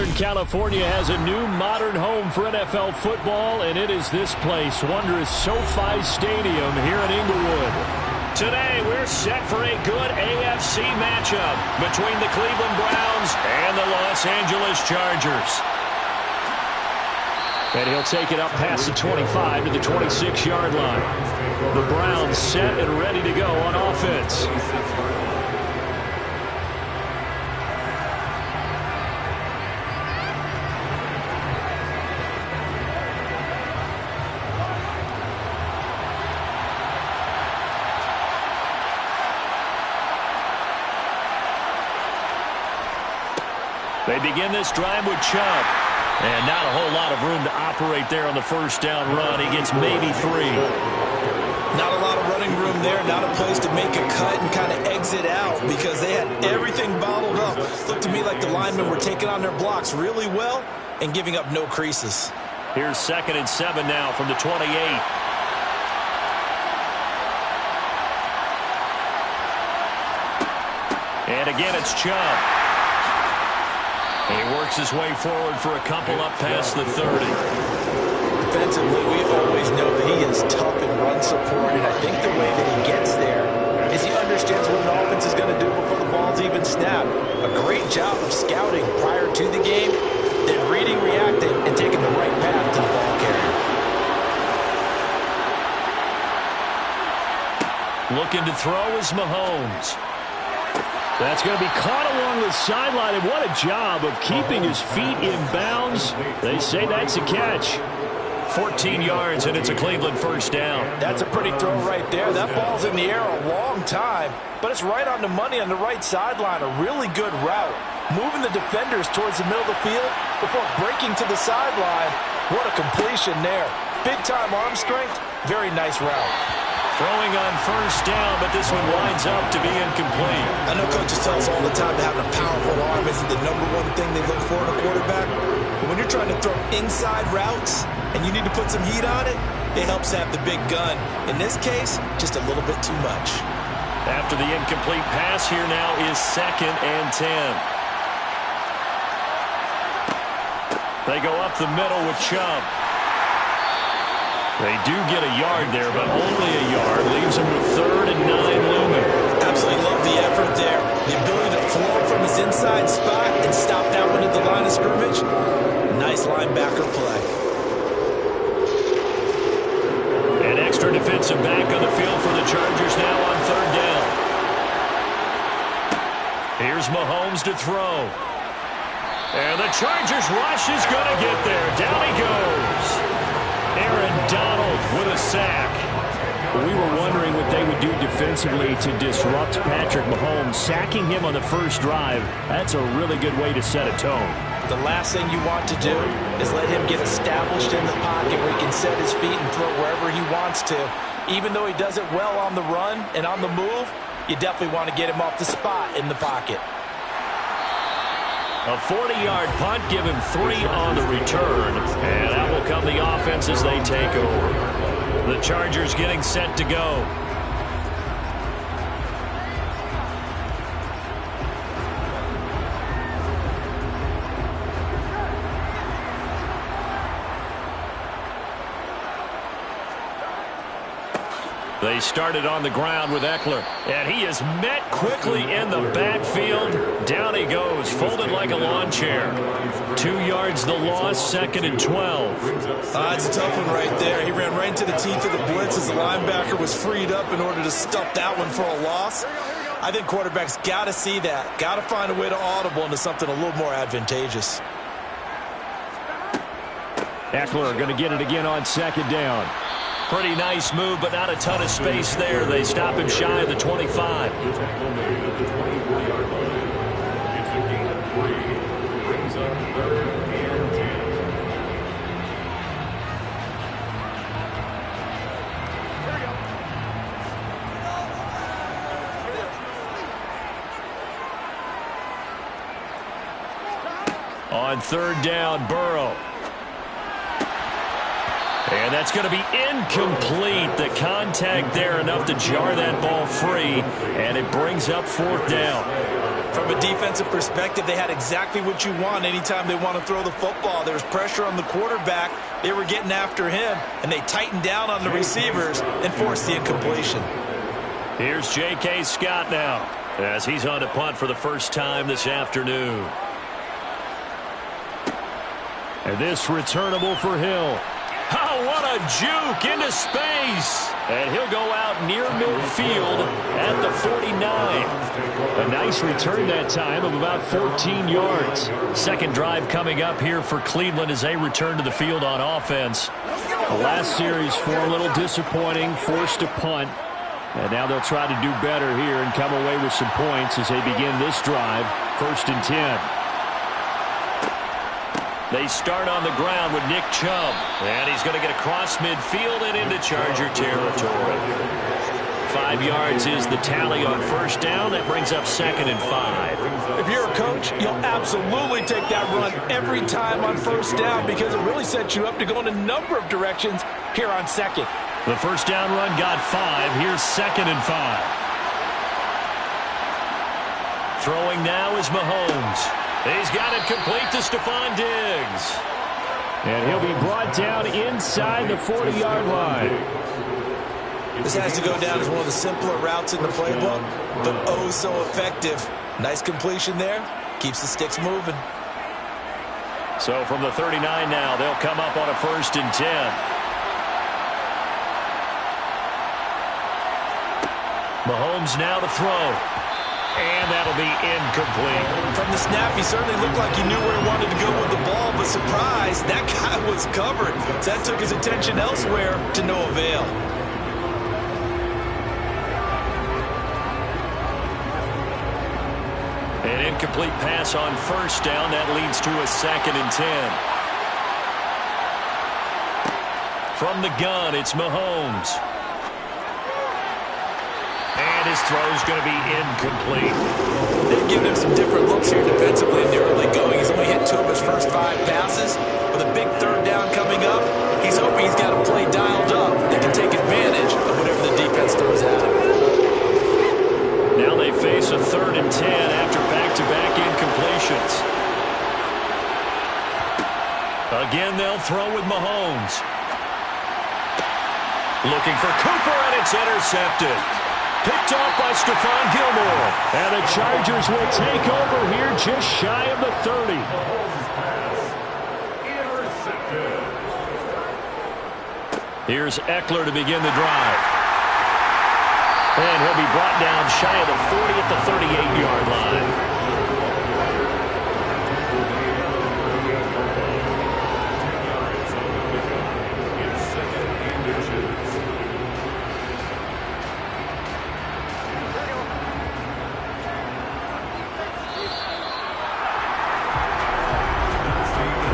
Southern California has a new modern home for NFL football, and it is this place, wondrous SoFi Stadium here in Inglewood. Today, we're set for a good AFC matchup between the Cleveland Browns and the Los Angeles Chargers. And he'll take it up past the 25 to the 26-yard line. The Browns set and ready to go on offense. They begin this drive with Chubb. And not a whole lot of room to operate there on the first down run. He gets maybe 3. Not a lot of running room there. Not a place to make a cut and kind of exit out because they had everything bottled up. Looked to me like the linemen were taking on their blocks really well and giving up no creases. Here's 2nd and 7 now from the 28. And again, it's Chubb. He works his way forward for a couple up past the 30. Defensively, we always know that he is tough in run support, and I think the way that he gets there is he understands what an offense is going to do before the ball's even snapped. A great job of scouting prior to the game, then reading, reacting, and taking the right path to the ball carrier. Looking to throw is Mahomes. That's going to be caught along the sideline, and what a job of keeping his feet in bounds. They say that's a catch. 14 yards, and it's a Cleveland first down. That's a pretty throw right there. That ball's in the air a long time, but it's right on the money on the right sideline. A really good route. Moving the defenders towards the middle of the field before breaking to the sideline. What a completion there. Big-time arm strength. Very nice route. Throwing on first down, but this one winds up to be incomplete. I know coaches tell us all the time that having a powerful arm isn't the #1 thing they look for in a quarterback. But when you're trying to throw inside routes and you need to put some heat on it, it helps have the big gun. In this case, just a little bit too much. After the incomplete pass, here now is 2nd and 10. They go up the middle with Chubb. They do get a yard there, but only a yard. Leaves him with 3rd and 9 looming. Absolutely love the effort there. The ability to flow from his inside spot and stop that one at the line of scrimmage. Nice linebacker play. An extra defensive back on the field for the Chargers now on 3rd down. Here's Mahomes to throw. And the Chargers rush is going to get there. Down he goes. Aaron Donald with a sack. We were wondering what they would do defensively to disrupt Patrick Mahomes. Sacking him on the first drive, that's a really good way to set a tone. The last thing you want to do is let him get established in the pocket where he can set his feet and throw wherever he wants to. Even though he does it well on the run and on the move, you definitely want to get him off the spot in the pocket. A 40-yard punt, give him 3 on the return. And that will come the offense as they take over. The Chargers getting set to go. They started on the ground with Eckler, and he is met quickly in the backfield. Down he goes, folded like a lawn chair. 2 yards the loss, 2nd and 12. That's a tough one right there. He ran right into the teeth of the blitz as the linebacker was freed up in order to stuff that one for a loss. I think quarterbacks got to see that. Got to find a way to audible into something a little more advantageous. Eckler going to get it again on 2nd down. Pretty nice move, but not a ton of space there. They stop him shy of the 25. The tackle made at the 24-yard line. It's a gain of 3. Brings up 3rd and 10. On 3rd down, Burrow. And that's going to be incomplete. The contact there enough to jar that ball free, and it brings up 4th down. From a defensive perspective, they had exactly what you want anytime they want to throw the football. There was pressure on the quarterback. They were getting after him, and they tightened down on the receivers and forced the incompletion. Here's J.K. Scott now as he's on to punt for the first time this afternoon. And this returnable for Hill. Oh, what a juke into space. And he'll go out near midfield at the 49. A nice return that time of about 14 yards. Second drive coming up here for Cleveland as they return to the field on offense. The last series for a little disappointing, forced to punt. And now they'll try to do better here and come away with some points as they begin this drive. 1st and 10. They start on the ground with Nick Chubb. And he's going to get across midfield and into Charger territory. 5 yards is the tally on first down. That brings up 2nd and 5. If you're a coach, you'll absolutely take that run every time on first down because it really sets you up to go in a number of directions here on second. The first down run got 5. Here's 2nd and 5. Throwing now is Mahomes. He's got it complete to Stephon Diggs. And he'll be brought down inside the 40-yard line. This has to go down as one of the simpler routes in the playbook, but oh so effective. Nice completion there. Keeps the sticks moving. So from the 39 now, they'll come up on a 1st and 10. Mahomes now to throw. And that'll be incomplete. From the snap, he certainly looked like he knew where he wanted to go with the ball, but surprise, that guy was covered. So that took his attention elsewhere to no avail. An incomplete pass on first down. That leads to a 2nd and 10. From the gun, it's Mahomes. And his throw's going to be incomplete. They've given him some different looks here defensively in the early going. He's only hit 2 of his first 5 passes. With a big 3rd down coming up, he's hoping he's got a play dialed up that can take advantage of whatever the defense throws at him. Now they face a 3rd and 10 after back-to-back incompletions. Again, they'll throw with Mahomes. Looking for Cooper, and it's intercepted. Picked off by Stephon Gilmore. And the Chargers will take over here just shy of the 30. Here's Eckler to begin the drive. And he'll be brought down shy of the 40 at the 38-yard line.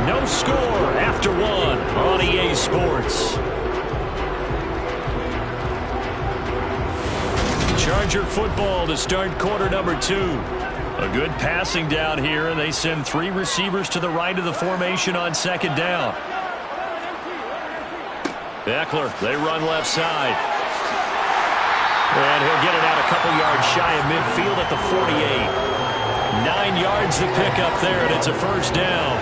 No score after 1 on EA Sports. Charger football to start quarter number 2. A good passing down here, and they send 3 receivers to the right of the formation on 2nd down. Eckler, they run left side. And he'll get it out a couple yards shy of midfield at the 48. 9 yards to pick up there, and it's a first down.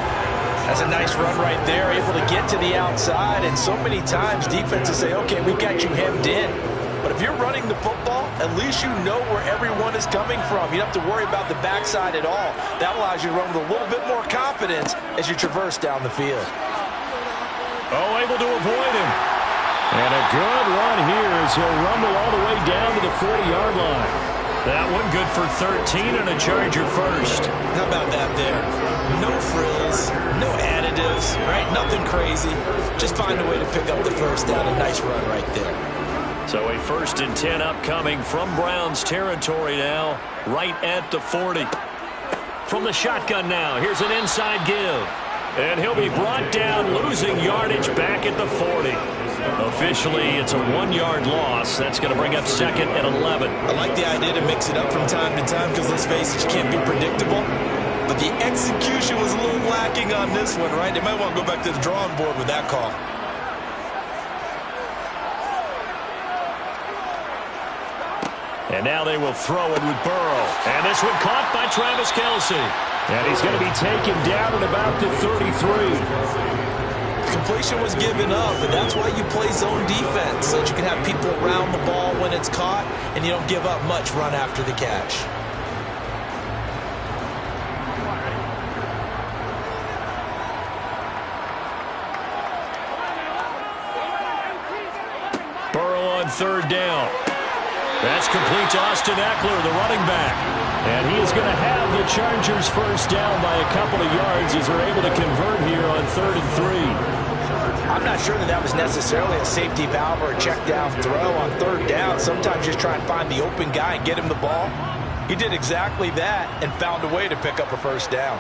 That's a nice run right there, able to get to the outside, and so many times defenses say, okay, we've got you hemmed in. But if you're running the football, at least you know where everyone is coming from. You don't have to worry about the backside at all. That allows you to run with a little bit more confidence as you traverse down the field. Oh, able to avoid him. And a good run here as he'll rumble all the way down to the 40-yard line. That one good for 13 and a Charger first. How about that there? No frills, no additives, right? Nothing crazy. Just find a way to pick up the first down. A nice run right there. So a 1st and 10 upcoming from Browns territory now, right at the 40. From the shotgun now, here's an inside give. And he'll be brought down, losing yardage back at the 40. Officially, it's a 1-yard loss. That's going to bring up 2nd and 11. I like the idea to mix it up from time to time because, let's face it, you can't be predictable. But the execution was a little lacking on this one, right? They might want to go back to the drawing board with that call. And now they will throw it with Burrow. And this one caught by Travis Kelce. And he's going to be taken down at about the 33. Completion was given up, but that's why you play zone defense, so that you can have people around the ball when it's caught, and you don't give up much run after the catch. Burrow on third down. That's complete to Austin Eckler, the running back. And he is going to have the Chargers first down by a couple of yards as they're able to convert here on 3rd and 3. I'm not sure that was necessarily a safety valve or a check down throw on 3rd down. Sometimes just try and find the open guy and get him the ball. He did exactly that and found a way to pick up a first down.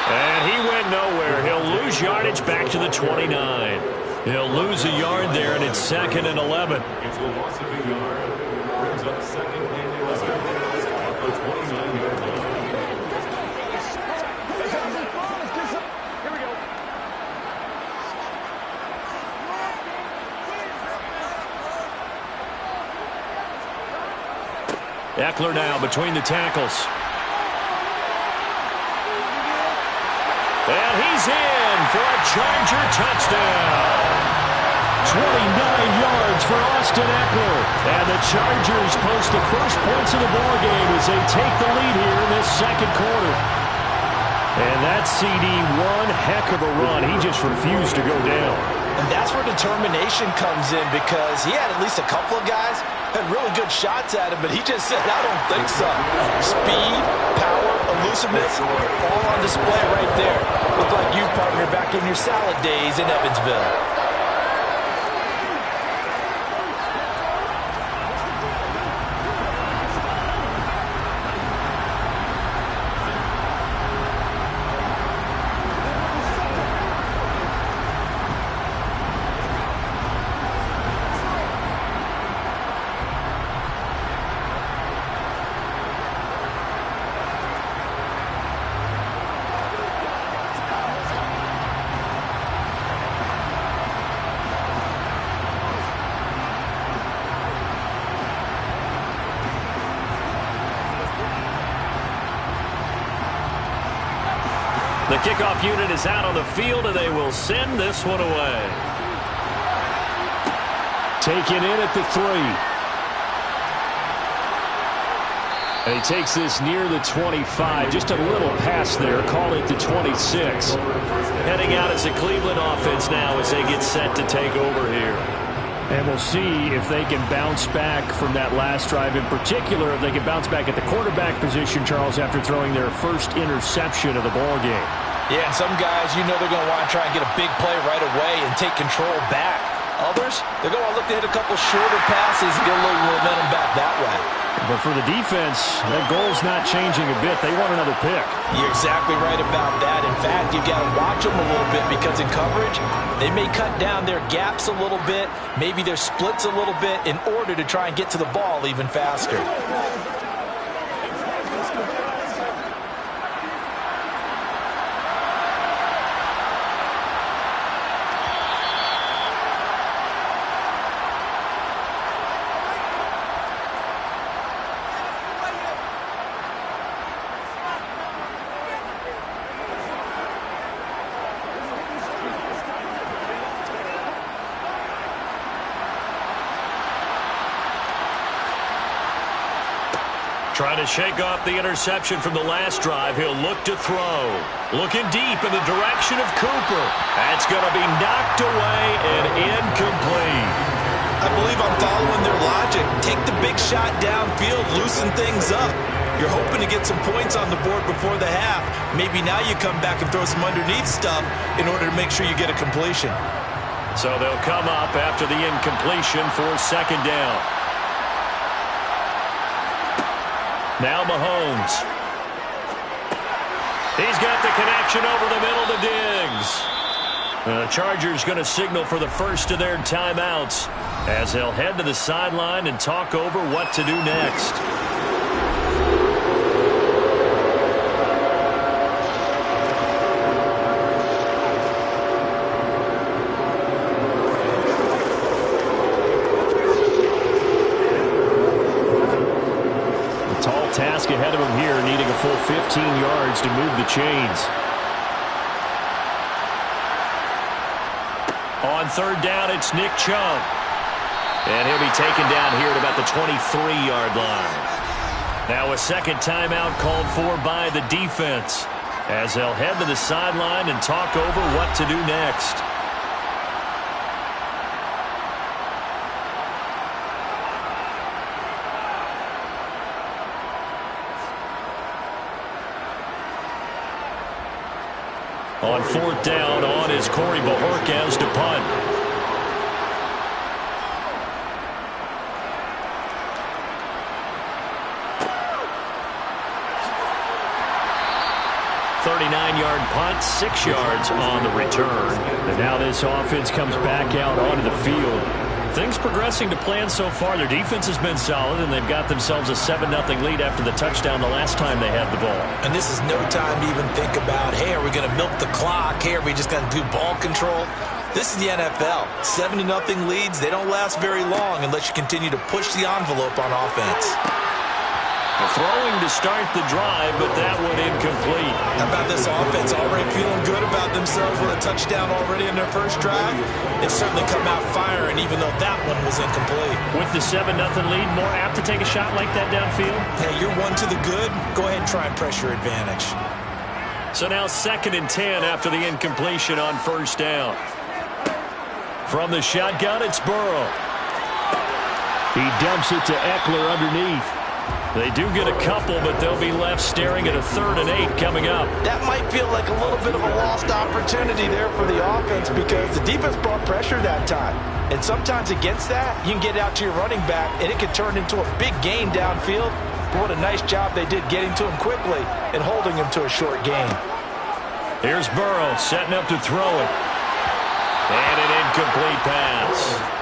And he went nowhere. He'll lose yardage back to the 29. He'll lose a yard there, and it's 2nd and 11. It's a loss of a yard. Brings up 2nd and 11. At the 29-yard line. Here we go. Eckler now between the tackles. And he's in for a Charger touchdown. 29 yards for Austin Eckler. And the Chargers post the first points of the ballgame as they take the lead here in this 2nd quarter. And that CD, one heck of a run. He just refused to go down. And that's where determination comes in, because he had at least a couple of guys had really good shots at him, but he just said, I don't think so. Speed, power, elusiveness, all on display right there. Look like you, partner, back in your salad days in Evansville. The kickoff unit is out on the field, and they will send this one away. Taken in at the 3. And he takes this near the 25. Just a little pass there. Call it the 26. Heading out as a Cleveland offense now as they get set to take over here. And we'll see if they can bounce back from that last drive. In particular, if they can bounce back at the quarterback position, Charles, after throwing their first interception of the ball game. Yeah, and some guys, you know they're going to want to try and get a big play right away and take control back. Others, they're going to look to hit a couple shorter passes and get a little momentum back that way. But for the defense, that goal's not changing a bit. They want another pick. You're exactly right about that. In fact, you've got to watch them a little bit, because in coverage, they may cut down their gaps a little bit, maybe their splits a little bit, in order to try and get to the ball even faster. Trying to shake off the interception from the last drive. He'll look to throw. Looking deep in the direction of Cooper. That's going to be knocked away and incomplete. I believe I'm following their logic. Take the big shot downfield, loosen things up. You're hoping to get some points on the board before the half. Maybe now you come back and throw some underneath stuff in order to make sure you get a completion. So they'll come up after the incompletion for 2nd down. Now Mahomes. He's got the connection over the middle to Diggs. The Chargers going to signal for the first of their timeouts as they'll head to the sideline and talk over what to do next. ahead of him here, needing a full 15 yards to move the chains. On third down, it's Nick Chubb. And he'll be taken down here at about the 23-yard line. Now a second timeout called for by the defense, as they'll head to the sideline and talk over what to do next. On fourth down, on is Corey Bojorquez to punt. .39-yard punt, 6 yards on the return. And now this offense comes back out onto the field. Things progressing to plan so far. Their defense has been solid, and they've got themselves a 7-0 lead after the touchdown the last time they had the ball. And this is no time to even think about, hey, are we going to milk the clock? Hey, are we just going to do ball control? This is the NFL. 7-0 leads, they don't last very long unless you continue to push the envelope on offense. Throwing to start the drive, but that one incomplete. How about this offense already feeling good about themselves with a touchdown already in their first drive? It's certainly come out firing, even though that one was incomplete. With the 7-0 lead, more apt to take a shot like that downfield? Hey, you're one to the good. Go ahead and try and press your advantage. So now 2nd and 10 after the incompletion on first down. From the shotgun, it's Burrow. He dumps it to Eckler underneath. They do get a couple, but they'll be left staring at a 3rd and 8 coming up. That might feel like a little bit of a lost opportunity there for the offense because the defense brought pressure that time. And sometimes against that, you can get out to your running back, and it could turn into a big gain downfield. But what a nice job they did getting to him quickly and holding him to a short gain. Here's Burrow setting up to throw it. And an incomplete pass.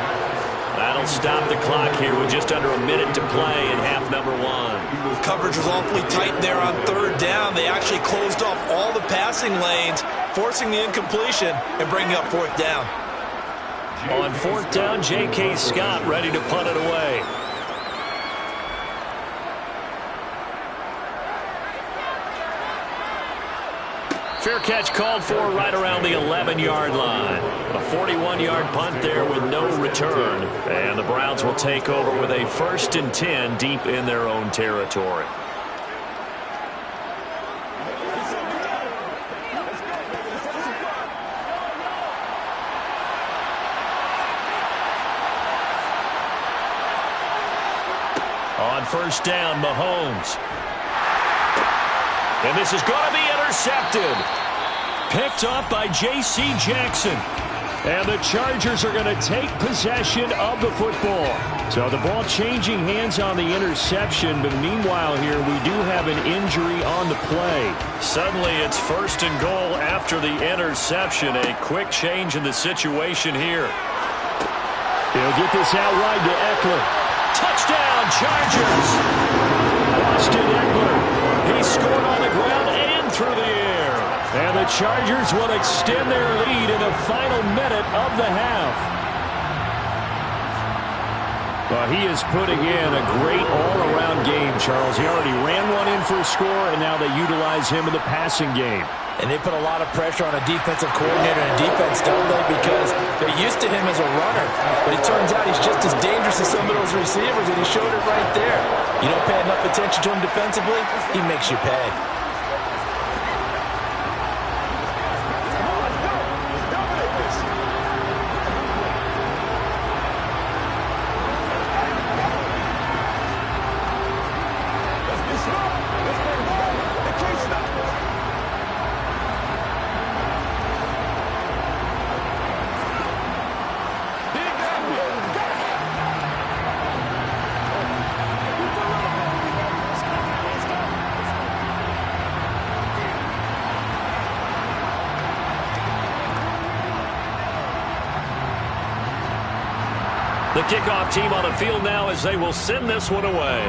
That'll stop the clock here with just under a minute to play in half number 1. Coverage was awfully tight there on 3rd down. They actually closed off all the passing lanes, forcing the incompletion and bringing up 4th down. On 4th down, J.K. Scott ready to punt it away. Fair catch called for right around the 11-yard line. A 41-yard punt there with no return. And the Browns will take over with a 1st and 10 deep in their own territory. On first down, Mahomes. And this is going to be intercepted. Picked up by J.C. Jackson. And the Chargers are going to take possession of the football. So the ball changing hands on the interception. But meanwhile here, we do have an injury on the play. Suddenly it's 1st and goal after the interception. A quick change in the situation here. He'll get this out wide to Eckler. Touchdown, Chargers! Austin Eckler. He scored on the ground and through the air. And the Chargers will extend their lead in the final minute of the half. Well, he is putting in a great all-around game, Charles. He already ran one in for a score, and now they utilize him in the passing game. And they put a lot of pressure on a defensive coordinator and defense, don't they? Because they're used to him as a runner. But it turns out he's just as dangerous as some of those receivers, and he showed it right there. You don't pay enough attention to him defensively, he makes you pay. The kickoff team on the field now as they will send this one away.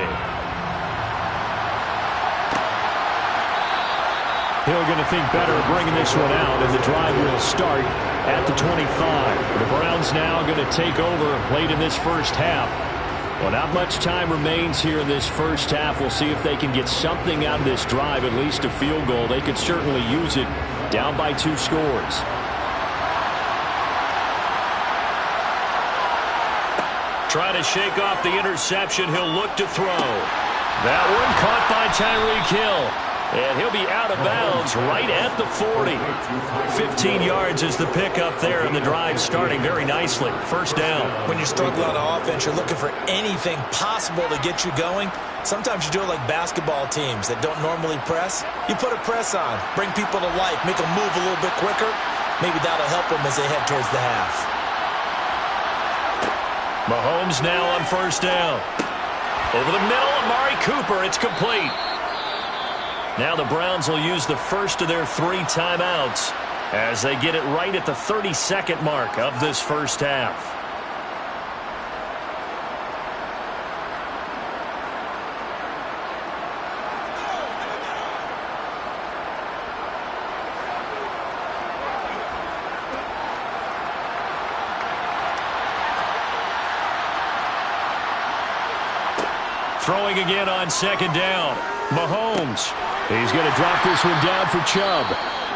Hill going to think better of bringing this one out, and the drive will start at the 25. The Browns now going to take over late in this first half. Well, not much time remains here in this first half. We'll see if they can get something out of this drive, at least a field goal. They could certainly use it, down by 2 scores. Trying to shake off the interception. He'll look to throw. That one caught by Tyreek Hill. And he'll be out of bounds right at the 40. 15 yards is the pickup there, and the drive starting very nicely. First down. When you're struggling on offense, you're looking for anything possible to get you going. Sometimes you do it like basketball teams that don't normally press. You put a press on, bring people to life, make them move a little bit quicker. Maybe that'll help them as they head towards the half. Mahomes now on first down. Over the middle, Amari Cooper. It's complete. Now the Browns will use the first of their 3 timeouts as they get it right at the 32nd mark of this first half. Throwing again on second down. Mahomes. He's going to drop this one down for Chubb.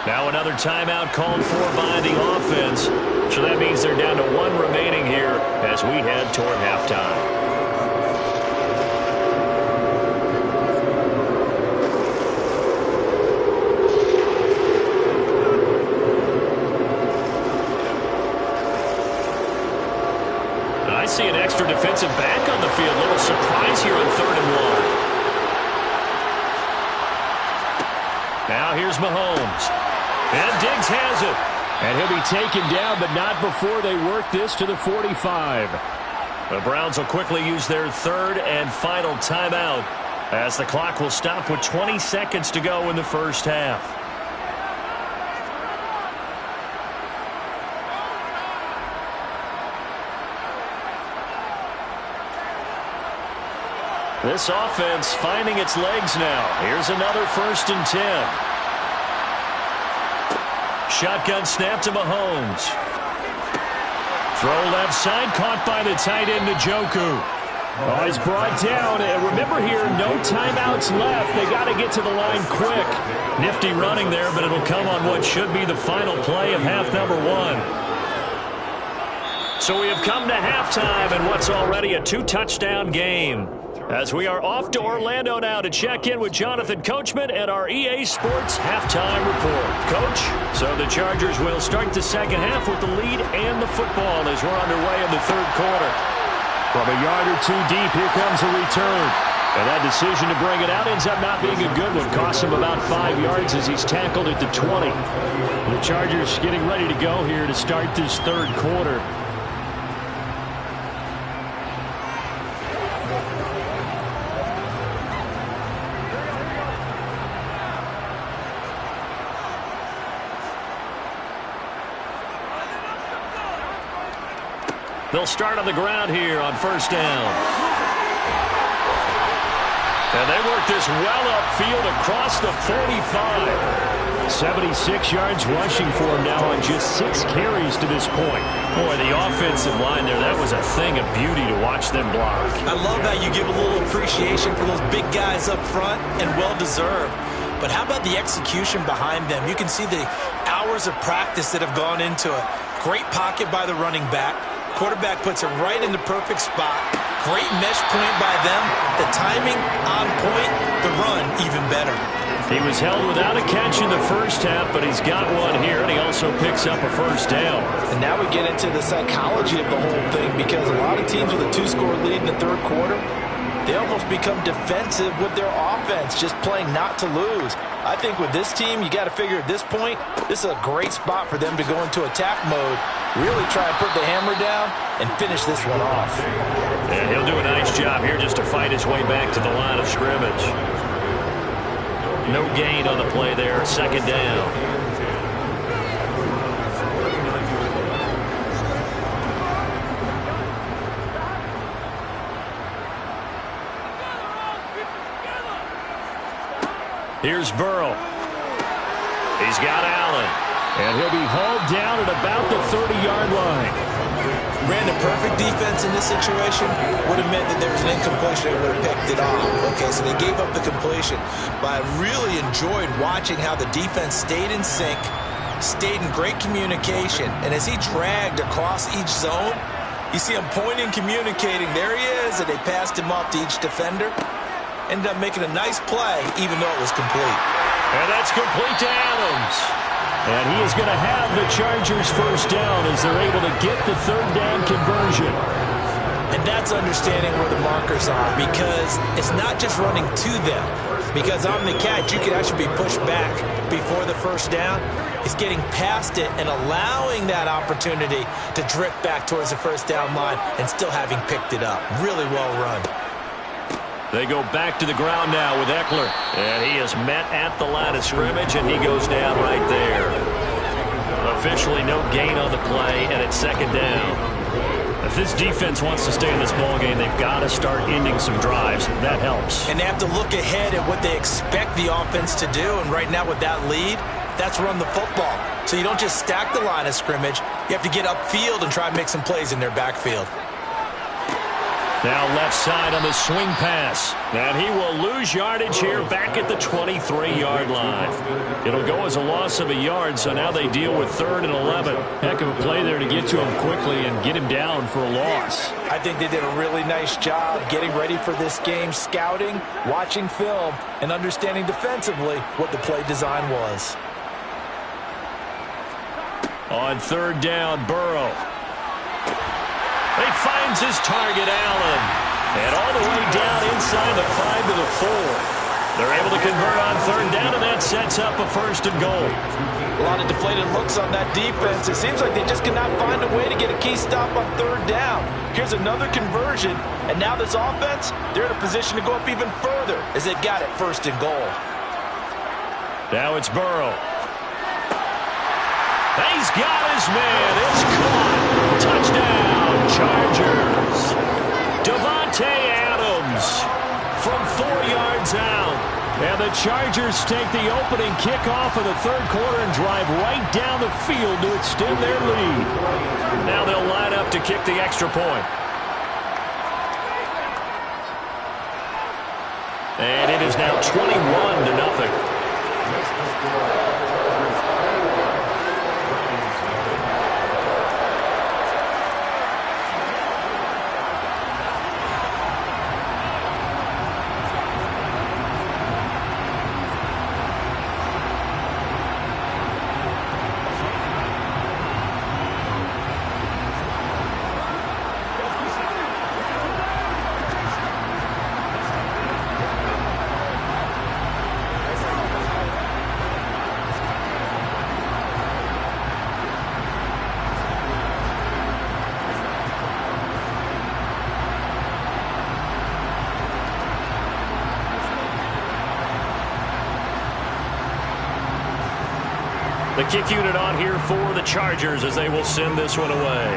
Now another timeout called for by the offense. So that means they're down to 1 remaining here as we head toward halftime. I see an extra defensive back on the field. A little surprise here on 3rd and 1. Now here's Mahomes. And Diggs has it. And he'll be taken down, but not before they work this to the 45. The Browns will quickly use their 3rd and final timeout as the clock will stop with 20 seconds to go in the first half. This offense finding its legs now. Here's another 1st and 10. Shotgun snap to Mahomes. Throw left side, caught by the tight end Njoku. Oh, he's brought down. And remember here, no timeouts left. They got to get to the line quick. Nifty running there, but it'll come on what should be the final play of half number 1. So we have come to halftime in what's already a 2-touchdown game. As we are off to Orlando now to check in with Jonathan Coachman and our EA Sports halftime report. Coach, so the Chargers will start the second half with the lead and the football as we're underway in the 3rd quarter. From a yard or 2 deep, here comes a return. And that decision to bring it out ends up not being a good one. Costs him about 5 yards as he's tackled at the 20. The Chargers getting ready to go here to start this 3rd quarter. They'll start on the ground here on first down. And they work this well upfield across the 45. 76 yards rushing for him now on just 6 carries to this point. Boy, the offensive line there, that was a thing of beauty to watch them block. I love how you give a little appreciation for those big guys up front, and well-deserved. But how about the execution behind them? You can see the hours of practice that have gone into it. Great pocket by the running back. Quarterback puts it right in the perfect spot. Great mesh point by them. The timing on point. The run even better. He was held without a catch in the first half, but he's got one here, and he also picks up a first down. And now we get into the psychology of the whole thing, because a lot of teams with a 2-score lead in the 3rd quarter, they almost become defensive with their offense, just playing not to lose. I think with this team, you got to figure at this point, this is a great spot for them to go into attack mode, really try and put the hammer down and finish this one off. And he'll do a nice job here just to fight his way back to the line of scrimmage. No gain on the play there, 2nd down. Here's Burrow. He's got Allen. And he'll be hauled down at about the 30-yard line. ran the perfect defense in this situation, would have meant that there was an incompletion. They would have picked it off. Okay, so they gave up the completion. But I really enjoyed watching how the defense stayed in sync, stayed in great communication, and as he dragged across each zone, you see him pointing, communicating. There he is, and they passed him off to each defender. Ended up making a nice play, even though it was complete. And that's complete to Adams. And he is going to have the Chargers first down as they're able to get the third down conversion. And that's understanding where the markers are, because it's not just running to them. Because on the catch, you can actually be pushed back before the first down. It's getting past it and allowing that opportunity to drift back towards the first down line and still having picked it up. Really well run. They go back to the ground now with Eckler. And he is met at the line of scrimmage, and he goes down right there. Officially no gain on the play, and it's second down. If this defense wants to stay in this ballgame, they've got to start ending some drives. That helps. And they have to look ahead at what they expect the offense to do. And right now with that lead, that's run the football. So you don't just stack the line of scrimmage. You have to get upfield and try and make some plays in their backfield. Now left side on the swing pass. And he will lose yardage here back at the 23-yard line. It'll go as a loss of a yard, so now they deal with 3rd and 11. Heck of a play there to get to him quickly and get him down for a loss. I think they did a really nice job getting ready for this game, scouting, watching film, and understanding defensively what the play design was. On 3rd down, Burrow. He finds his target, Allen. And all the way down inside the 5 to the 4. They're able to convert on 3rd down, and that sets up a 1st and goal. A lot of deflated looks on that defense. It seems like they just cannot find a way to get a key stop on 3rd down. Here's another conversion, and now this offense, they're in a position to go up even further as they got it 1st and goal. Now it's Burrow. He's got his man. It's caught. Touchdown, Chargers. Davante Adams from 4 yards out. And the Chargers take the opening kickoff of the 3rd quarter and drive right down the field to extend their lead. Now they'll line up to kick the extra point. And it is now 21-0. The kick unit on here for the Chargers as they will send this one away.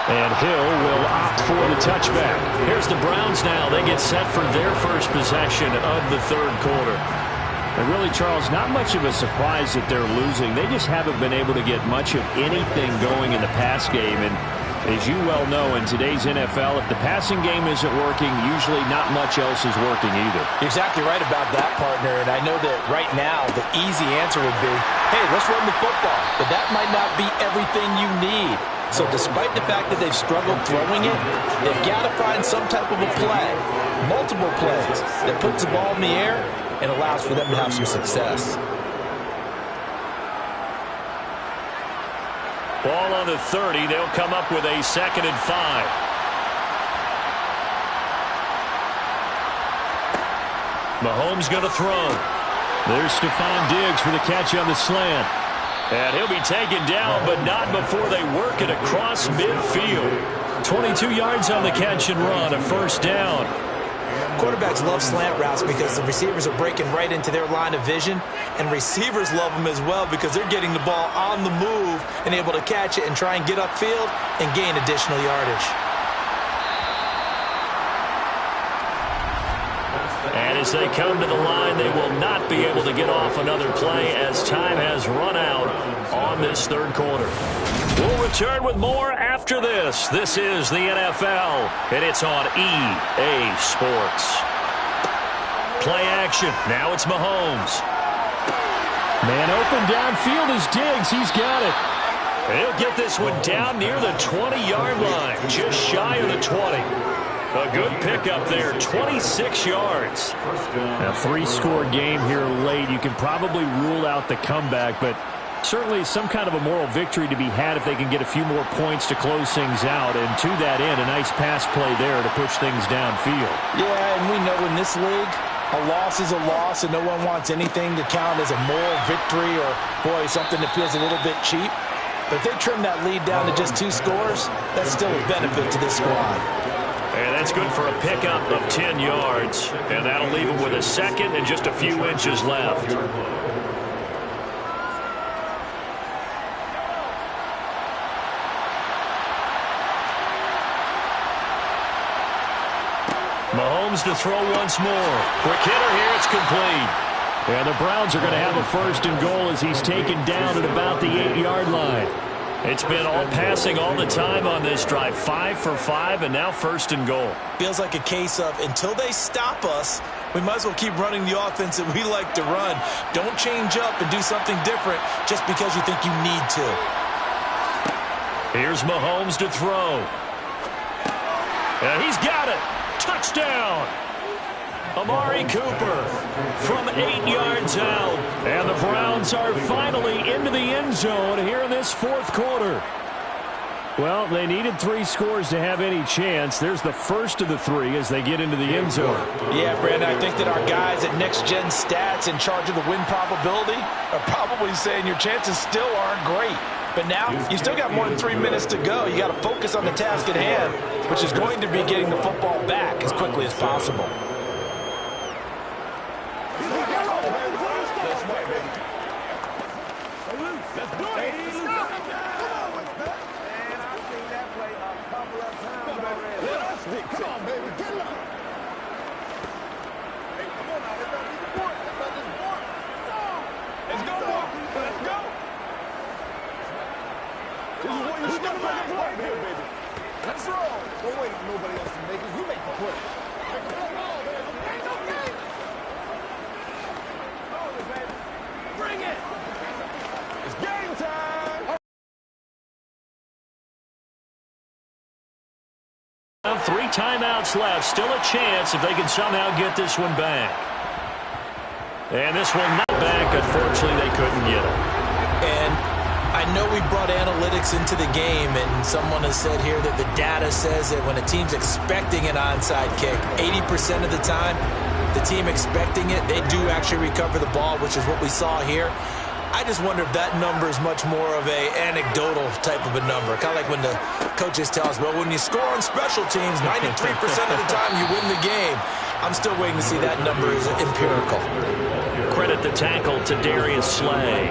And Hill will opt for the touchback. Here's the Browns now. They get set for their first possession of the 3rd quarter. And really, Charles, not much of a surprise that they're losing. They just haven't been able to get much of anything going in the pass game. And as you well know, in today's NFL, if the passing game isn't working, usually not much else is working either. You're exactly right about that, partner. And I know that right now the easy answer would be, hey, let's run the football. But that might not be everything you need. So despite the fact that they've struggled throwing it, they've got to find some type of a play, multiple plays, that puts the ball in the air and allows for them to have some success. Ball on the 30. They'll come up with a 2nd and 5. Mahomes going to throw. There's Stephon Diggs for the catch on the slant. And he'll be taken down, but not before they work it across midfield. 22 yards on the catch and run, a 1st down. Quarterbacks love slant routes because the receivers are breaking right into their line of vision, and receivers love them as well because they're getting the ball on the move and able to catch it and try and get upfield and gain additional yardage. And as they come to the line, they will not be able to get off another play as time has run out on in this third quarter. We'll return with more after this. This is the NFL, and it's on EA Sports. Play action. Now it's Mahomes. Man open downfield is Diggs. He's got it. He'll get this one down near the 20-yard line, just shy of the 20. A good pickup there, 26 yards. A three-score game here late. You can probably rule out the comeback, but certainly some kind of a moral victory to be had if they can get a few more points to close things out. And to that end, a nice pass play there to push things downfield. Yeah, and we know in this league, a loss is a loss, and no one wants anything to count as a moral victory or, boy, something that feels a little bit cheap. But if they trim that lead down to just 2 scores, that's still a benefit to this squad. And that's good for a pickup of 10 yards. And that'll leave them with a second and just a few inches left. Mahomes to throw once more. Quick hitter here, it's complete. Yeah, the Browns are going to have a first and goal as he's taken down at about the 8-yard line. It's been all passing all the time on this drive. 5 for 5, and now first and goal. Feels like a case of until they stop us, we might as well keep running the offense that we like to run. Don't change up and do something different just because you think you need to. Here's Mahomes to throw. And he's got it. Touchdown. Amari Cooper from 8 yards out. And the Browns are finally into the end zone here in this fourth quarter. Well, they needed 3 scores to have any chance. There's the first of the 3 as they get into the end zone. Yeah, Brandon, I think that our guys at Next Gen Stats in charge of the win probability are probably saying your chances still aren't great. But now, you still got more than 3 minutes to go. You got to focus on the task at hand, which is going to be getting the football back as quickly as possible. Let's roll. Don't wait for nobody else to make it. You make the play. Bring it. It's game time. 3 timeouts left. Still a chance if they can somehow get this one back. And this one not back. Unfortunately, they couldn't get it. And I know we brought analytics into the game, and someone has said here that the data says that when a team's expecting an onside kick, 80% of the time, the team expecting it, they do actually recover the ball, which is what we saw here. I just wonder if that number is much more of a anecdotal type of a number. Kind of like when the coaches tell us, well, when you score on special teams, 93% of the time you win the game. I'm still waiting to see that number is empirical. Credit the tackle to Darius Slay.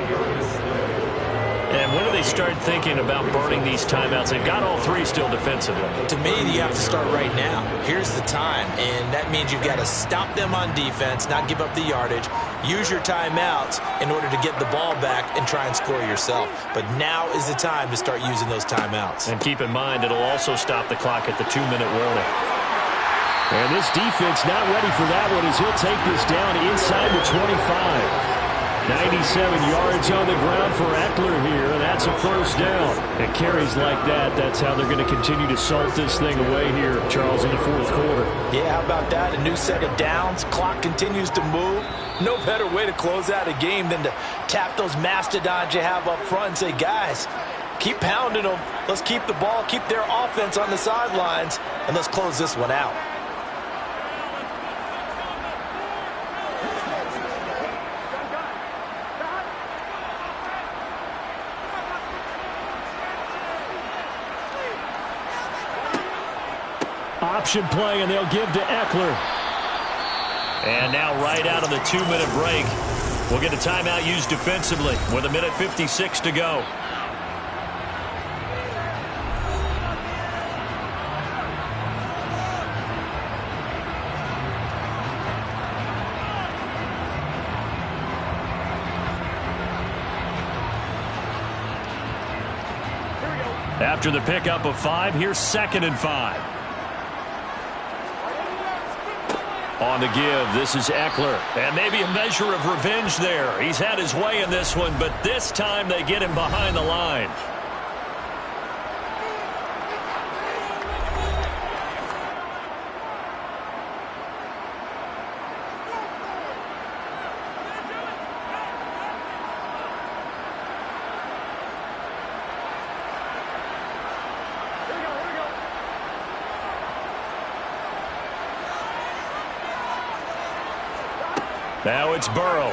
And when do they start thinking about burning these timeouts? They've got all 3 still defensively. To me, you have to start right now. Here's the time, and that means you've got to stop them on defense, not give up the yardage, use your timeouts in order to get the ball back and try and score yourself. But now is the time to start using those timeouts. And keep in mind, it'll also stop the clock at the 2-minute warning. And this defense not ready for that one as he'll take this down inside the 25. 97 yards on the ground for Eckler here, and that's a first down. It carries like that. That's how they're going to continue to salt this thing away here, Charles, in the fourth quarter. Yeah, how about that? A new set of downs. Clock continues to move. No better way to close out a game than to tap those mastodons you have up front and say, guys, keep pounding them. Let's keep the ball, keep their offense on the sidelines, and let's close this one out. Option play, and they'll give to Eckler. And now right out of the 2-minute break, we'll get a timeout used defensively with 1:56 to go. After the pickup of 5, here's 2nd and 5. On the give, this is Eckler. And maybe a measure of revenge there. He's had his way in this one, but this time they get him behind the line. Now it's Burrow.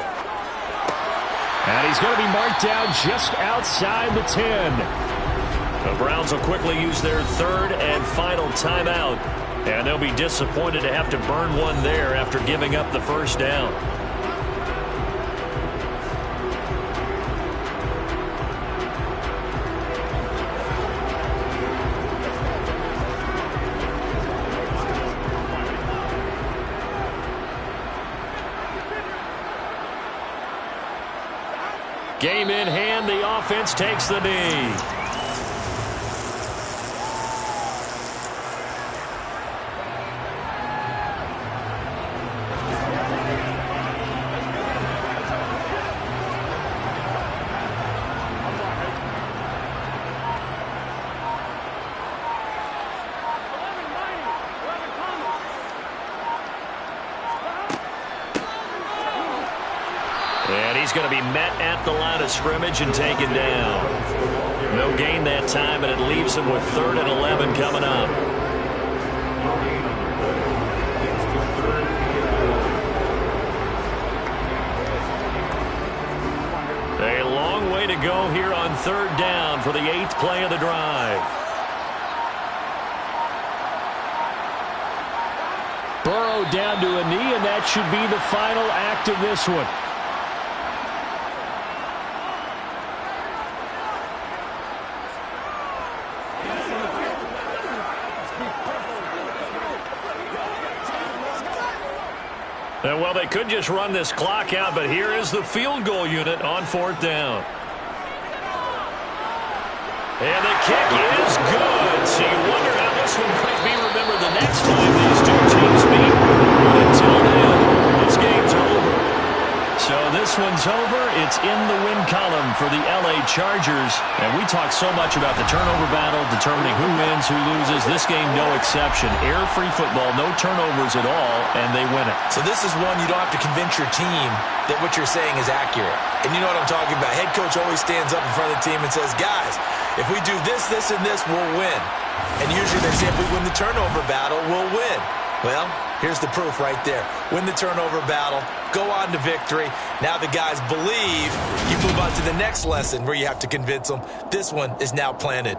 And he's going to be marked down just outside the 10. The Browns will quickly use their 3rd and final timeout. And they'll be disappointed to have to burn one there after giving up the first down. Game in hand, the offense takes the knee. And he's going to be met at the line of scrimmage and taken down. No gain that time, and it leaves him with 3rd and 11 coming up. A long way to go here on 3rd down for the 8th play of the drive. Burrow down to a knee, and that should be the final act of this one. Well, they could just run this clock out, but here is the field goal unit on 4th down. And the kick is good. So you wonder how this one might be remembered the next time these two teams meet. But until then, this game's over. So this one's over. It's in the win column for the LA Chargers. And we talk so much about the turnover battle, determining who wins, who loses. This game, no exception. Error-free football, no turnovers at all, and they win it. So this is one you don't have to convince your team that what you're saying is accurate. And you know what I'm talking about. Head coach always stands up in front of the team and says, guys, if we do this, this, and this, we'll win. And usually they say if we win the turnover battle, we'll win. Well, here's the proof right there. Win the turnover battle, go on to victory. Now the guys believe. You move on to the next lesson where you have to convince them. This one is now planted.